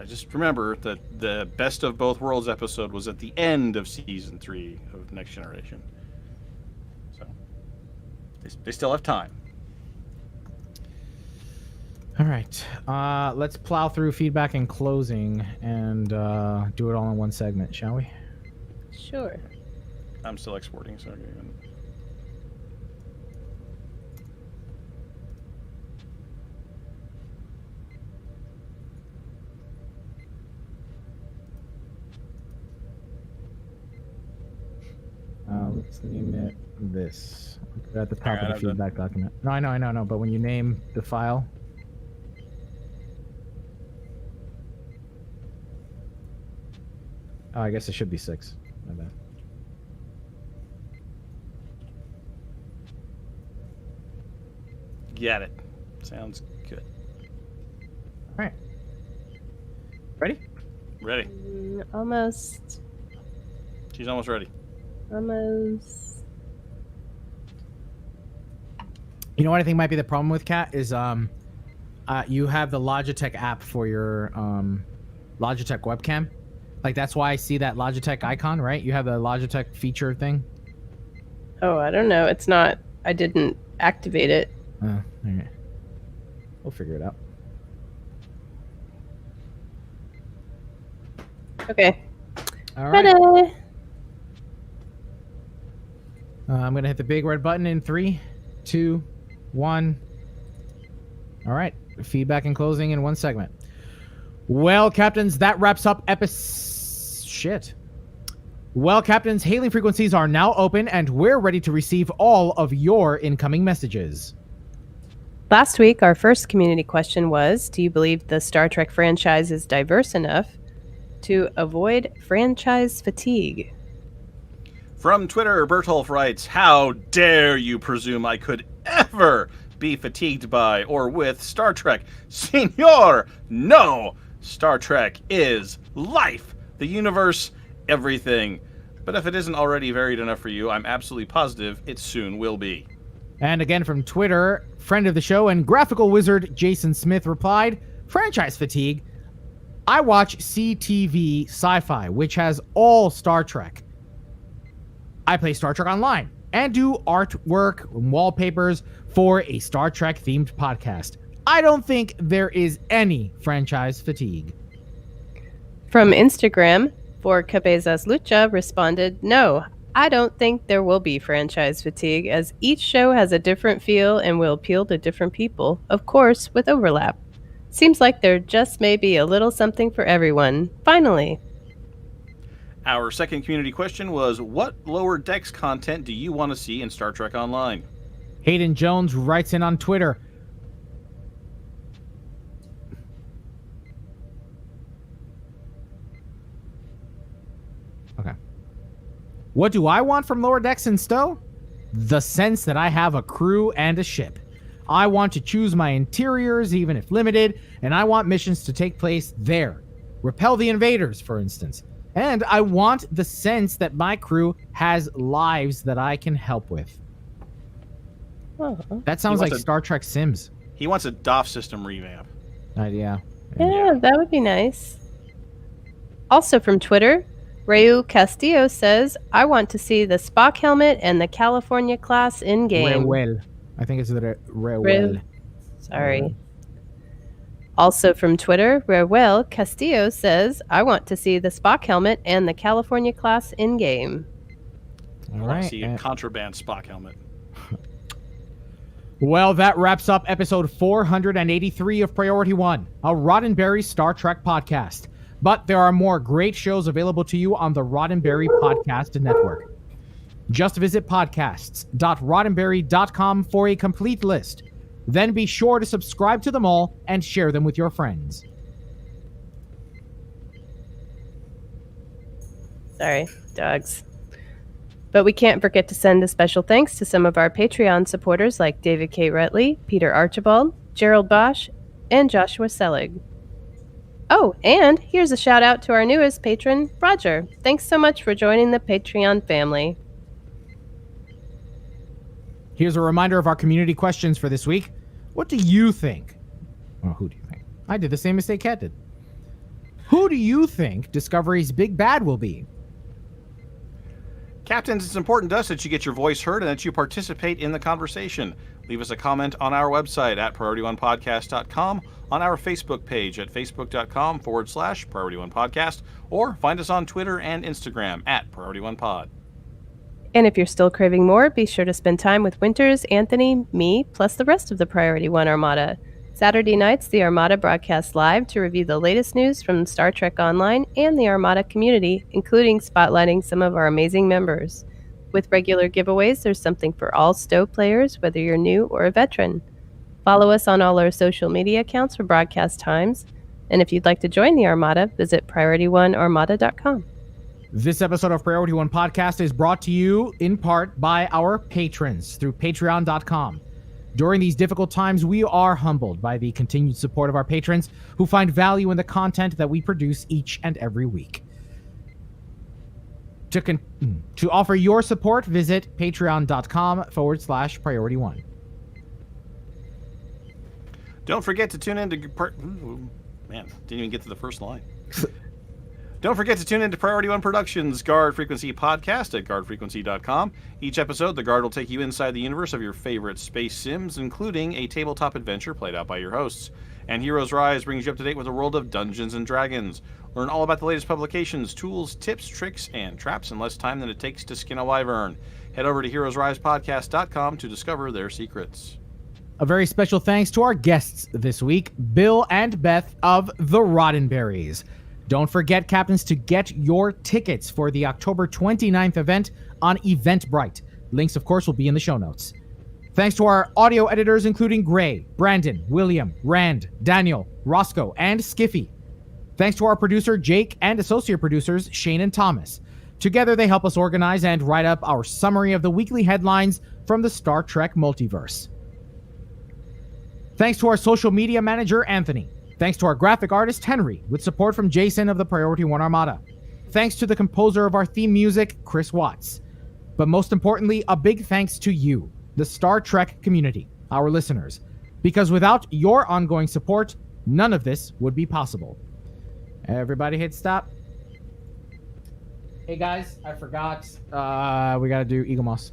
Just remember that the Best of Both Worlds episode was at the end of season 3 of Next Generation. So they still have time. All right. Let's plow through feedback and closing and do it all in one segment, shall we? Sure. I'm still exporting, so let's name it this. Put it at the top of the feedback document. No, I know. But when you name the file, oh, I guess it should be 6. My bad. Got it. Sounds good. All right. Ready? Ready. Almost. She's almost ready. Almost. You know what I think might be the problem with Kat is you have the Logitech app for your Logitech webcam. Like that's why I see that Logitech icon, right? You have the Logitech feature thing. Oh, I don't know. It's not. I didn't activate it. Oh, okay. We'll figure it out. Okay. All right. Ta-da! I'm gonna hit the big red button in 3, 2, 1. All right. Feedback and closing in one segment. Well, Captains, that wraps up shit. Well, Captains, hailing frequencies are now open, and we're ready to receive all of your incoming messages. Last week, our first community question was, do you believe the Star Trek franchise is diverse enough to avoid franchise fatigue? From Twitter, Bertolf writes, "How dare you presume I could ever be fatigued by or with Star Trek? Senor, no! Star Trek is life, the universe, everything. But if it isn't already varied enough for you, I'm absolutely positive it soon will be." And again from Twitter, friend of the show and graphical wizard Jason Smith replied, "Franchise fatigue. I watch CTV Sci-Fi, which has all Star Trek. I play Star Trek Online and do artwork and wallpapers for a Star Trek themed podcast. I don't think there is any franchise fatigue." From Instagram, For Cabezas Lucha responded, "No, I don't think there will be franchise fatigue, as each show has a different feel and will appeal to different people, of course, with overlap. Seems like there just may be a little something for everyone. Finally." Our second community question was, what Lower Decks content do you want to see in Star Trek Online? Hayden Jones writes in on Twitter, okay. "What do I want from Lower Decks and Stowe? The sense that I have a crew and a ship. I want to choose my interiors, even if limited, and I want missions to take place there. Repel the invaders, for instance. And I want the sense that my crew has lives that I can help with." Oh. That sounds like wants a- Star Trek Sims. He wants a DOF system revamp. Yeah. Yeah, that would be nice. Also from Twitter, Raul Castillo says, "I want to see the Spock helmet and the California class in-game." Reuel. I think it's the Reuel. Reu- Sorry. Also from Twitter, Raul Castillo says, "I want to see the Spock helmet and the California class in-game." All I want right. to see a contraband Spock helmet. Well, that wraps up episode 483 of Priority One, a Roddenberry Star Trek podcast. But there are more great shows available to you on the Roddenberry Podcast Network. Just visit podcasts.roddenberry.com for a complete list. Then be sure to subscribe to them all and share them with your friends. Sorry, dogs. But we can't forget to send a special thanks to some of our Patreon supporters like David K. Rutley, Peter Archibald, Gerald Bosch, and Joshua Selig. Oh, and here's a shout out to our newest patron, Roger. Thanks so much for joining the Patreon family. Here's a reminder of our community questions for this week. What do you think? Well, who do you think? I did the same mistake Kat did. Who do you think Discovery's big bad will be? Captains, it's important to us that you get your voice heard and that you participate in the conversation. Leave us a comment on our website at PriorityOnePodcast.com, on our Facebook page at Facebook.com/PriorityOnePodcast, or find us on Twitter and Instagram at PriorityOnePod. And if you're still craving more, be sure to spend time with Winters, Anthony, me, plus the rest of the Priority One Armada. Saturday nights, the Armada broadcasts live to review the latest news from Star Trek Online and the Armada community, including spotlighting some of our amazing members. With regular giveaways, there's something for all Stowe players, whether you're new or a veteran. Follow us on all our social media accounts for broadcast times. And if you'd like to join the Armada, visit PriorityOneArmada.com. This episode of Priority One Podcast is brought to you in part by our patrons through patreon.com. During these difficult times, we are humbled by the continued support of our patrons who find value in the content that we produce each and every week. To offer your support, visit patreon.com/Priority One. Don't forget to tune in to... Man, didn't even get to the first line. Don't forget to tune in to Priority One Productions' Guard Frequency podcast at guardfrequency.com. Each episode, the Guard will take you inside the universe of your favorite space sims, including a tabletop adventure played out by your hosts. And Heroes Rise brings you up to date with the world of Dungeons & Dragons. Learn all about the latest publications, tools, tips, tricks, and traps in less time than it takes to skin a wyvern. Head over to heroesrisepodcast.com to discover their secrets. A very special thanks to our guests this week, Bill and Beth of the Roddenberries. Don't forget, Captains, to get your tickets for the October 29th event on Eventbrite. Links, of course, will be in the show notes. Thanks to our audio editors, including Gray, Brandon, William, Rand, Daniel, Roscoe, and Skiffy. Thanks to our producer, Jake, and associate producers, Shane and Thomas. Together, they help us organize and write up our summary of the weekly headlines from the Star Trek multiverse. Thanks to our social media manager, Anthony. Thanks to our graphic artist, Henry, with support from Jason of the Priority One Armada. Thanks to the composer of our theme music, Chris Watts. But most importantly, a big thanks to you, the Star Trek community, our listeners. Because without your ongoing support, none of this would be possible. Everybody hit stop. Hey guys, I forgot. We gotta do Eagle Moss.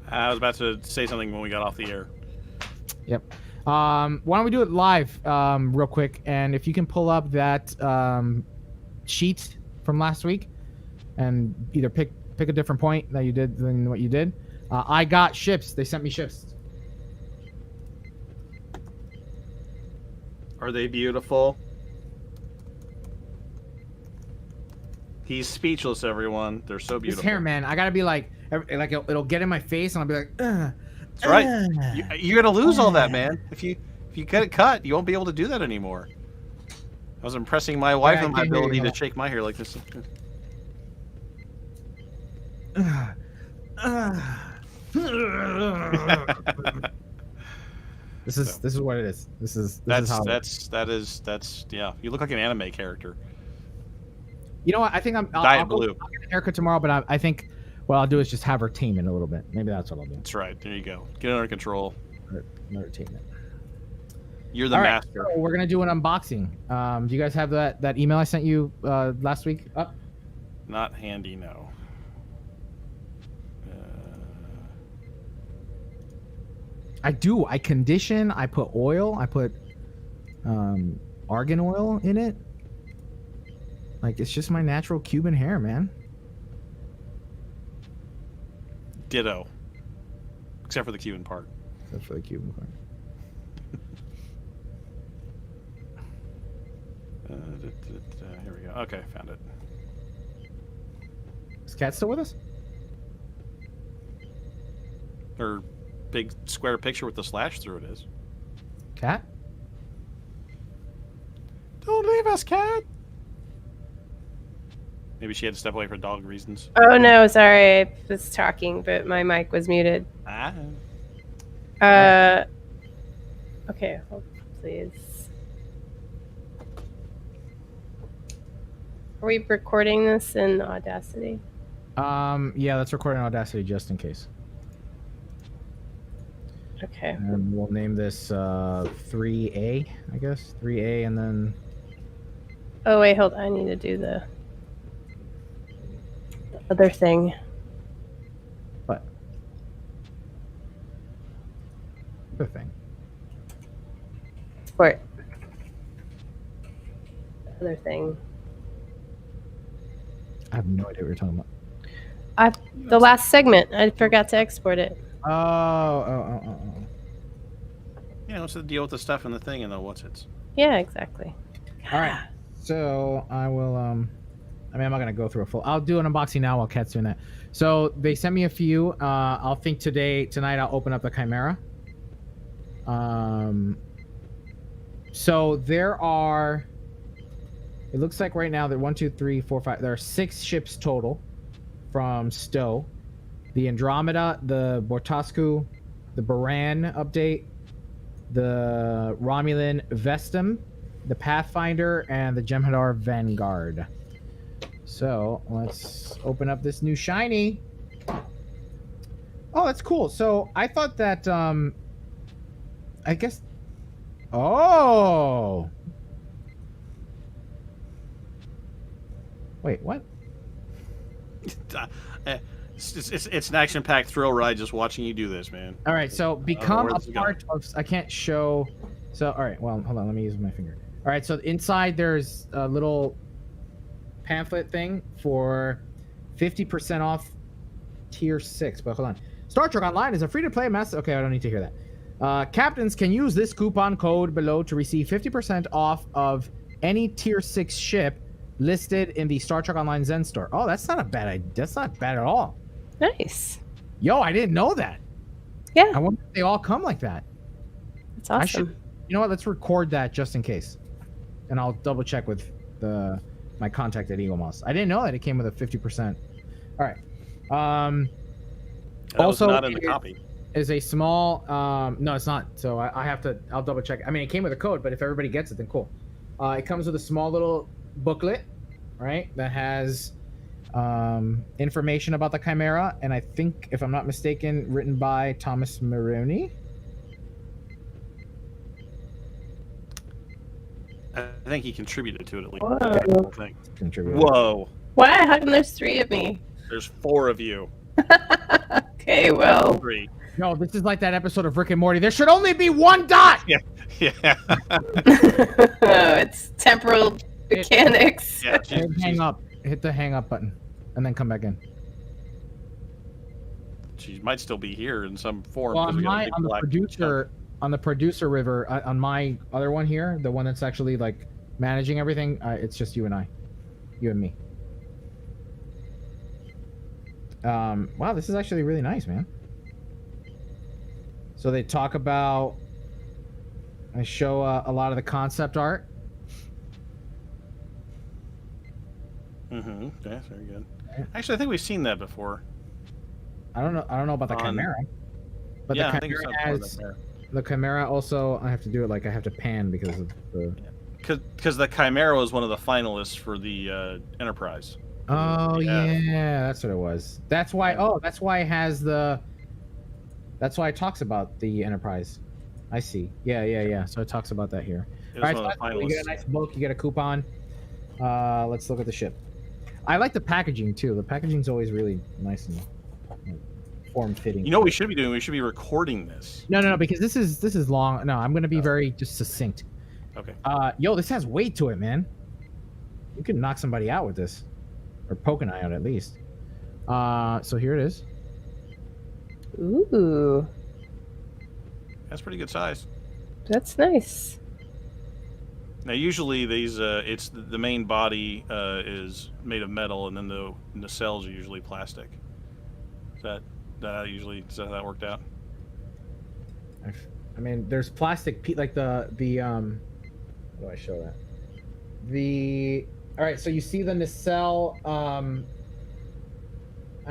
I was about to say something when we got off the air. Yep. Why don't we do it live, real quick? And if you can pull up that sheet from last week, and either pick a different point that you did than what you did. I got ships. They sent me ships. Are they beautiful? He's speechless, everyone. They're so beautiful. This hair, man. I gotta be like it'll get in my face, and I'll be like, That's right. You're gonna lose all that, man. If you get it cut, you won't be able to do that anymore. I was impressing my wife on my ability to shake my hair like this. This is what it is. This is yeah. You look like an anime character. You know what? I think I'll get a haircut tomorrow, but I think what I'll do is just have her tame it a little bit. Maybe that's what I'll do. That's right. There you go. Get it under control. Another tame it. You're the master. Right, so we're gonna do an unboxing. Do you guys have that email I sent you last week up? Not handy, no. I do. I condition. I put oil. I put argan oil in it. Like, it's just my natural Cuban hair, man. Ditto. Except for the Cuban part. Except for the Cuban part. Here we go. Okay, found it. Is Cat still with us? Her big square picture with the slash through it is. Cat? Don't leave us, Cat! Maybe she had to step away for dog reasons. Oh no, sorry, I was talking, but my mic was muted. Okay, hold please. Are we recording this in Audacity? Yeah, let's record in Audacity just in case. Okay. And we'll name this 3A, I guess. 3A, and then... Oh wait, hold on. I need to do the other thing. What? Other thing? Export. Other thing. I have no idea what you're talking about. The last segment. I forgot to export it. Oh. Yeah, what's the deal with the stuff in the thing and the what's it's? Yeah, exactly. All right. So I will. I mean, I'm not gonna go through a full. I'll do an unboxing now while Kat's doing that. So they sent me a few. I'll think tonight. I'll open up the Chimera. So there are. It looks like right now there are 1, 2, 3, 4, 5. There are 6 ships total from Stowe. The Andromeda, the Bortascu, the Baran update, the Romulan Vestum, the Pathfinder, and the Jem'Hadar Vanguard. So let's open up this new shiny. Oh, that's cool. So I thought that I guess. Oh. Wait, what? It's an action-packed thrill ride just watching you do this, man. All right, so become a part of... I can't show... So, all right, well, hold on. Let me use my finger. All right, so inside there's a little pamphlet thing for 50% off Tier 6. But hold on. Star Trek Online is a free-to-play master... Okay, I don't need to hear that. Captains can use this coupon code below to receive 50% off of any Tier 6 ship listed in the Star Trek Online Zen store. Oh, that's not a bad idea. That's not bad at all. Nice. Yo, I didn't know that. Yeah, I wonder if they all come like that. it's I should- awesome. You know what? Let's record that just in case, and I'll double check with my contact at Eagle Moss. I didn't know that it came with a 50%. All right. That was Also, not in the copy. is a small. No, it's not. So I have to. I'll double check. I mean, it came with a code, but if everybody gets it, then cool. It comes with a small little booklet, right? That has information about the Chimera, and I think, if I'm not mistaken, written by Thomas Maroney. I think he contributed to it at least. Whoa. The whole thing. Contributed. Whoa. Why? How come there's 3 of me? There's 4 of you. Okay, well. 3. No, this is like that episode of Rick and Morty. There should only be one dot. Yeah. It's temporal mechanics. Yeah. Hang up. Hit the hang up button, and then come back in. She might still be here in some form. Well, 'cause we got a big on the black- producer river, on my other one here, the one that's actually like managing everything, it's just you and me. Wow, this is actually really nice, man. So they talk about, I show a lot of the concept art. Mm-hmm. Yeah, very good. Actually, I think we've seen that before. I don't know about the Chimera, but Yeah, the I think it's Chimera not part of has that. the Chimera also. I have to do it like I have to pan because of the. Because the Chimera was one of the finalists for the Enterprise. Oh Yeah. yeah, that's what it was. That's why. Oh, that's why it has the. That's why it talks about the Enterprise. I see. Yeah. So it talks about that here. It All was right, one so of the that's cool. You get a finalists. nice book. You get a coupon. Let's look at the ship. I like the packaging too. The packaging's always really nice and form-fitting. You know what we should be doing? We should be recording this. No, because this is long. No, I'm gonna be very just succinct. Okay. Yo, this has weight to it, man. You can knock somebody out with this, or poke an eye out at least. So here it is. Ooh, That's pretty good size. that's nice. Now, usually these, it's the main body is made of metal, and then the nacelles are usually plastic. Is that how that worked out? I mean, there's plastic, like the how do I show that? All right, so you see the nacelle, I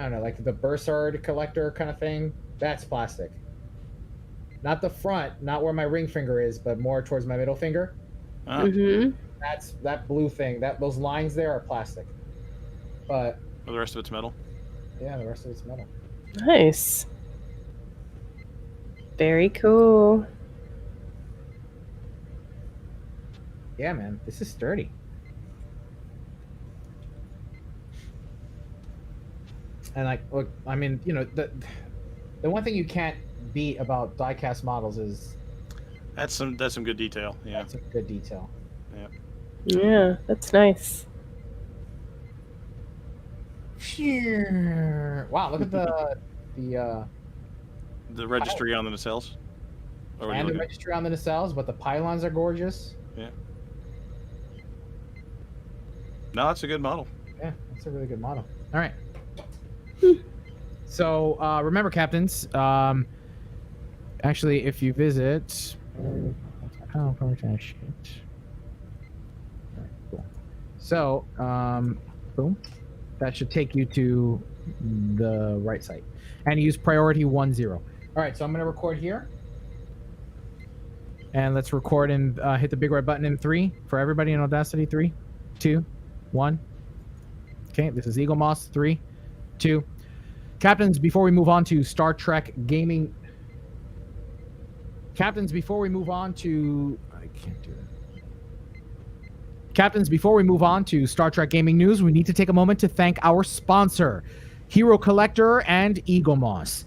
don't know, like the Bursard collector kind of thing. That's plastic. Not the front, not where my ring finger is, but more towards my middle finger. Mm-hmm. That's that blue thing. Those lines there are plastic. But Well, the rest of it's metal. yeah, the rest of it's metal. Nice. Very cool. Yeah, man, this is sturdy. And like, look, I mean, you know, the one thing you can't beat about die-cast models is That's some good detail. Yeah. that's a good detail. Yeah, that's nice. Wow, look at the The registry on the nacelles. Or what are you and the looking at? registry on the nacelles, but the pylons are gorgeous. No, it's a good model. Yeah, that's a really good model. All right. So remember, captains. Actually, if you visit, oh, shit. Alright, cool. So, boom, that should take you to the right site, and use priority 10. All right, so I'm gonna record here, and let's record and hit the big red button in 3 for everybody in Audacity. 3, 2, 1. Okay, this is Eagle Moss. 3, 2. Captains, before we move on to Star Trek gaming. Captains, before we move on to... I can't do that. Captains, before we move on to Star Trek gaming news, we need to take a moment to thank our sponsor, Hero Collector and Eagle Moss.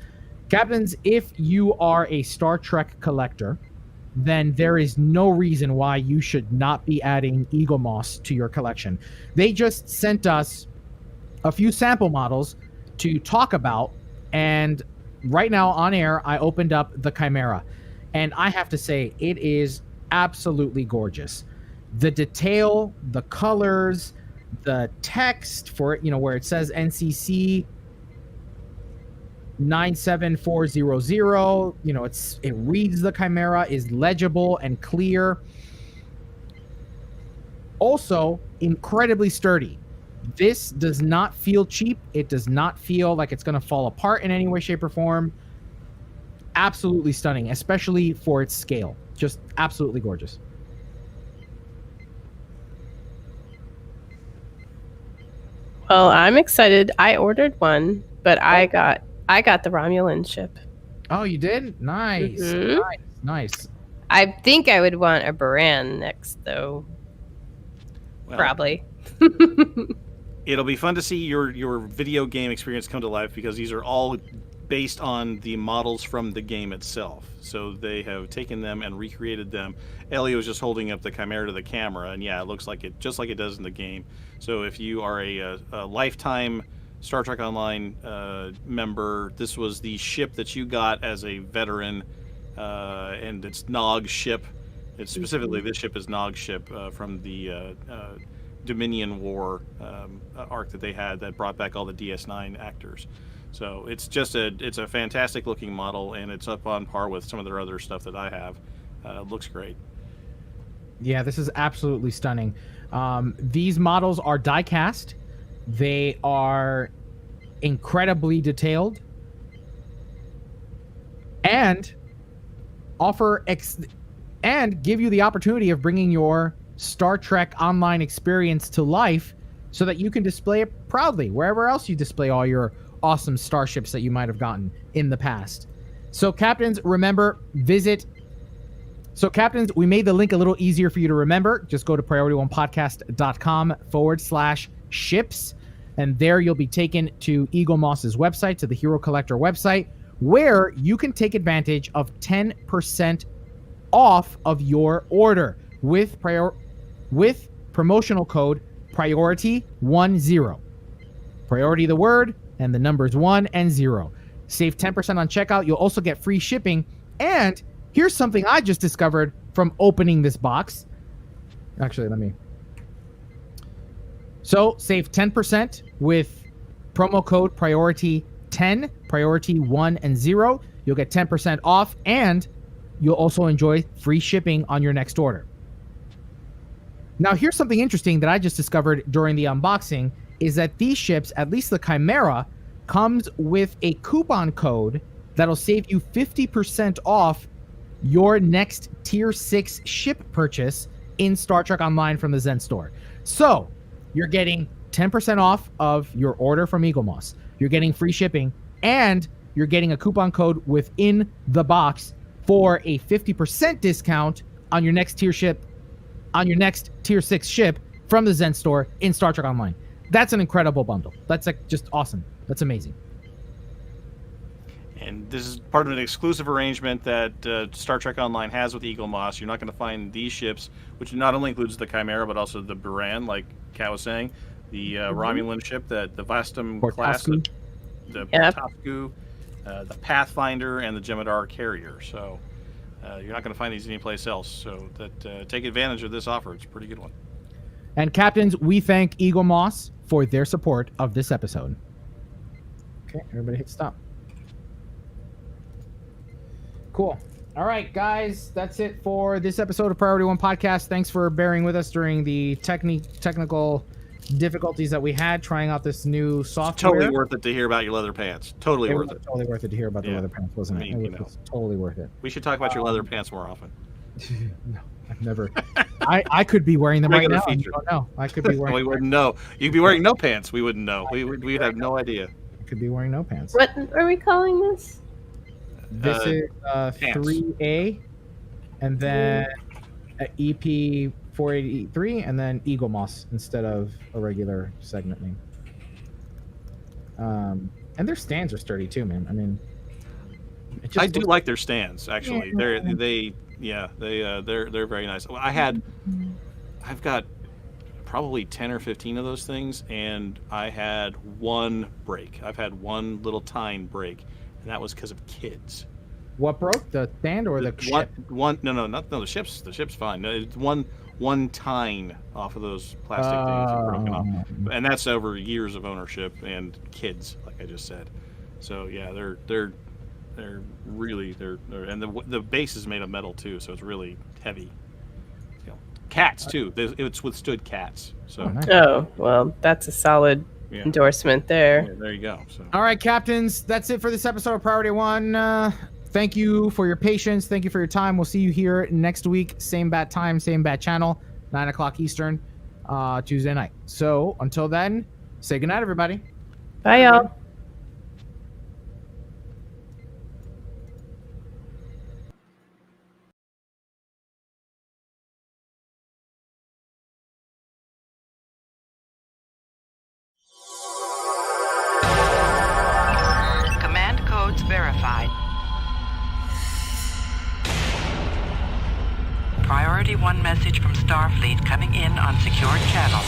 Captains, if you are a Star Trek collector, then there is no reason why you should not be adding Eagle Moss to your collection. They just sent us a few sample models to talk about, and right now on air I opened up the Chimera, and I have to say it is absolutely gorgeous. The detail, the colors, the text for it, you know, where it says NCC, 97400. You know, it reads the Chimera, is legible and clear. Also, incredibly sturdy. This does not feel cheap. It does not feel like it's going to fall apart in any way, shape, or form. Absolutely stunning, especially for its scale. Just absolutely gorgeous. Well, I'm excited. I ordered one, but I got the Romulan ship. Oh, you did? Nice. Mhm. Nice. I think I would want a Baran next, though. Well, Probably. It'll be fun to see your video game experience come to life, because these are all based on the models from the game itself. So they have taken them and recreated them. Elio is just holding up the Chimera to the camera, and yeah, it looks like it, just like it does in the game. So if you are a lifetime Star Trek Online member, this was the ship that you got as a veteran, and it's Nog's ship. It's specifically, this ship is Nog's ship from the Dominion War arc that they had that brought back all the DS9 actors. So it's just it's a fantastic looking model, and it's up on par with some of their other stuff that I have. It looks great. Yeah, this is absolutely stunning. These models are die cast. They are incredibly detailed and and give you the opportunity of bringing your Star Trek Online experience to life so that you can display it proudly wherever else you display all your awesome starships that you might have gotten in the past. So captains, remember, captains, we made the link a little easier for you to remember. Just go to PriorityOnePodcast.com/ships, and there you'll be taken to Eagle Moss's website, to the Hero Collector website, where you can take advantage of 10% off of your order with promotional code PRIORITY10. Priority the word and the numbers 1 and 0. Save 10% on checkout. You'll also get free shipping. And here's something I just discovered from opening this box. Actually, So save 10% with promo code PRIORITY10, priority 1 and 0. You'll get 10% off, and you'll also enjoy free shipping on your next order. Now, here's something interesting that I just discovered during the unboxing, is that these ships, at least the Chimera, comes with a coupon code that'll save you 50% off your next Tier 6 ship purchase in Star Trek Online from the Zen Store. So, you're getting 10% off of your order from Eagle Moss. You're getting free shipping, and you're getting a coupon code within the box for a 50% discount on your next Tier 6 ship from the Zen Store in Star Trek Online. That's an incredible bundle. That's just awesome. That's amazing. And this is part of an exclusive arrangement that Star Trek Online has with Eagle Moss. You're not going to find these ships, which not only includes the Chimera, but also the Baran, like Kat was saying, the Romulan ship, the Vastum class, the Portascu, the Pathfinder, and the Jemadar carrier. So you're not going to find these anyplace else. So take advantage of this offer. It's a pretty good one. And captains, we thank Eagle Moss for their support of this episode. Okay, everybody hit stop. Cool. All right, guys, that's it for this episode of Priority One Podcast. Thanks for bearing with us during the technical difficulties that we had trying out this new software. Totally worth it to hear about your leather pants. Totally worth it. Totally worth it to hear about the leather pants, wasn't it? It was totally worth it. We should talk about your leather pants more often. No, I've never. I could be wearing them right now. I don't know. I could be wearing. We wouldn't know. You could be wearing no pants. We wouldn't know. We'd have no idea. I could be wearing no pants. What are we calling this? This is 3A, and then EP 483, and then Eagle Moss instead of a regular segment name. And their stands are sturdy too, man. I mean, I do like their stands actually. Yeah. They're very nice. I've got probably 10 or 15 of those things, and I had one break. I've had one little tine break, and that was because of kids. What broke? The stand or the ship? The ship's the ship's fine. No, it's one tine off of those plastic things that broken off, and that's over years of ownership and kids, like I just said. So yeah, they're really and the base is made of metal too, so it's really heavy. You know, cats too. It's withstood cats. So Oh, nice. Oh, well, that's a solid yeah. endorsement there. Yeah, there you go. So All right, captains, that's it for this episode of Priority One. Thank you for your patience. Thank you for your time. We'll see you here next week. Same bat time, same bat channel, 9 o'clock Eastern, Tuesday night. So until then, say goodnight, everybody. Bye, y'all. Command codes verified. Priority 1 message from Starfleet coming in on secured channel.